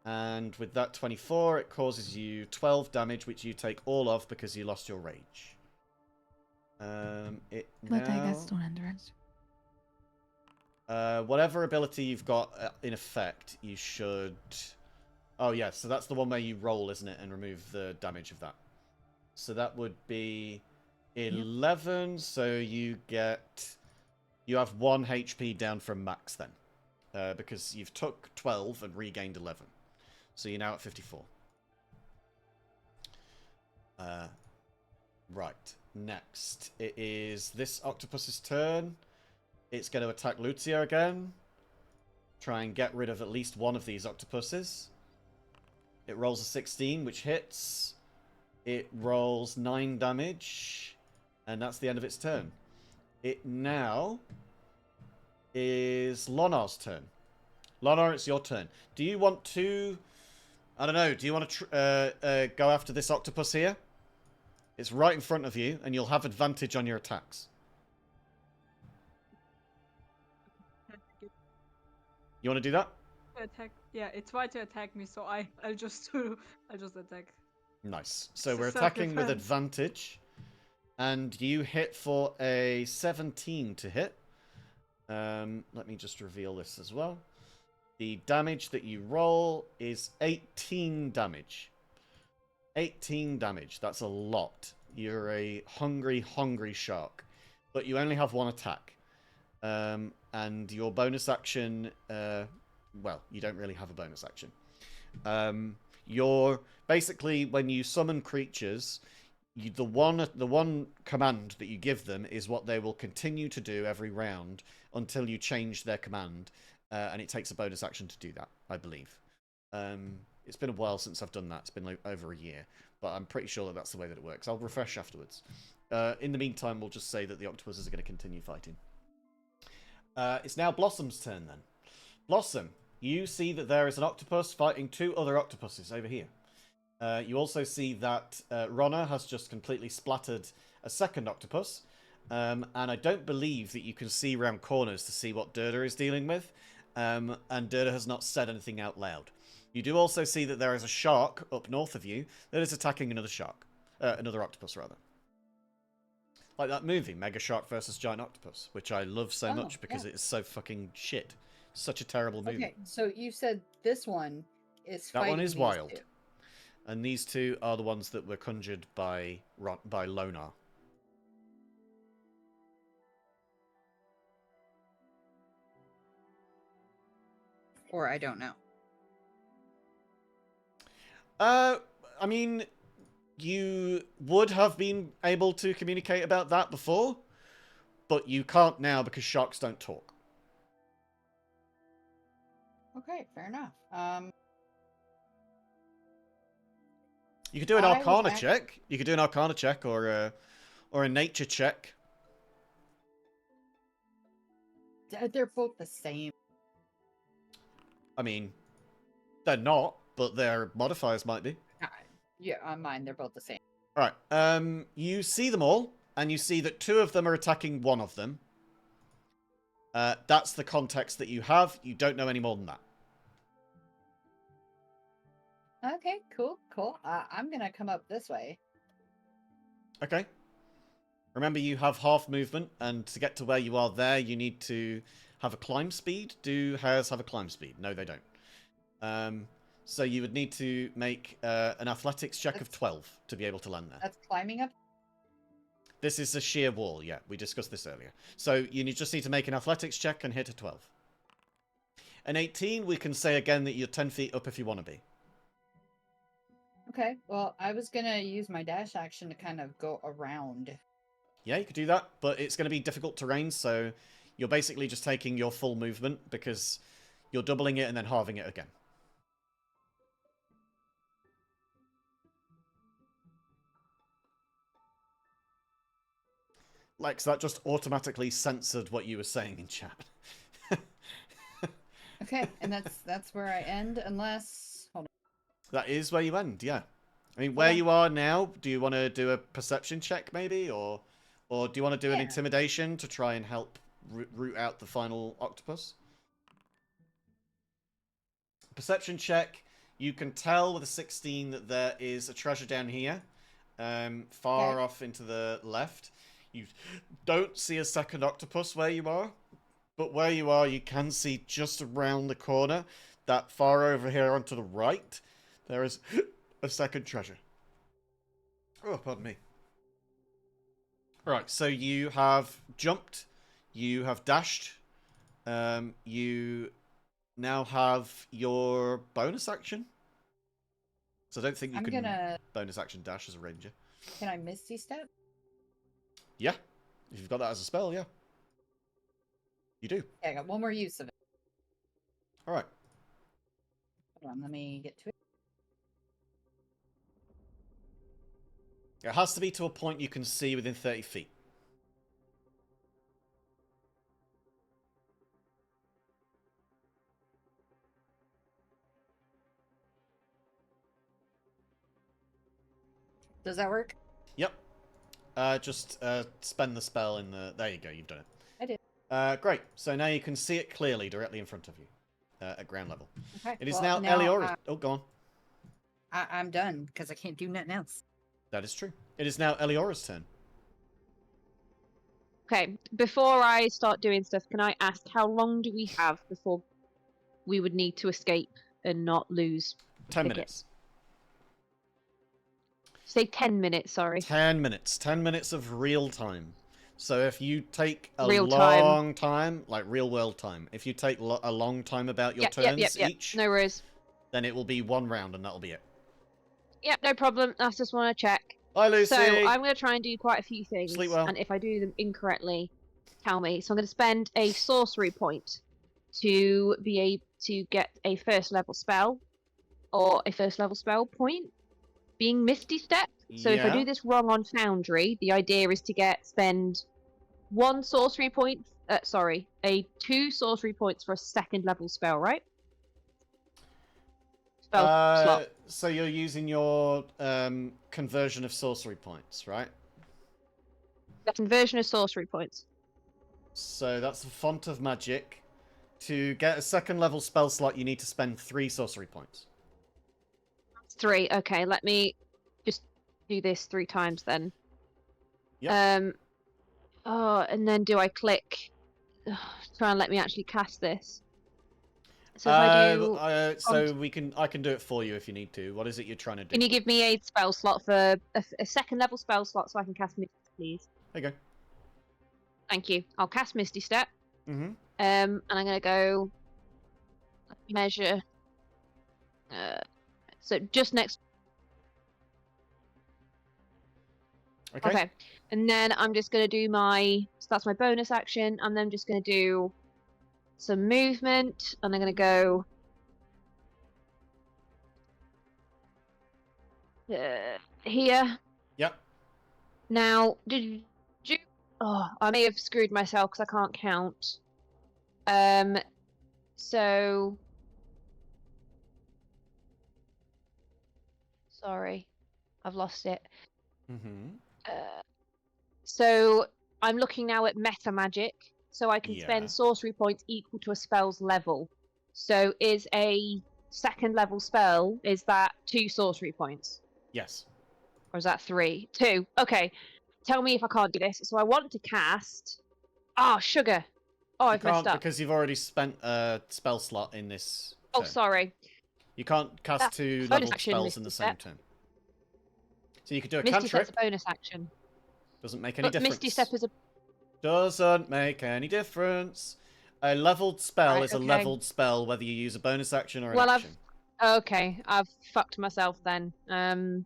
And with that 24, it causes you 12 damage, which you take all of because you lost your rage. But I guess 200. Whatever ability you've got in effect, you should... Oh, yeah, so that's the one where you roll, isn't it? And remove the damage of that. So that would be 11, so you get... You have 1 HP down from max then. Because you've took 12 and regained 11. So you're now at 54. Right. Next, it is this octopus's turn. It's going to attack Lucia again. Try and get rid of at least one of these octopuses. It rolls a 16, which hits. It rolls 9 damage. And that's the end of its turn. It now is Lonar's turn. Lonar, it's your turn. Do you want to... I don't know. Do you want to go after this octopus here? It's right in front of you, and you'll have advantage on your attacks. You want to do that? Attack. Yeah, it tried to attack me, so I'll just attack. Nice. So It's we're a attacking with self-defense. advantage. And you hit for a 17 to hit. Let me just reveal this as well. The damage that you roll is 18 damage. 18 damage. That's a lot. You're a hungry, hungry shark. But you only have one attack. And your bonus action... well, you don't really have a bonus action. You're... Basically, when you summon creatures... The one command that you give them is what they will continue to do every round until you change their command, and it takes a bonus action to do that, I believe. It's been a while since I've done that. It's been like over a year, but I'm pretty sure that that's the way that it works. I'll refresh afterwards. In the meantime, we'll just say that the octopuses are going to continue fighting. It's now Blossom's turn then. Blossom, you see that there is an octopus fighting 2 other octopuses over here. You also see that Ronna has just completely splattered a second octopus. And I don't believe that you can see around corners to see what Durda is dealing with. And Durda has not said anything out loud. You do also see that there is a shark up north of you that is attacking another shark. Another octopus, rather. Like that movie, Mega Shark versus Giant Octopus, which I love so much because it is so fucking shit. Such a terrible movie. Okay, so you said this one is That fighting one is these wild. 2. And these 2 are the ones that were conjured by Lonar. Or I don't know. I mean, you would have been able to communicate about that before, but you can't now because sharks don't talk. Okay, fair enough. You could do an I was Arcana check. You could do an Arcana check or a Nature check. They're both the same. I mean, they're not, but their modifiers might be. Yeah, on mine, they're both the same. All right. You see them all, and you see that 2 of them are attacking one of them. That's the context that you have. You don't know any more than that. Okay, cool. I'm gonna come up this way. Okay. Remember, you have half movement, and to get to where you are there, you need to have a climb speed. Do hares have a climb speed? No, they don't. So you would need to make an athletics check of 12 to be able to land there. That's climbing up. This is a sheer wall, yeah. We discussed this earlier. So just need to make an athletics check and hit a 12. An 18, we can say again that you're 10 feet up if you want to be. Okay, well, I was gonna use my dash action to kind of go around. Yeah, you could do that, but it's going to be difficult terrain, so You're basically just taking your full movement because you're doubling it and then halving it again. Lex, that just automatically censored what you were saying in chat. Okay, and that's where I end, unless hold on. That is where you end, yeah. I mean, where you are now, do you want to do a perception check, maybe? Or do you want to do an intimidation to try and help root out the final octopus? Perception check. You can tell with a 16 that there is a treasure down here. Far off into the left. You don't see a second octopus where you are. But where you are, you can see just around the corner, that far over here onto the right, there is a second treasure. Oh, pardon me. Right, so you have jumped, you have dashed, you now have your bonus action. So I don't think you can bonus action dash as a ranger. Can I Misty Step? Yeah, if you've got that as a spell, yeah. You do. Yeah, I got one more use of it. All right. Hold on, let me get to it. It has to be to a point you can see within 30 feet. Does that work? Yep. Just spend the spell in the... There you go, you've done it. I did. Great. So now you can see it clearly directly in front of you at ground level. Okay. It is now Eliora's... Oh, go on. I'm done, because I can't do nothing else. That is true. It is now Eliora's turn. Okay, before I start doing stuff, can I ask how long do we have before we would need to escape and not lose 10 ticket? minutes. Say 10 minutes, sorry. 10 minutes. 10 minutes of real time. So if you take a Real long time, like real world time, if you take a long time about your turns each, no worries. then it will be one round and that'll be it. Yep, no problem. I just want to check. Bye, Lucy. So I'm going to try and do quite a few things. Sleep well. And if I do them incorrectly, tell me. So I'm going to spend a sorcery point to be able to get a first level spell, or a first level spell point, being Misty Step. So if I do this wrong on Foundry, the idea is to spend 2 sorcery points for a second level spell, right? Spell slot. So you're using your conversion of sorcery points, right? The conversion of sorcery points. So that's the font of magic. To get a second level spell slot, you need to spend 3 sorcery points. 3. Okay, let me just do this 3 times then. Yep. Oh, and then do I click? Try and let me actually cast this. So if I do, I can do it for you if you need to. What is it you're trying to do? Can you give me a spell slot for a second level spell slot so I can cast Misty, please? There you go. Thank you. I'll cast Misty Step. Mm-hmm. And I'm gonna go measure. So just next. Okay. And then I'm just gonna do so that's my bonus action. And then I'm just gonna do some movement, and I'm gonna go here. Yep. Now, did you? Oh, I may have screwed myself because I can't count. So sorry, I've lost it. Mm-hmm. So I'm looking now at meta magic, so I can spend sorcery points equal to a spell's level. So is a second level spell, is that 2 sorcery points? Yes. Or is that 3? 2. Okay. Tell me if I can't do this. So I want to cast... Oh, sugar. Oh, I've messed up. Because you've already spent a spell slot in this Oh, turn. sorry. You can't cast 2 level spells in the same turn. So you could do a cantrip. Misty Step's a bonus action. Doesn't make any difference. Misty Step is a... Doesn't make any difference. A leveled spell is a leveled spell, whether you use a bonus action or an action. Okay, I've fucked myself then. Do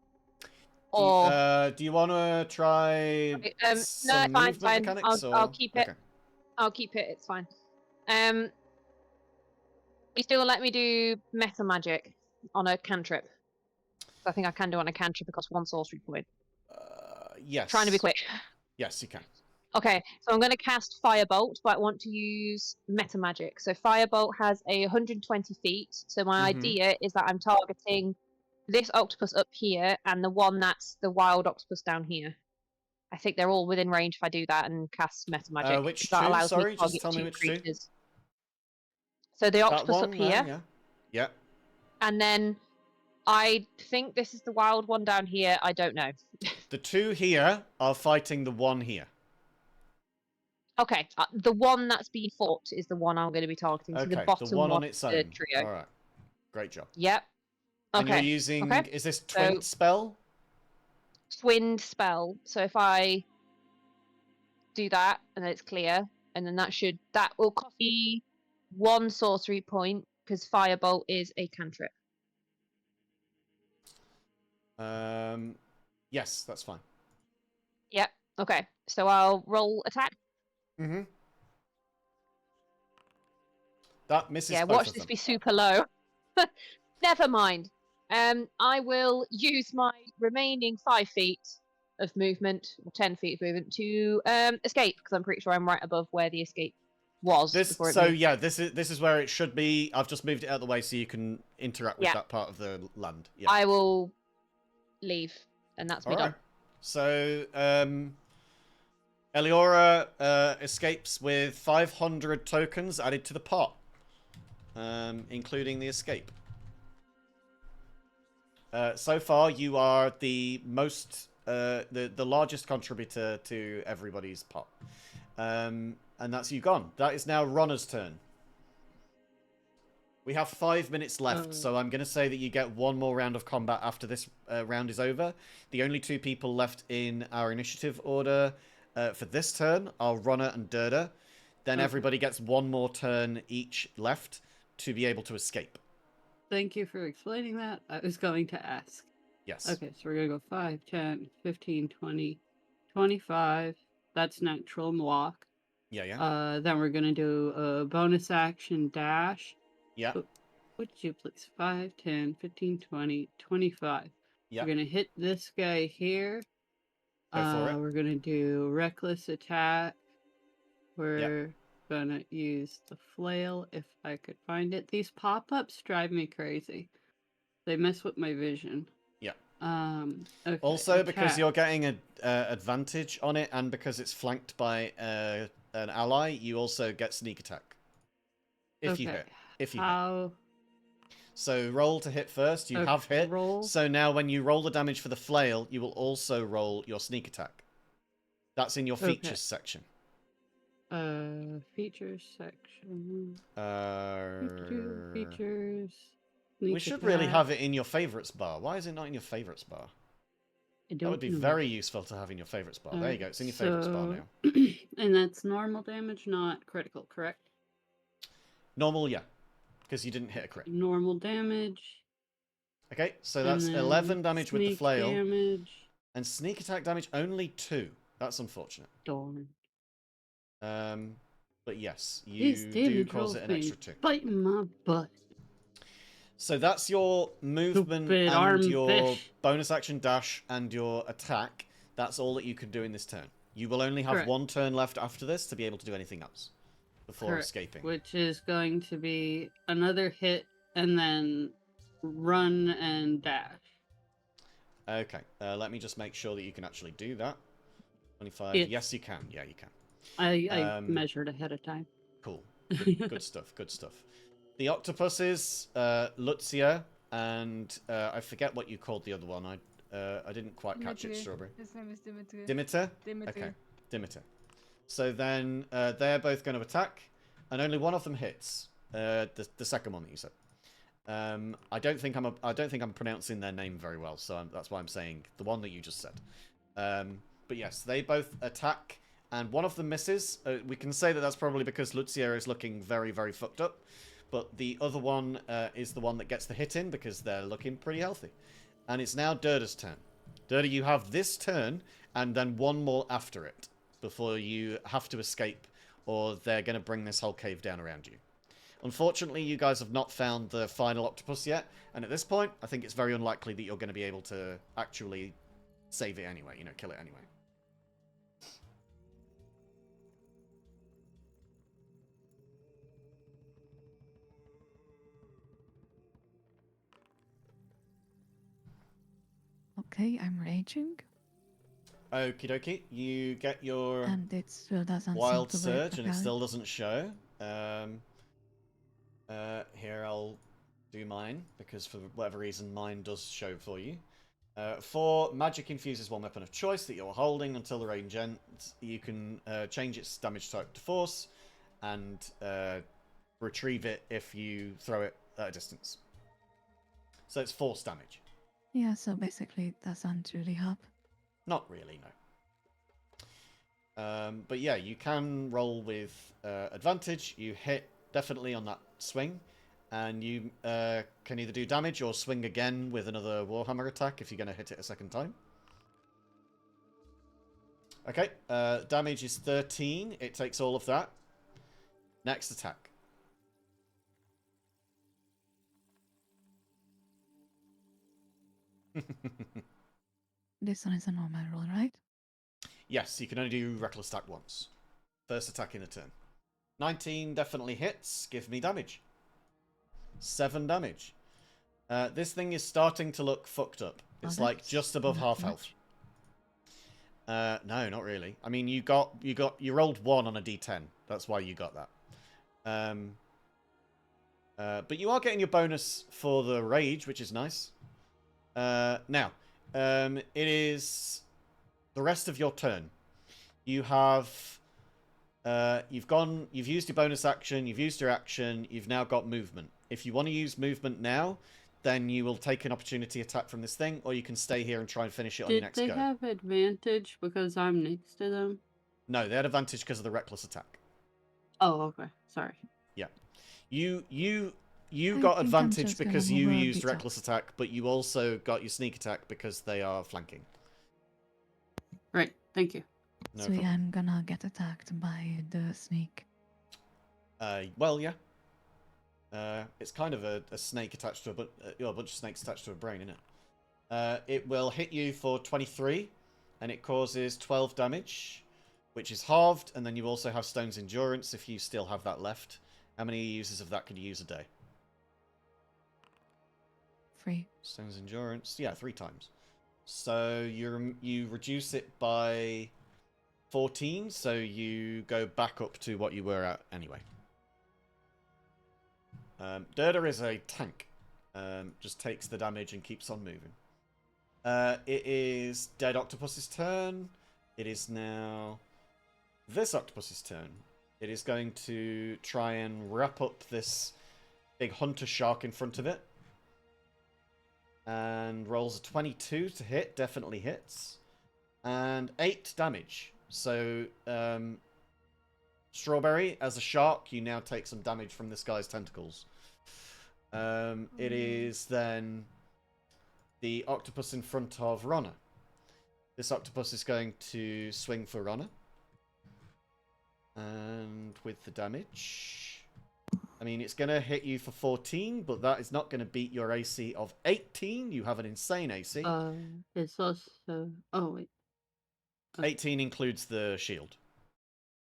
you want to try some movement mechanics? I'll keep it. Okay. I'll keep it. It's fine. You still let me do meta magic on a cantrip. I think I can do on a cantrip because 1 sorcery point. Yes. Trying to be quick. Yes, you can. Okay, so I'm going to cast Firebolt, but I want to use meta magic. So Firebolt has 120 feet. So my idea is that I'm targeting this octopus up here and the one that's the wild octopus down here. I think they're all within range if I do that and cast meta magic. Which that two? allows me Sorry, to target just tell me 2 which two. creatures. So the That octopus one up there, here, yeah. Yeah. and then I think this is the wild one down here. I don't know. The 2 here are fighting the 1 here. Okay, the one that's being fought is the one I'm going to be targeting. So the Okay, bottom the one on of its the own. trio. All right. Great job. Yep. Okay. And you're using... Okay. Is this Twin spell? Twinned spell. So if I do that and then it's clear, and then that will cost me 1 sorcery point because Firebolt is a cantrip. Yes, that's fine. Yep. Okay. So I'll roll attack. Mm-hmm. That misses Yeah. both Watch of this them. be super low. Never mind. I will use my remaining 5 feet of movement, or 10 feet of movement, to escape because I'm pretty sure I'm right above where the escape was. This is where it should be. I've just moved it out of the way so you can interact with that part of the land. Yeah. I will leave, and that's me done. So, Eliora escapes with 500 tokens added to the pot, including the escape. So far, you are the most, the largest contributor to everybody's pot. And that's you gone. That is now Ronna's turn. We have 5 minutes left, so I'm going to say that you get 1 more round of combat after this round is over. The only 2 people left in our initiative order for this turn are Ronna and Durda. Then everybody gets 1 more turn each left to be able to escape. Thank you for explaining that. I was going to ask. Yes. Okay, so we're going to go 5, 10, 15, 20, 25. That's natural and walk. Yeah. Then we're going to do a bonus action dash. Yeah. Would you please? 5, 10, 15, 20, 25. Yeah. We're going to hit this guy here. Go for it. We're going to do reckless attack. We're going to use the flail if I could find it. These pop-ups drive me crazy. They mess with my vision. Yeah. Okay, also, because you're getting an advantage on it, and because it's flanked by an ally, you also get sneak attack. If you hit. If you hit. So roll to hit first. You have hit. So now when you roll the damage for the flail, you will also roll your sneak attack. That's in your features section. Features section. Features. We should really have it in your favorites bar. Why is it not in your favorites bar? That would be very useful to have in your favorites bar. There you go. It's in your favorites bar now. And that's normal damage, not critical, correct? Normal, yeah. Because you didn't hit a crit. Normal damage. Okay, so that's 11 damage with the flail. Damage. And sneak attack damage only 2. That's unfortunate. Darn. But yes, you do cause it an extra 2. Biting my butt. So that's your movement and your bonus action dash and your attack. That's all that you can do in this turn. You will only have 1 turn left after this to be able to do anything else before escaping. Which is going to be another hit and then run and dash. Okay, let me just make sure that you can actually do that. 25. Yes, you can. Yeah, you can. I measured ahead of time. Cool. Good stuff. Good stuff. The octopuses, Lucia, and I forget what you called the other one. I didn't quite catch it, Strawberry. His name is Dimitri. Demeter? Okay, Demeter. So then they're both going to attack, and only one of them hits. The second one that you said. I don't think I'm pronouncing their name very well, so that's why I'm saying the one that you just said. But yes, they both attack, and one of them misses. We can say that that's probably because Lucia is looking very, very fucked up. But the other one is the one that gets the hit in because they're looking pretty healthy. And it's now Durda's turn. Durda, you have this turn and then 1 more after it before you have to escape or they're going to bring this whole cave down around you. Unfortunately, you guys have not found the final octopus yet, and at this point, I think it's very unlikely that you're going to be able to actually save it anyway, you know, kill it anyway. Okay, I'm raging. Okie dokie, you get your And it still doesn't wild seem to work. surge, and it still doesn't show. Here, I'll do mine, because for whatever reason, mine does show for you. 4, magic infuses one weapon of choice that you're holding until the range ends. You can change its damage type to force, and retrieve it if you throw it at a distance. So it's force damage. Yeah, so basically it doesn't really help. Not really, no. But yeah, you can roll with advantage. You hit definitely on that swing, and you can either do damage or swing again with another Warhammer attack if you're going to hit it a second time. Okay, damage is 13. It takes all of that. Next attack. This one is a normal roll, right? Yes, you can only do reckless attack once. First attack in a turn. 19 definitely hits. Give me damage. 7 damage. This thing is starting to look fucked up. It's like that's just above not half health. much. No, not really. I mean, you rolled 1 on a d10. That's why you got that. But you are getting your bonus for the rage, which is nice. Now, it is the rest of your turn. You have, you've used your bonus action, you've used your action, you've now got movement. If you want to use movement now, then you will take an opportunity attack from this thing, or you can stay here and try and finish it on your next Did go. they have advantage because I'm next to them? No, they had advantage because of the reckless attack. Oh, okay. Sorry. Yeah. You I got think I'm advantage just gonna because you move a used bit up. reckless attack, but you also got your sneak attack because they are flanking. Right. Thank you. No So problem. yeah, I'm gonna get attacked by the snake. Well, yeah. It's kind of a snake attached to a bunch of snakes attached to a brain, isn't it? It will hit you for 23, and it causes 12 damage, which is halved, and then you also have Stone's Endurance if you still have that left. How many uses of that could you use a day? 3. Stone's Endurance, yeah, 3 times. So you reduce it by 14, so you go back up to what you were at anyway. Durda is a tank. Just takes the damage and keeps on moving. It is Dead Octopus's turn. It is now this octopus's turn. It is going to try and wrap up this big hunter shark in front of it. And rolls a 22 to hit. Definitely hits. And 8 damage. So, Strawberry, as a shark, you now take some damage from this guy's tentacles. It is then the octopus in front of Ronna. This octopus is going to swing for Ronna. And with the damage, I mean, it's going to hit you for 14, but that is not going to beat your AC of 18. You have an insane AC. It's also. Oh wait. 18 includes the shield.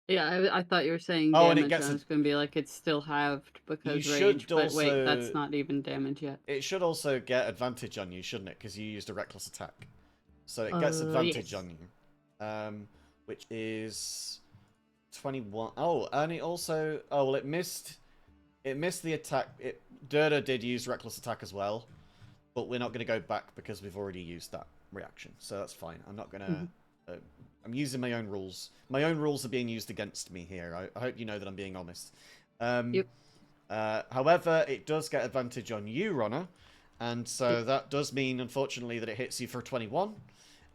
Yeah, I thought you were saying Oh, damage. and it gets I was going to be like, it's still halved because You rage. should But wait, also- that's not even damage yet. It should also get advantage on you, shouldn't it? Because you used a reckless attack. So it gets advantage Yes. on you. Which is 21. Oh, and it also... Oh, well, it missed the attack. Durda did use reckless attack as well. But we're not going to go back because we've already used that reaction. So that's fine. I'm not going to... I'm using my own rules. My own rules are being used against me here. I hope you know that I'm being honest. Yep. However, it does get advantage on you, Ronna. And so that does mean, unfortunately, that it hits you for 21.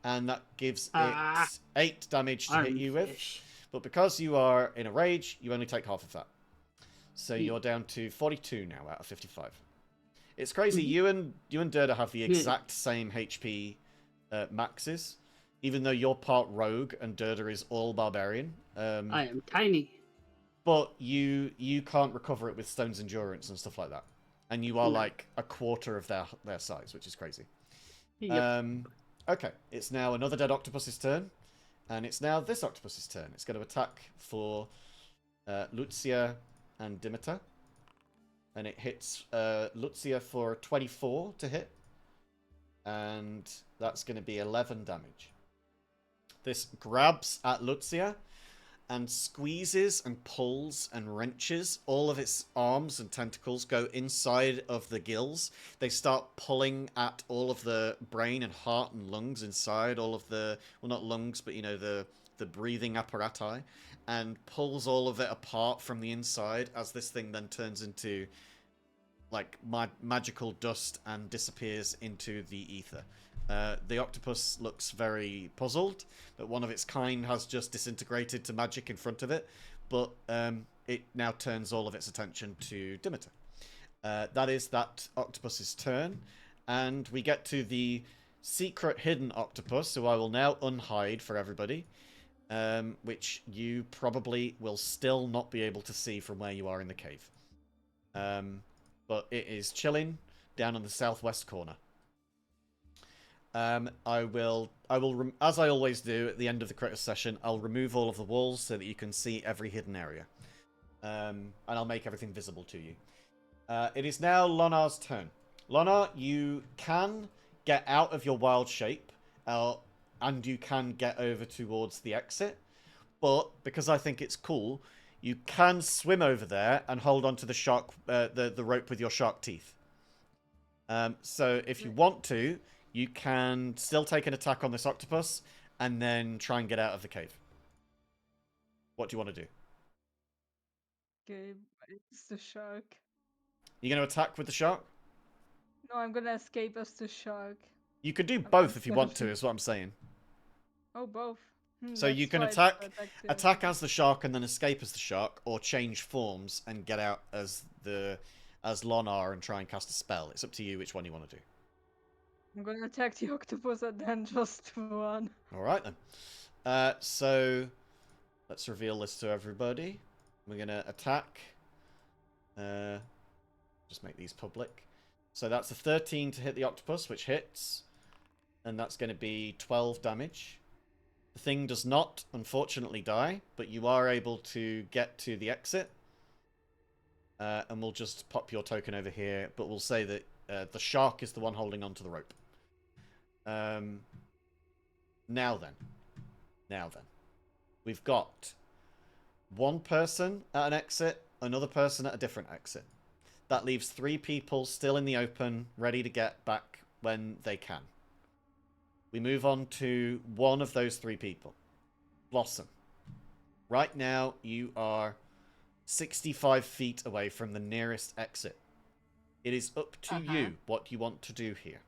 And that gives it 8 damage to hit you with. Armfish. But because you are in a rage, you only take half of that. So you're down to 42 now out of 55. It's crazy. You and Durda have the exact same HP maxes. Even though you're part rogue and Durda is all barbarian. I am tiny. But you can't recover it with Stone's Endurance and stuff like that. And you are No. like a quarter of their size, which is crazy. Yep. Okay, it's now another dead octopus's turn. And it's now this octopus's turn. It's going to attack for Lucia and Dimitar. And it hits Lucia for 24 to hit. And that's going to be 11 damage. This grabs at Lucia and squeezes and pulls and wrenches. All of its arms and tentacles go inside of the gills. They start pulling at all of the brain and heart and lungs inside all of the, well, not lungs, but, you know, the breathing apparati, and pulls all of it apart from the inside as this thing then turns into, like, magical dust and disappears into the ether. The octopus looks very puzzled that one of its kind has just disintegrated to magic in front of it, but it now turns all of its attention to Dimitar. That is that octopus's turn, and we get to the secret hidden octopus, who I will now unhide for everybody, which you probably will still not be able to see from where you are in the cave. But it is chilling down in the southwest corner. I will, as I always do at the end of the critter session, I'll remove all of the walls so that you can see every hidden area. And I'll make everything visible to you. It is now Lonar's turn. Lonar, you can get out of your wild shape, and you can get over towards the exit. But, because I think it's cool, you can swim over there and hold onto the shark, the rope with your shark teeth. So, if you want to, you can still take an attack on this octopus, and then try and get out of the cave. What do you want to do? Okay, it's the shark. You're going to attack with the shark? No, I'm gonna escape as the shark. You could do I'm both if you want to, stealthy. is what I'm saying. Oh, both. So you Let's can try the attack as the shark and then escape as the shark, or change forms and get out as Lonar and try and cast a spell. It's up to you which one you want to do. I'm gonna attack the octopus and then just run. Alright then. So let's reveal this to everybody. We're going to attack. Just make these public. So that's a 13 to hit the octopus, which hits. And that's going to be 12 damage. The thing does not, unfortunately, die, but you are able to get to the exit. And we'll just pop your token over here, but we'll say that the shark is the one holding onto the rope. Now then. We've got one person at an exit, another person at a different exit. That leaves 3 people still in the open, ready to get back when they can. We move on to one of those 3 people. Blossom. Right now, you are 65 feet away from the nearest exit. It is up to you what you want to do here.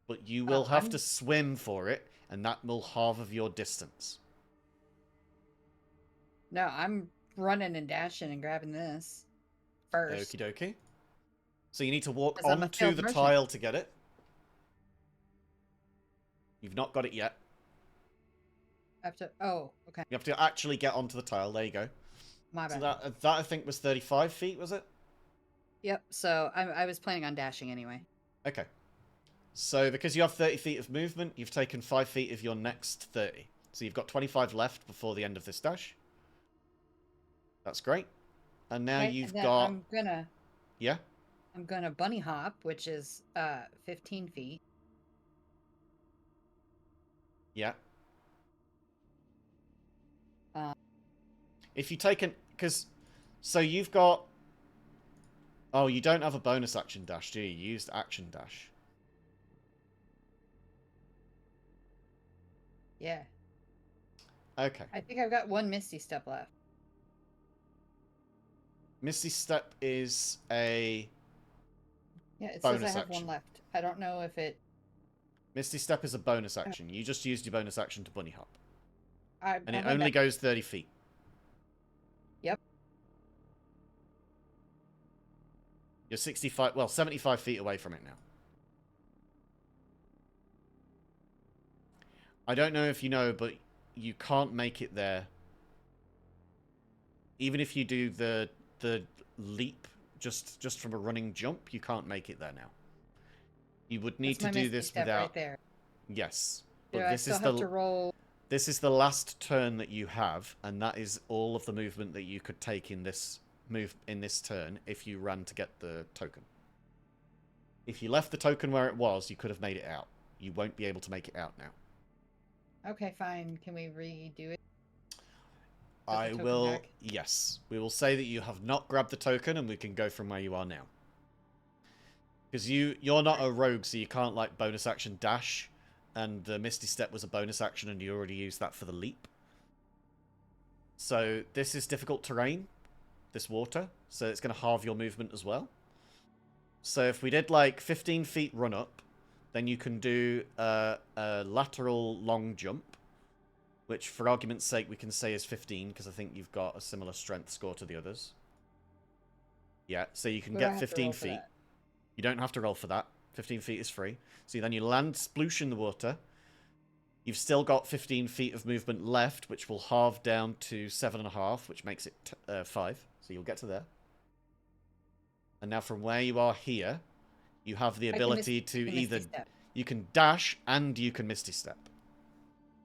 But you will have to swim for it, and that will halve your distance. No, I'm running and dashing and grabbing this first. Okie dokie. So you need to walk 'Cause I'm a onto failed the merchant. tile to get it. You've not got it yet. I have to. Oh, okay. You have to actually get onto the tile. There you go. My So bad. that I think was 35 feet, was it? Yep. So I was planning on dashing anyway. Okay. So because you have 30 feet of movement, you've taken 5 feet of your next 30. So you've got 25 left before the end of this dash. That's great. And now Okay, you've and then got... I'm Yeah? gonna bunny hop, which is 15 feet. Yeah. Uh, If you take an... Because... So you've got... Oh, you don't have a bonus action dash, do you? You used action dash. Yeah. Okay. I think I've got one Misty Step left. Misty Step is a... Yeah, it bonus says I have action. one left. I don't know if it... Misty Step is a bonus action. You just used your bonus action to bunny hop. And it I'm only back. goes 30 feet. Yep. You're 65... Well, 75 feet away from it now. I don't know if you know, but you can't make it there even if you do the leap just from a running jump, you can't make it there now. You would need That's my to do misty this step without. right there. Yes, Do but I this still is have the to roll? this is the last turn that you have, and that is all of the movement that you could take in this turn if you ran to get the token. If you left the token where it was, you could have made it out. You won't be able to make it out now. Okay, fine. Can we redo it? I token will. back? Yes, we will say that you have not grabbed the token, and we can go from where you are now. Because you're not a rogue, so you can't like bonus action dash, and the Misty Step was a bonus action, and you already used that for the leap. So this is difficult terrain, this water, so it's going to halve your movement as well. So if we did like 15 feet run up, then you can do a lateral long jump, which for argument's sake we can say is 15, because I think you've got a similar strength score to the others. Yeah, so you can Do I get have to 15 roll for feet. that? You don't have to roll for that. 15 feet is free. So then you land sploosh in the water. You've still got 15 feet of movement left, which will halve down to 7.5, which makes it 5. So you'll get to there. And now from where you are here, you have the ability to Misty either... Step. You can dash and you can Misty Step.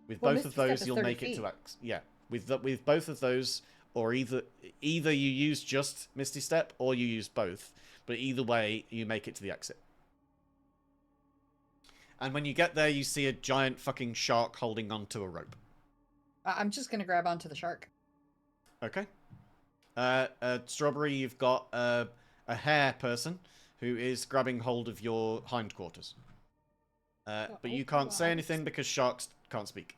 With Well, both of Misty Step those, is you'll 30 make it to feet. X. Yeah. With both of those, or either you use just Misty Step, or you use both. But either way, you make it to the exit. And when you get there, you see a giant fucking shark holding onto a rope. I'm just gonna grab onto the shark. Okay. Strawberry, you've got a hare person who is grabbing hold of your hindquarters. But you can't say anything because sharks can't speak.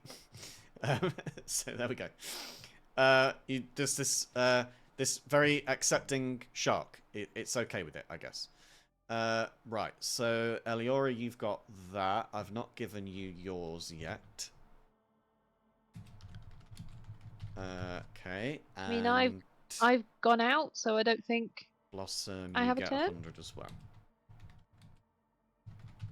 So there we go. There's this very accepting shark. It's okay with it, I guess. Right, so Eliora, you've got that. I've not given you yours yet. Okay, and I mean, I've gone out, so I don't think Blossom, I you have a get turn. 100 as well.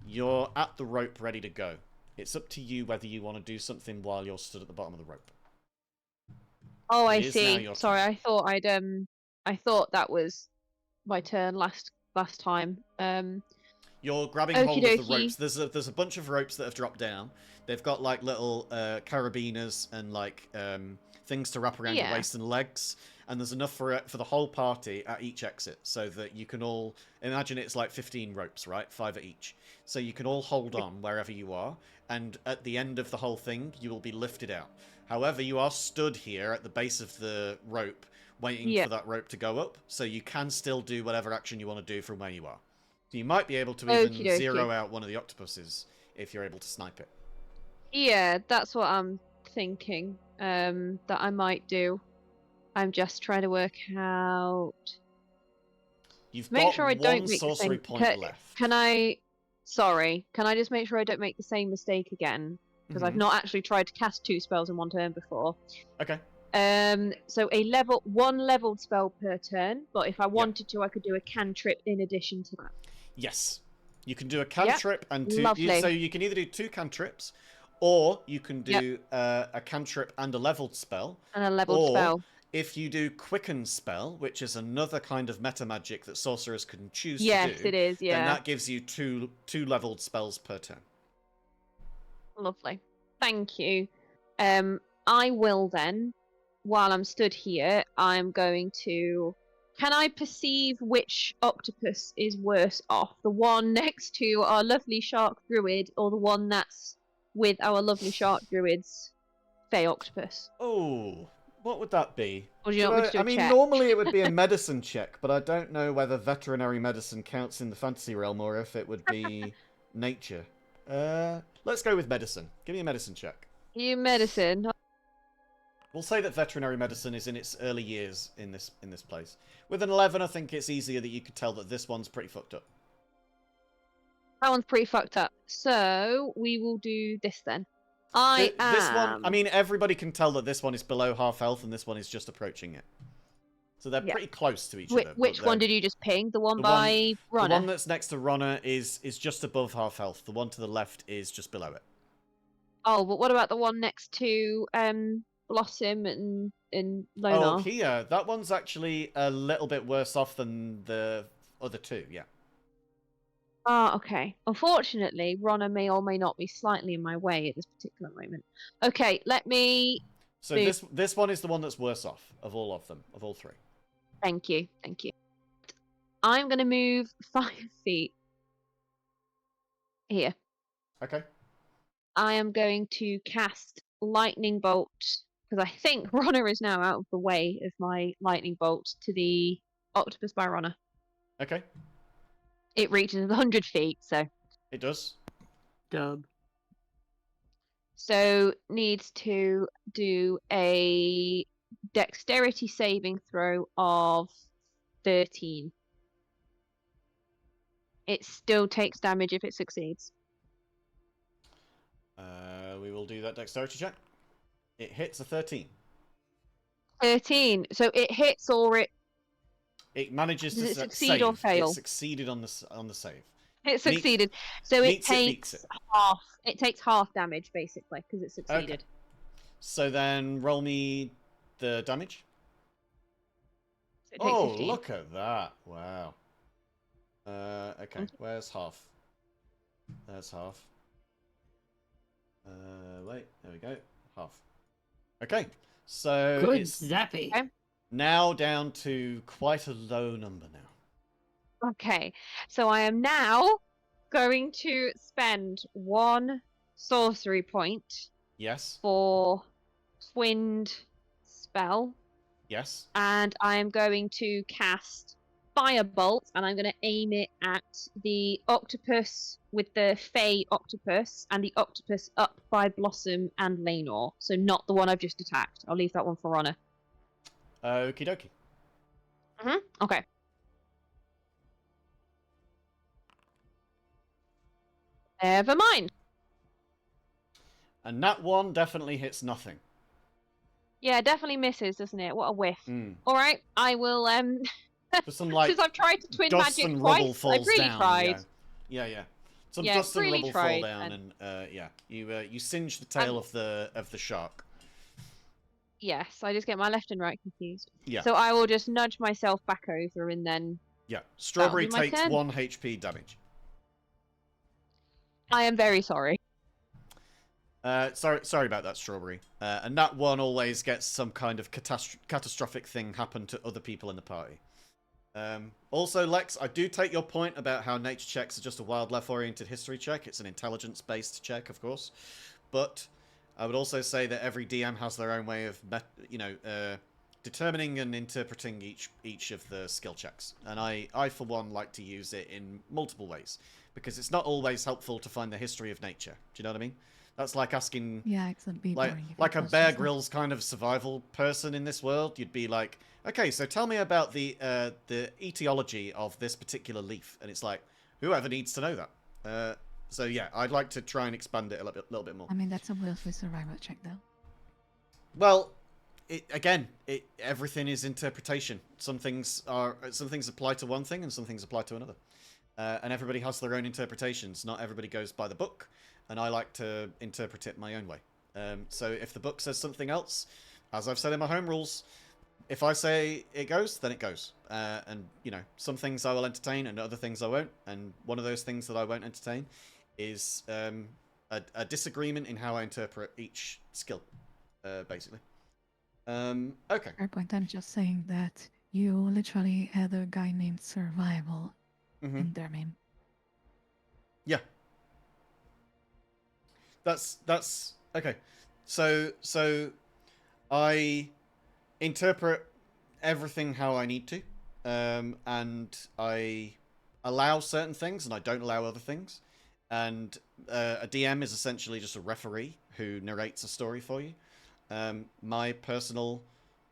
You're at the rope ready to go. It's up to you whether you want to do something while you're stood at the bottom of the rope. Oh, I It is now see. your Sorry, turn. I thought that was my turn last time. You're grabbing Okie hold of the dokie. ropes. There's a bunch of ropes that have dropped down. They've got like little carabiners and like things to wrap around your Yeah. waist and legs. And there's enough for the whole party at each exit, so that you can all imagine it's like 15 ropes, right? 5 at each. So you can all hold on wherever you are, and at the end of the whole thing, you will be lifted out. However, you are stood here at the base of the rope, waiting Yeah. for that rope to go up, so you can still do whatever action you want to do from where you are. So you might be able to even Okie dokie. zero out one of the octopuses if you're able to snipe it. Yeah, that's what I'm thinking. That I might do. I'm just trying to work out. You've Make got sure I don't one make the sorcery same. point left. Can I? Sorry, can I just make sure I don't make the same mistake again? Because I've Mhm. not actually tried to cast 2 spells in one turn before. Okay. So one leveled spell per turn, but if I wanted to, I could do a cantrip in addition to that. Yes. You can do a cantrip and 2... Lovely. So you can either do 2 cantrips, or you can do a cantrip and a leveled spell. And a leveled or, spell. if you do Quicken Spell, which is another kind of meta magic that sorcerers can choose Yes, to do, it is. then Yeah. that gives you two leveled spells per turn. Lovely. Thank you. I will then, while I'm stood here, I'm going to... Can I perceive which octopus is worse off? The one next to our lovely shark druid, or the one that's with our lovely shark druid's fey octopus? Oh, what would that be? Or do you want me to do I a mean, check? normally it would be a medicine check, but I don't know whether veterinary medicine counts in the fantasy realm or if it would be nature. Let's go with medicine. Give me a medicine check. You medicine. We'll say that veterinary medicine is in its early years in this place. With an 11, I think it's easier that you could tell that this one's pretty fucked up. That one's pretty fucked up. So we will do this then. This one, I mean, everybody can tell that this one is below half health and this one is just approaching it. So they're pretty close to each other. Which one did you just ping? The one the by one, Runner? The one that's next to Runner is just above half health. The one to the left is just below it. Oh, but what about the one next to Blossom and in Oh, Lonar. here, that one's actually a little bit worse off than the other two. Yeah. Ah, okay. Unfortunately, Ronna may or may not be slightly in my way at this particular moment. Okay, let me. So move. this one is the one that's worse off of all of them, of all three. Thank you. Thank you. I'm going to move 5 feet here. Okay. I am going to cast lightning bolt because I think Ronna is now out of the way of my lightning bolt to the octopus by Ronna. Okay. It reaches 100 feet, so. It does. Dub. So needs to do a dexterity saving throw of 13. It still takes damage if it succeeds. We will do that dexterity check. It hits a 13. 13. So it hits or it It manages Does to it succeed save. or fail? It succeeded on the save. it succeeded. So it meets it, beats takes it. half. It takes half damage basically because it succeeded. Okay. So then roll me the damage. So it takes Oh, 15. look at that! Wow. Okay. Where's half? There's half. Wait. There we go. Half. Okay. So Good it's zappy. Okay. now down to quite a low number now. Okay, so I am now going to spend 1 sorcery point Yes. for twinned spell, Yes. and I am going to cast firebolt, and I'm going to aim it at the octopus with the Fey octopus and the octopus up by Blossom and Lenor. So not the one I've just attacked. I'll leave that one for Honor. Okie dokie. Okay. Never mind. And that one definitely hits nothing. Yeah, definitely misses, doesn't it? What a whiff. Mm. All right, I will. Just some like Since I've tried to twin dust magic and rubble twice, falls I've really down. tried. Yeah. Some Yeah, dust and really rubble tried, fall down, and- and yeah, you singe the tail of the shark. Yes, I just get my left and right confused. Yeah. So I will just nudge myself back over, and then Yeah. Strawberry be my takes turn. 1 HP damage. I am very sorry. Sorry about that, Strawberry. And that one always gets some kind of catastrophic thing happen to other people in the party. Also, Lex, I do take your point about how nature checks are just a wildlife-oriented history check. It's an intelligence-based check, of course. But I would also say that every DM has their own way of, determining and interpreting each of the skill checks. And I, for one, like to use it in multiple ways. Because it's not always helpful to find the history of nature. Do you know what I mean? That's like asking... Yeah, it's a bit like boring. if like it a was Bear just Grylls kind of survival person in this world. You'd be like, okay, so tell me about the etiology of this particular leaf, and it's like, whoever needs to know that. So yeah, I'd like to try and expand it a little bit more. I mean, that's a willful survival check, though. Well, everything is interpretation. Some things apply to one thing, and some things apply to another. And everybody has their own interpretations. Not everybody goes by the book, and I like to interpret it my own way. So if the book says something else, as I've said in my home rules, if I say it goes, then it goes. And, some things I will entertain and other things I won't. And one of those things that I won't entertain is a disagreement in how I interpret each skill, basically. Okay. Fair point. I'm just saying that you literally had a guy named Survival Mm-hmm. in their name. Yeah. That's okay. So I interpret everything how I need to, and I allow certain things and I don't allow other things. And a DM is essentially just a referee who narrates a story for you. My personal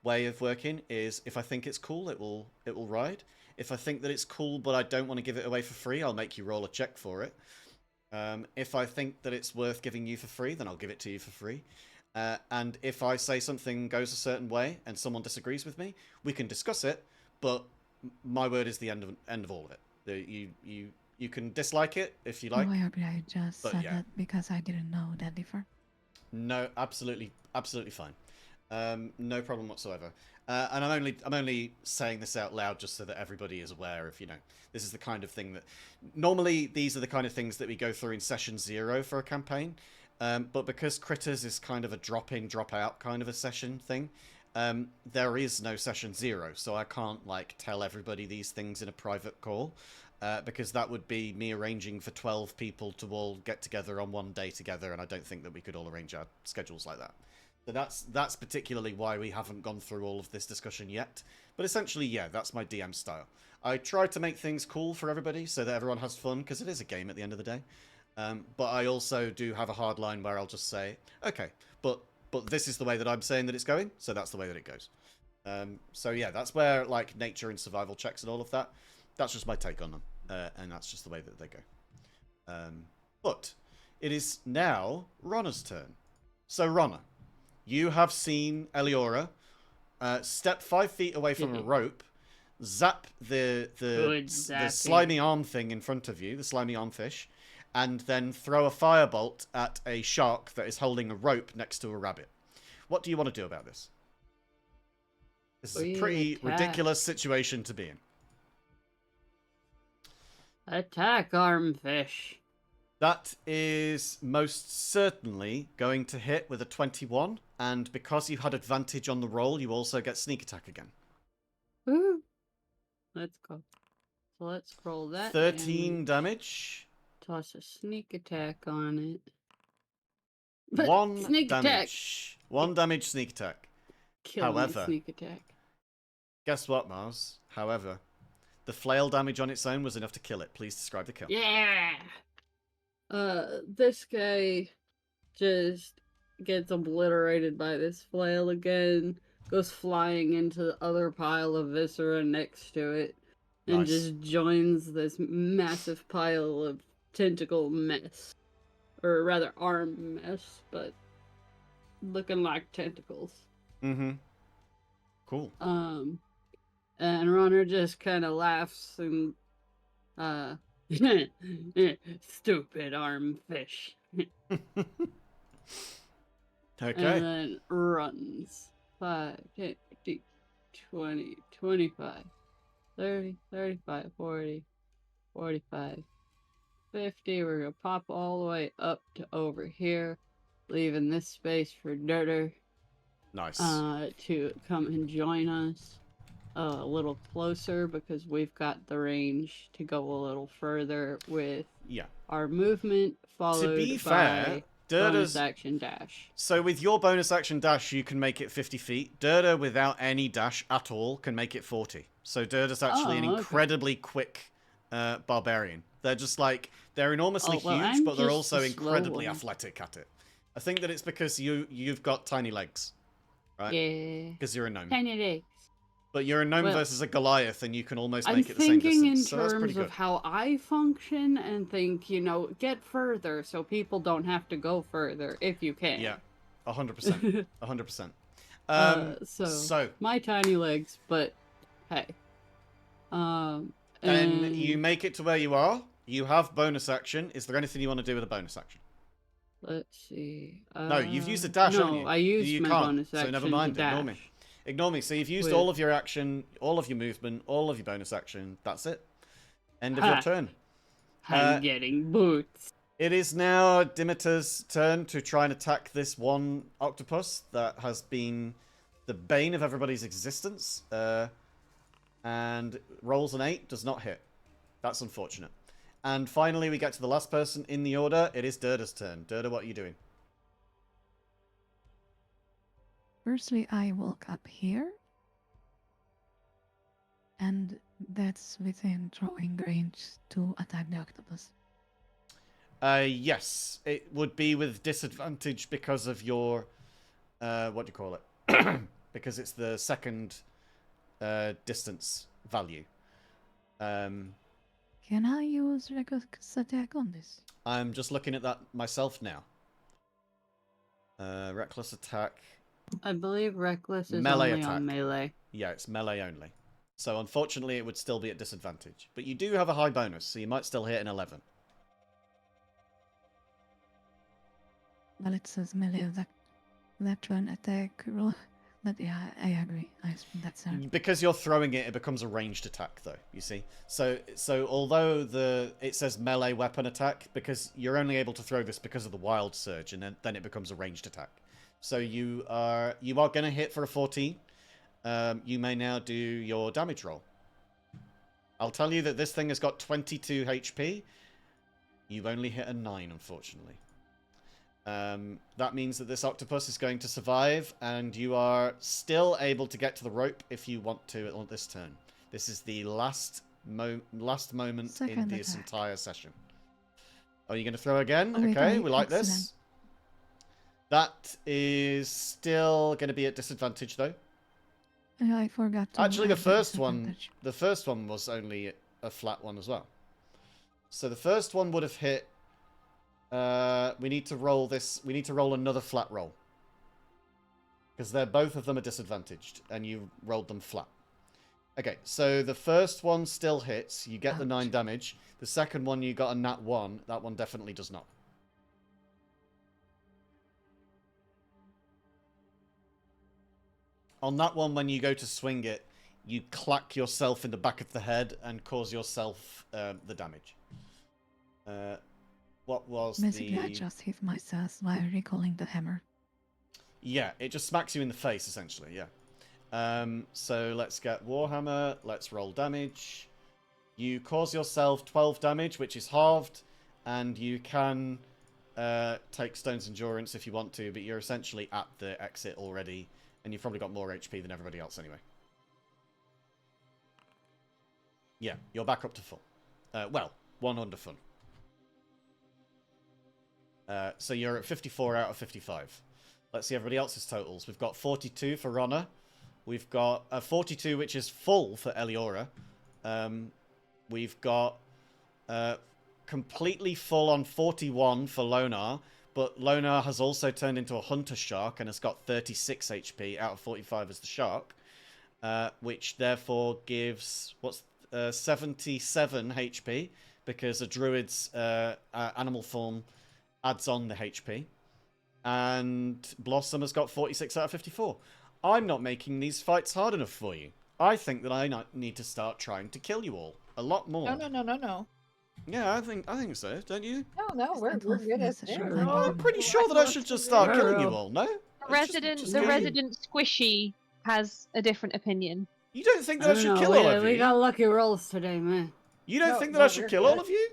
way of working is if I think it's cool, it will ride. If I think that it's cool but I don't want to give it away for free, I'll make you roll a check for it. If I think that it's worth giving you for free, then I'll give it to you for free. And if I say something goes a certain way and someone disagrees with me, we can discuss it, but my word is the end of all of it. You can dislike it if you like. No, I agree. I just but said yeah. that because I didn't know that before. No, absolutely fine. No problem whatsoever. And I'm only saying this out loud just so that everybody is aware of, this is the kind of thing that normally these are the kind of things that we go through in session 0 for a campaign. But because Critters is kind of a drop in, drop out kind of a session thing, there is no session 0, so I can't tell everybody these things in a private call. Because that would be me arranging for 12 people to all get together on one day together, and I don't think that we could all arrange our schedules like that. So that's particularly why we haven't gone through all of this discussion yet. But essentially, yeah, that's my DM style. I try to make things cool for everybody so that everyone has fun, because it is a game at the end of the day. But I also do have a hard line where I'll just say, okay, but this is the way that I'm saying that it's going, so that's the way that it goes. So yeah, that's where nature and survival checks and all of that, that's just my take on them. And that's just the way that they go. But it is now Ronna's turn. So Ronna, you have seen Eliora step 5 feet away from a rope, zap the slimy arm thing in front of you, the slimy arm fish, and then throw a firebolt at a shark that is holding a rope next to a rabbit. What do you want to do about this? This is a pretty ridiculous situation to be in. Attack, armfish. That is most certainly going to hit with a 21, and because you had advantage on the roll, you also get sneak attack again. Woo! Let's go. So let's roll that. 13 damage. Toss a sneak attack on it. But 1 sneak damage. Attack. 1 damage sneak attack. Kill me, sneak attack. Guess what, Mars? However, the flail damage on its own was enough to kill it. Please describe the kill. Yeah! This guy just gets obliterated by this flail again, goes flying into the other pile of viscera next to it, and just joins this massive pile of tentacle mess. Or rather, arm mess, but looking like tentacles. Mm-hmm. Cool. And Runner just kind of laughs and, stupid arm fish. Okay. And then runs. 5, 10, 15, 20, 25, 30, 35, 40, 45, 50. We're going to pop all the way up to over here, leaving this space for Dirter. Nice. To come and join us a little closer because we've got the range to go a little further with our movement, followed to be by fair, bonus action dash. So with your bonus action dash, you can make it 50 feet. Dirter, without any dash at all, can make it 40. So Dirter's actually an incredibly quick barbarian. They're just they're enormously huge, but they're also incredibly athletic at it. I think that it's because you've got tiny legs. Right? Yeah. Because you're a gnome. Tiny legs. But you're a gnome versus a Goliath, and you can almost make it the I'm same thinking distance. in terms of how I function, and think, get further so people don't have to go further if you can. Yeah, 100%. 100%. So my tiny legs, but hey. Then you make it to where you are. You have bonus action. Is there anything you want to do with a bonus action? Let's see. No, you've used a dash, haven't you? No, I used my bonus action. So never mind. Dash. Ignore me. Ignore me. So you've used all of your action, all of your movement, all of your bonus action. That's it. End of your turn. I'm getting boots. It is now Dimitar's turn to try and attack this one octopus that has been the bane of everybody's existence. And rolls an 8, does not hit. That's unfortunate. And finally, we get to the last person in the order. It is Dirda's turn. Dirda, what are you doing? Firstly, I walk up here. And that's within throwing range to attack the octopus. Yes. It would be with disadvantage because of your... what do you call it? Because it's the second distance value. Can I use reckless attack on this? I'm just looking at that myself now. Reckless attack. I believe reckless is melee only attack. on melee. Yeah, it's melee only. So unfortunately, it would still be at disadvantage. But you do have a high bonus, so you might still hit an 11. Well, it says melee veteran attack. But yeah, I agree. That's her. Because you're throwing it, it becomes a ranged attack, though. You see, so although it says melee weapon attack, because you're only able to throw this because of the wild surge, and then it becomes a ranged attack. So you are going to hit for a 14. You may now do your damage roll. I'll tell you that this thing has got 22 HP. You've only hit a 9, unfortunately. That means that this octopus is going to survive, and you are still able to get to the rope if you want to on this turn. This is the last moment Second in this attack. entire session. Are you going to throw again? Oh, wait, Okay, I we like accident. this. That is still going to be at disadvantage, though. Yeah, I forgot to Actually, the add first one disadvantage. was only a flat one as well. So the first one would have hit. We need to roll this. We need to roll another flat roll. Because both of them are disadvantaged, and you rolled them flat. Okay, so the first one still hits. You get the 9 damage. The second one, you got a nat 1. That one definitely does not. On that one, when you go to swing it, you clack yourself in the back of the head and cause yourself the damage. What was Basically, I just hit myself while recalling the hammer. Yeah, it just smacks you in the face, essentially, yeah. So let's get Warhammer. Let's roll damage. You cause yourself 12 damage, which is halved, and you can take Stone's Endurance if you want to, but you're essentially at the exit already, and you've probably got more HP than everybody else anyway. Yeah, you're back up to full. Well, 1 under full. So you're at 54 out of 55. Let's see everybody else's totals. We've got 42 for Ronna. We've got 42, which is full for Eliora. We've got completely full on 41 for Lonar. But Lonar has also turned into a Hunter Shark and has got 36 HP out of 45 as the Shark. Which therefore gives, 77 HP. Because a Druid's animal form adds on the HP. And Blossom has got 46 out of 54. I'm not making these fights hard enough for you. I think that I need to start trying to kill you all a lot more. No. Yeah, I think so, don't you? No, we're good at Sure. there. I'm pretty sure that I should just start killing you all, no? The resident squishy has a different opinion. You don't think that I don't should know, kill all of we you? got lucky rolls today, man. You don't No, think that no, I should we're kill good. all of you?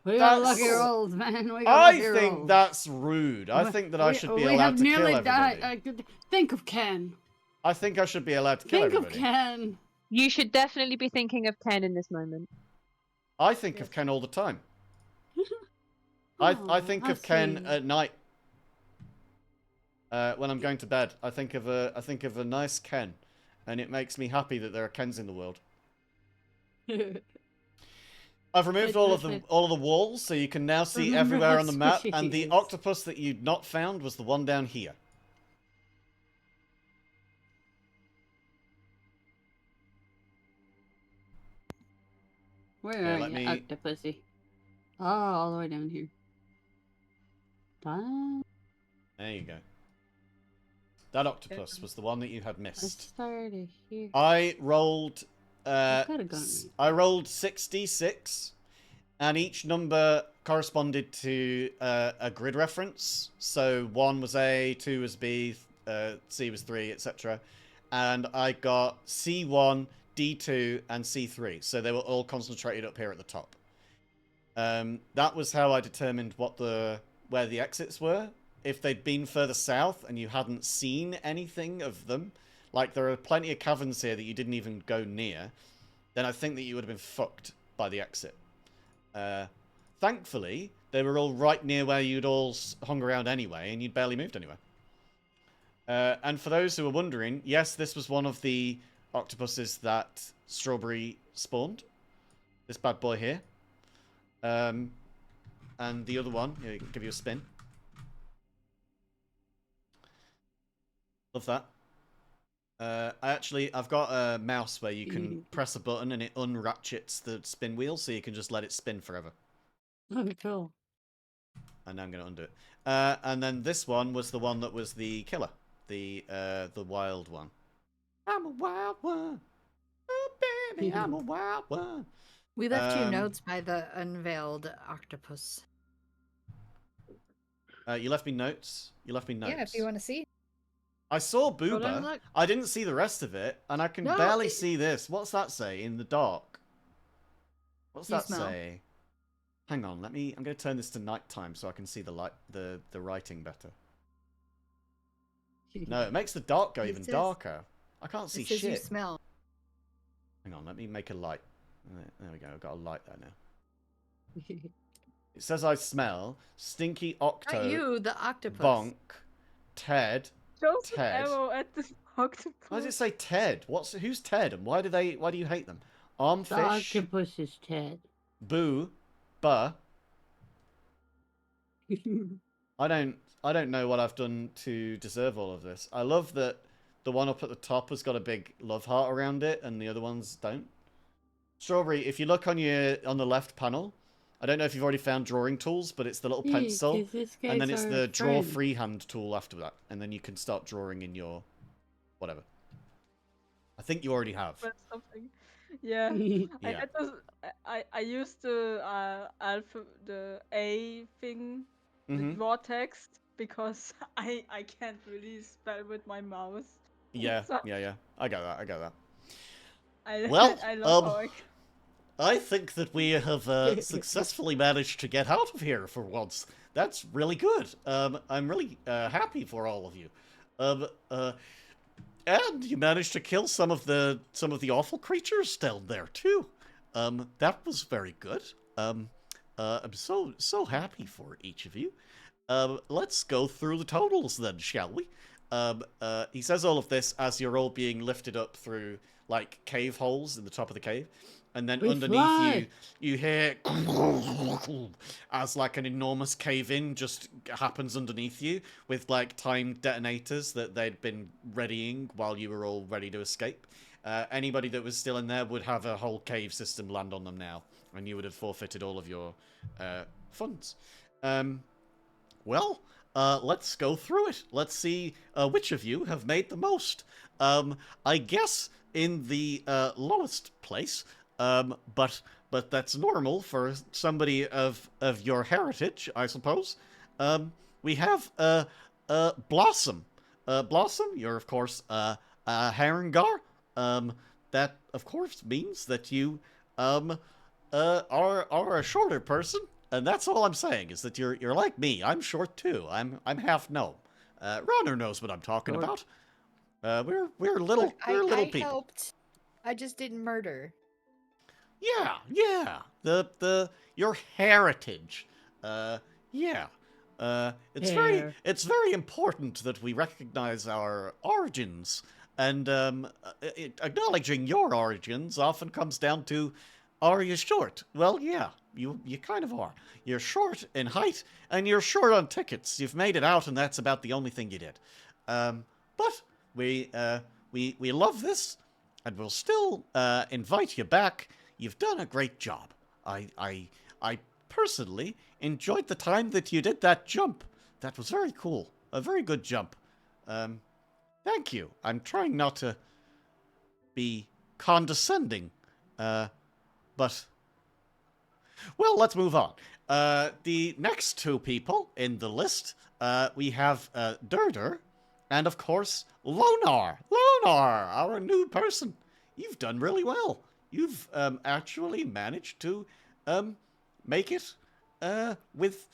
We got That's- lucky rolls, man. We got I lucky think rolls. that's rude. I think that I should be we allowed have to kill nearly everybody. died. Think of Ken. I think I should be allowed to kill Think everybody. of Ken. You should definitely be thinking of Ken in this moment. I think of Ken all the time. I think how of Ken sweet. at night. When I'm going to bed, I think of a nice Ken, and it makes me happy that there are Kens in the world. I've removed all of the walls, so you can now see Remember everywhere how on the map. squishy And he the is. octopus that you'd not found was the one down here. Where Yeah, are let you, me- Octopussy? Oh, all the way down here. Done. There you go. That octopus was the one that you had I missed. started here. I rolled. could've gone I rolled 66, and each number corresponded to a grid reference. So 1 was A, 2 was B, C was 3, etc. And I got C1, D2, and C3. So they were all concentrated up here at the top. That was how I determined where the exits were. If they'd been further south and you hadn't seen anything of them, like there are plenty of caverns here that you didn't even go near, then I think that you would have been fucked by the exit. Thankfully, they were all right near where you'd all hung around anyway, and you'd barely moved anywhere. And for those who are wondering, yes, this was one of the octopuses that Strawberry spawned. This bad boy here. And the other one, here, give you a spin. Love that. I've got a mouse where you can press a button and it unratchets the spin wheel, so you can just let it spin forever. Oh, cool. And now I'm going to undo it. And then this one was the one that was the killer. The wild one. I'm a wild one. Oh, baby, I'm a wild one. We left you Um, notes by the unveiled octopus. You left me notes. You left me notes. Yeah, if you want to see. I saw Hold on, Booba. look. I didn't see the rest of it, and I can No, barely it- see this. What's that say in the dark? What's You that smell. say? Hang on, I'm going to turn this to nighttime so I can see the light, the writing better. No, it makes the dark go It even says- darker. I can't see It says you shit. smell. Hang on, let me make a light. There we go. I've got a light there now. It says I smell stinky octo, Not you, the octopus. bonk, Ted. Shows an Ted. arrow at the octopus. Why does it say Ted? Who's Ted and why do you hate them? The Armfish, octopus is Ted. Boo, Buh. I don't know what I've done to deserve all of this. I love that the one up at the top has got a big love heart around it and the other ones don't. Strawberry, if you look on the left panel, I don't know if you've already found drawing tools, but it's the little Yeah, pencil, 'cause this and then guy's it's our the draw friend. freehand tool after that, and then you can start drawing in your whatever. I think you already have. Press something. Yeah. I Yeah. had this, I used the the A thing, the Mhm. draw text, because I can't really spell with my mouse. Yeah, So yeah. I got that. I Well, I love how I think that we have successfully managed to get out of here for once. That's really good. I'm really happy for all of you. And you managed to kill some of the awful creatures down there too. That was very good. I'm so happy for each of you. Let's go through the totals then, shall we? He says all of this as you're all being lifted up through like cave holes in the top of the cave. And then We underneath fly. you hear as like an enormous cave-in just happens underneath you with like timed detonators that they'd been readying while you were all ready to escape. Anybody that was still in there would have a whole cave system land on them now, and you would have forfeited all of your funds. Well, let's go through it. Let's see which of you have made the most. I guess in the lowest place. But that's normal for somebody of your heritage, I suppose. We have Blossom. Blossom, you're of course a Harengar. That of course means that you are a shorter person, and that's all I'm saying is that you're like me. I'm short too. I'm half gnome. Ronner knows what I'm talking Short. about. We're little Look, little I people. helped. I just didn't murder. Yeah. Your heritage. Yeah. Hair. It's very important that we recognize our origins, and acknowledging your origins often comes down to, are you short? Well, yeah, you kind of are. You're short in height, and you're short on tickets. You've made it out, and that's about the only thing you did. But we love this, and we'll still invite you back. You've done a great job. I personally enjoyed the time that you did that jump. That was very cool. A very good jump. Thank you. I'm trying not to be condescending, but well, let's move on. The next two people in the list, we have Durder, and of course Lonar. Lonar, our new person. You've done really well. You've actually managed to make it with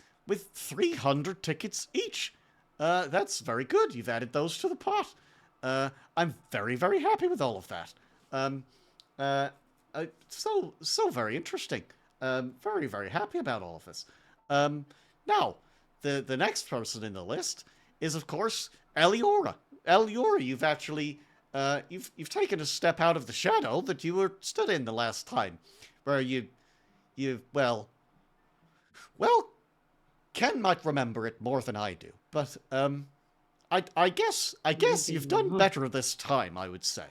300 tickets each. That's very good. You've added those to the pot. I'm very, very happy with all of that. So very interesting. Very, very happy about all of this. Now, the next person in the list is, of course, Eliora. Eliora, you've actually you've taken a step out of the shadow that you were stood in the last time, where you well, Ken might remember it more than I do, but I guess you've done better this time, I would say.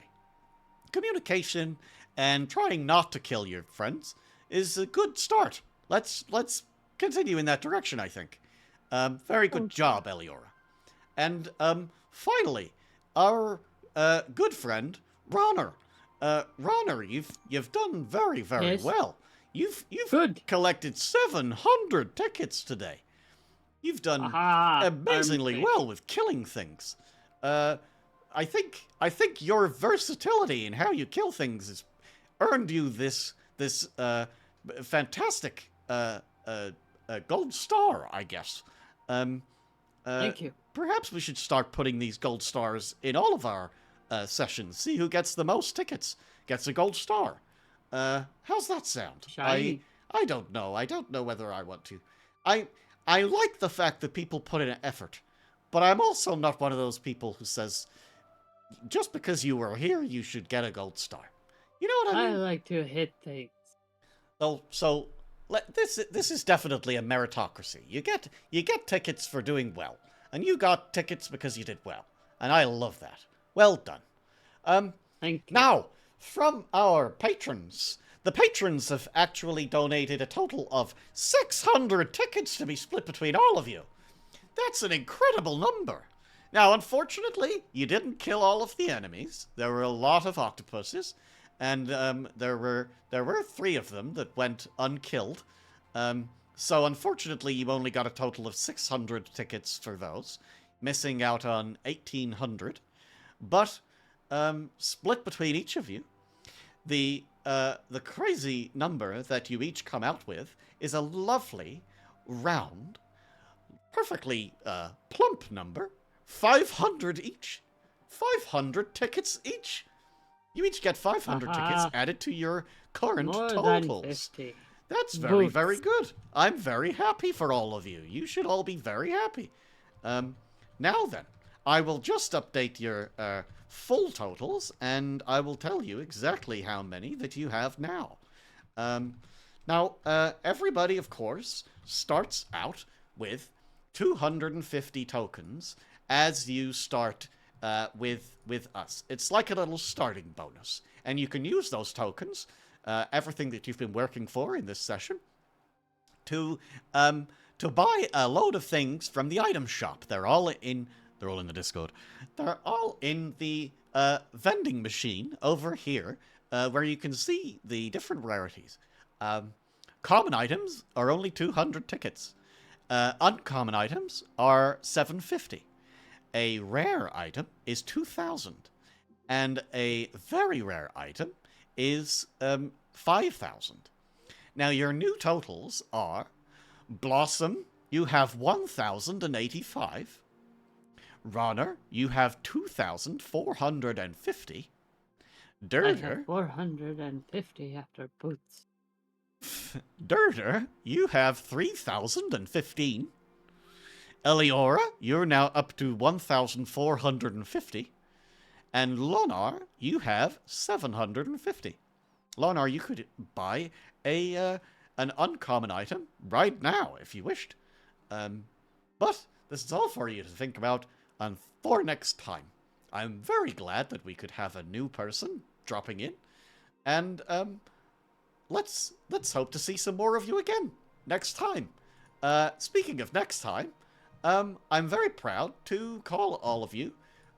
Communication and trying not to kill your friends is a good start. Let's continue in that direction, I think. Very good job, Eliora. And finally, our good friend Ronner. Ronner, you've done very Yes. well. You've Good. collected 700 tickets today. You've done Aha, amazingly armfish. well with killing things. I think your versatility in how you kill things has earned you this fantastic gold star, I guess. Thank you. Perhaps we should start putting these gold stars in all of our sessions. See who gets the most tickets gets a gold star. How's that sound? Shiny. I don't know. I don't know whether I want to. I like the fact that people put in an effort, but I'm also not one of those people who says just because you were here, you should get a gold star. You know what I mean? I like to hit things. So this is definitely a meritocracy. You get tickets for doing well, and you got tickets because you did well, and I love that. Well done. Thank you. Now, from our patrons, the patrons have actually donated a total of 600 tickets to be split between all of you. That's an incredible number. Now, unfortunately, you didn't kill all of the enemies. There were a lot of octopuses, and there were 3 of them that went unkilled. So unfortunately, you only got a total of 600 tickets for those, missing out on 1,800. But split between each of you, the crazy number that you each come out with is a lovely, round, perfectly plump number. 500 each. 500 tickets each. You each get 500 tickets added to your current More totals. than 50. That's very, Votes. very good. I'm very happy for all of you. You should all be very happy. Now then, I will just update your full totals, and I will tell you exactly how many that you have now. Now, everybody, of course, starts out with 250 tokens as you start with us. It's like a little starting bonus, and you can use those tokens, everything that you've been working for in this session, to buy a load of things from the item shop. They're all in the Discord. They're all in the vending machine over here, where you can see the different rarities. Common items are only 200 tickets. Uncommon items are 750. A rare item is 2,000. And a very rare item is 5,000. Now, your new totals are Blossom, you have 1,085. Ronner, you have 2,450. I Dirter, have 450 after boots. Dirter, you have 3,015. Eliora, you're now up to 1,450. And Lonar, you have 750. Lonar, you could buy an uncommon item right now if you wished. But this is all for you to think about for next time. I'm very glad that we could have a new person dropping in. And let's hope to see some more of you again next time. Speaking of next time, I'm very proud to call all of you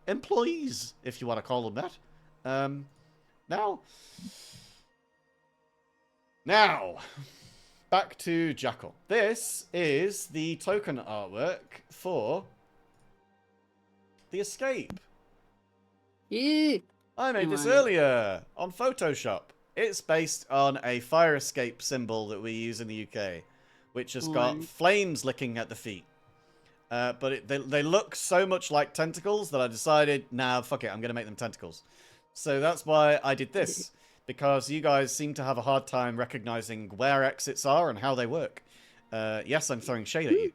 employees, if you want to call them that. Now, back to Jackal. This is the token artwork for the escape. Yeah. I made this Right. earlier on Photoshop. It's based on a fire escape symbol that we use in the UK, which has got Right. flames licking at the feet. But they look so much like tentacles that I decided, nah, fuck it, I'm going to make them tentacles. So that's why I did this, because you guys seem to have a hard time recognizing where exits are and how they work. Yes, I'm throwing shade at you.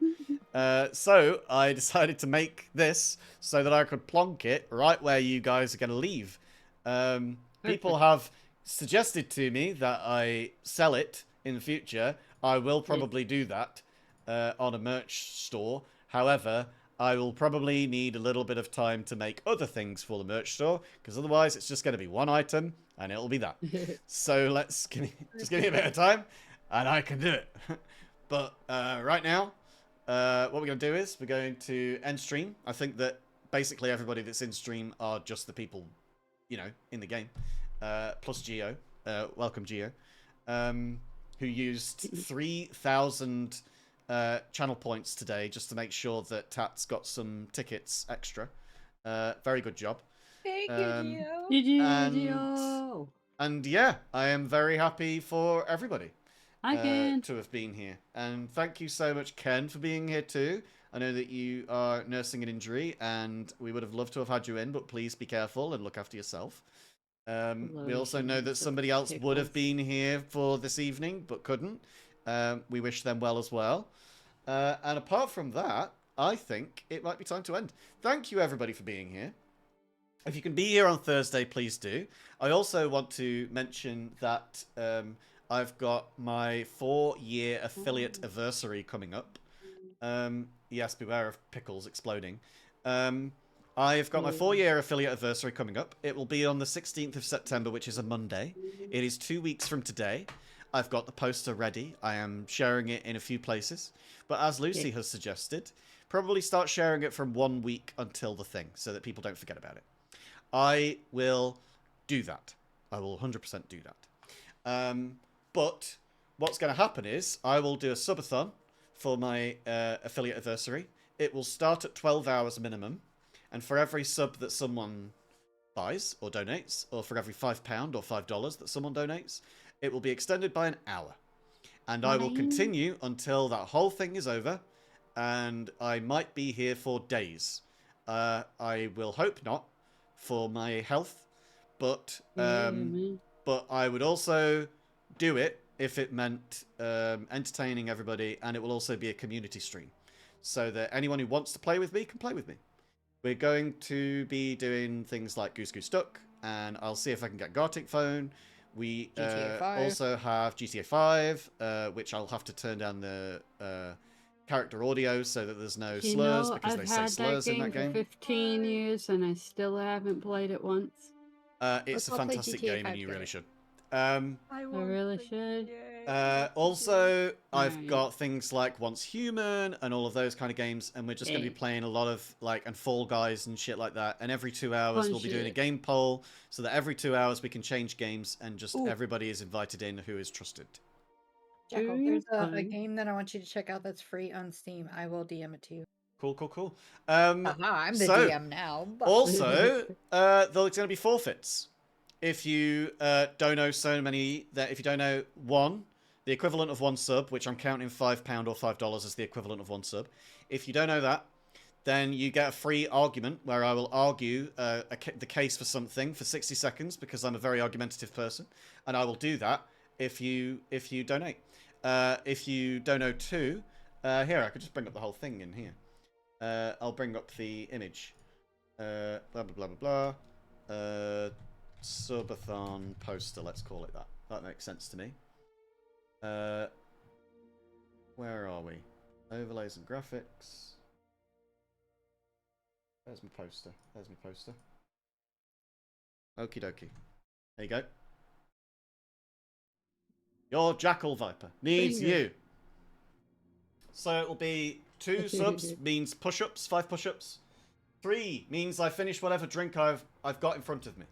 So I decided to make this so that I could plonk it right where you guys are going to leave. People have suggested to me that I sell it in the future. I will probably do that on a merch store. However, I will probably need a little bit of time to make other things for the merch store, because otherwise it's just going to be one item, and it'll be that. So just give me a bit of time, and I can do it. But right now, what we're going to do is we're going to end stream. I think that basically everybody that's in stream are just the people, you know, in the game. Plus Geo. Welcome, Geo. Who used 3,000 channel points today just to make sure that Tat's got some tickets extra. Very good job. Thank you, Gio. GG. And yeah, I am very happy for everybody I can. to have been here. And thank you so much, Ken, for being here too. I know that you are nursing an injury, and we would have loved to have had you in, but please be careful and look after yourself. We also know that somebody else would have been here for this evening, but couldn't. We wish them well as well. And apart from that, I think it might be time to end. Thank you, everybody, for being here. If you can be here on Thursday, please do. I also want to mention that I've got my 4-year affiliate anniversary coming up. Yes, beware of pickles exploding. I've got my 4-year affiliate anniversary coming up. It will be on the 16th of September, which is a Monday. It is 2 weeks from today. I've got the poster ready. I am sharing it in a few places. But as Lucy has suggested, probably start sharing it from 1 week until the thing, so that people don't forget about it. I will do that. I will 100% do that. But what's going to happen is I will do a subathon for my affiliate anniversary. It will start at 12 hours minimum. And for every sub that someone buys or donates, or for every £5 or $5 that someone donates, it will be extended by an hour. And I will continue until that whole thing is over. And I might be here for days. I will hope not, for my health, but I would also do it if it meant entertaining everybody, and it will also be a community stream, so that anyone who wants to play with me can play with me. We're going to be doing things like Goose Goose Duck, and I'll see if I can get Gartic Phone. We also have GTA 5, which I'll have to turn down the character audio so that there's no slurs, because they say slurs in that game. I've had that game for 15 years and I still haven't played it once. It's a fantastic game and you really should. I really should. Also, I've got things like Once Human and all of those kind of games, and we're just going to be playing a lot of and Fall Guys and shit like that. And every 2 hours we'll be doing a game poll, so that every 2 hours we can change games, and just everybody is invited in who is trusted. Jackal, there's a game that I want you to check out that's free on Steam. I will DM it to you. Cool. I'm the DM now. But... Also, there's going to be forfeits. If you don't know if you don't know the equivalent of 1 sub, which I'm counting £5 or $5 as the equivalent of 1 sub. If you don't know that, then you get a free argument where I will argue the case for something for 60 seconds, because I'm a very argumentative person, and I will do that if you donate. If you don't know too, here, I could just bring up the whole thing in here. I'll bring up the image. Blah, blah, blah, blah, blah. Subathon poster, let's call it that. That makes sense to me. Where are we? Overlays and graphics. There's my poster. Okie dokie. There you go. Your JackalViper needs you. So it'll be 2 subs means push-ups, 5 push-ups. 3 means I finish whatever drink I've got in front of me.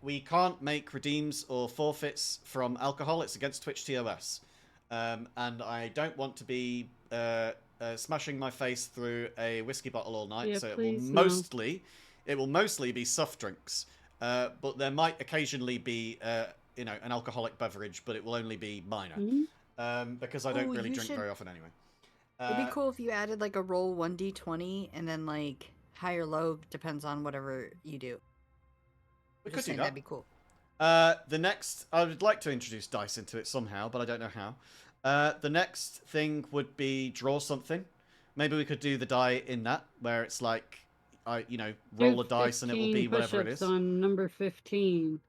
We can't make redeems or forfeits from alcohol. It's against Twitch TOS. And I don't want to be smashing my face through a whiskey bottle all night. So it will mostly be soft drinks. But there might occasionally be an alcoholic beverage, but it will only be minor. Because I don't really drink very often anyway. It'd be cool if you added like a roll 1d20 and then like high or low, depends on whatever you do. We could do that. That'd be cool. I would like to introduce dice into it somehow, but I don't know how. The next thing would be draw something. Maybe we could do the die in that, where it's like, roll a dice and it will be whatever it is. On number 15.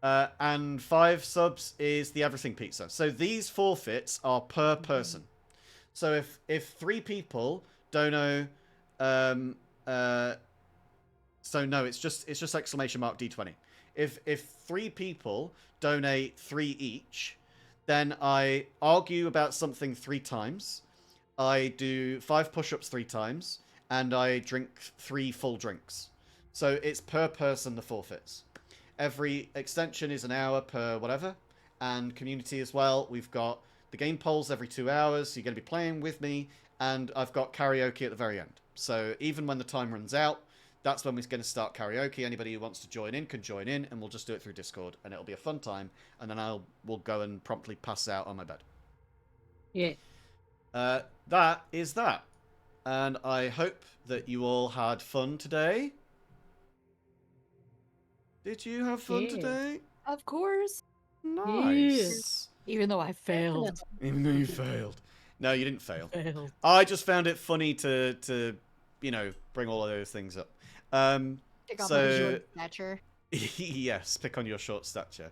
And 5 subs is the everything pizza. So these forfeits are per person. So if 3 people don't know, so no, it's just exclamation mark D20. If 3 people donate 3 each, then I argue about something 3 times, I do 5 push-ups 3 times, and I drink 3 full drinks. So it's per person the forfeits. Every extension is an hour per whatever, and community as well. We've got the game polls every 2 hours, so you're going to be playing with me, and I've got karaoke at the very end. So even when the time runs out, that's when we're going to start karaoke. Anybody who wants to join in can join in, and we'll just do it through Discord, and it'll be a fun time, and then we'll go and promptly pass out on my bed. Yeah. That is that. And I hope that you all had fun today. Did you have fun Yeah. today? Of course. Nice. Even though I failed. Even though you failed. No, you didn't fail. Failed. I just found it funny to bring all of those things up. Pick up So- on short stature. Yes, pick on your short stature.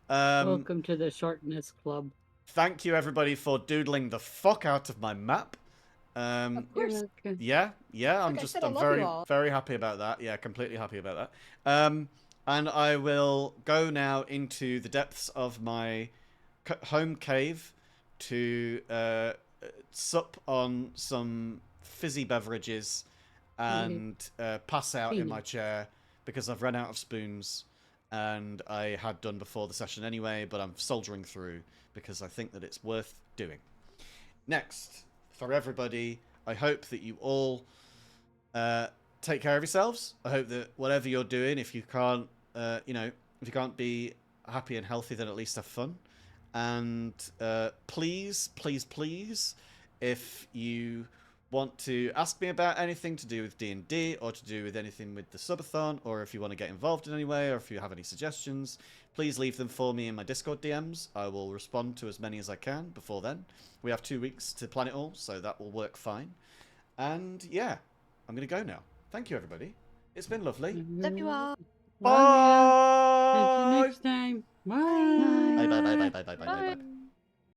Welcome to the Shortness Club. Thank you everybody for doodling the fuck out of my map. Of You're course. welcome. Yeah, I'm Like I just said, I I'm love very you all. very happy about that. Yeah, completely happy about that. And I will go now into the depths of my home cave to sup on some fizzy beverages and pass out in my chair because I've run out of spoons, and I had done before the session anyway, but I'm soldiering through because I think that it's worth doing. Next, for everybody, I hope that you all take care of yourselves. I hope that whatever you're doing, if you can't, if you can't be happy and healthy, then at least have fun. And please, please, please, if you want to ask me about anything to do with D&D or to do with anything with the subathon, or if you want to get involved in any way, or if you have any suggestions, please leave them for me in my Discord DMs. I will respond to as many as I can before then. We have 2 weeks to plan it all, so that will work fine. And yeah, I'm going to go now. Thank you, everybody. It's been lovely. Love you all. Love ya. Catch you Bye! next time. Bye. Bye, bye, bye, bye, bye, bye, bye, bye. Bye.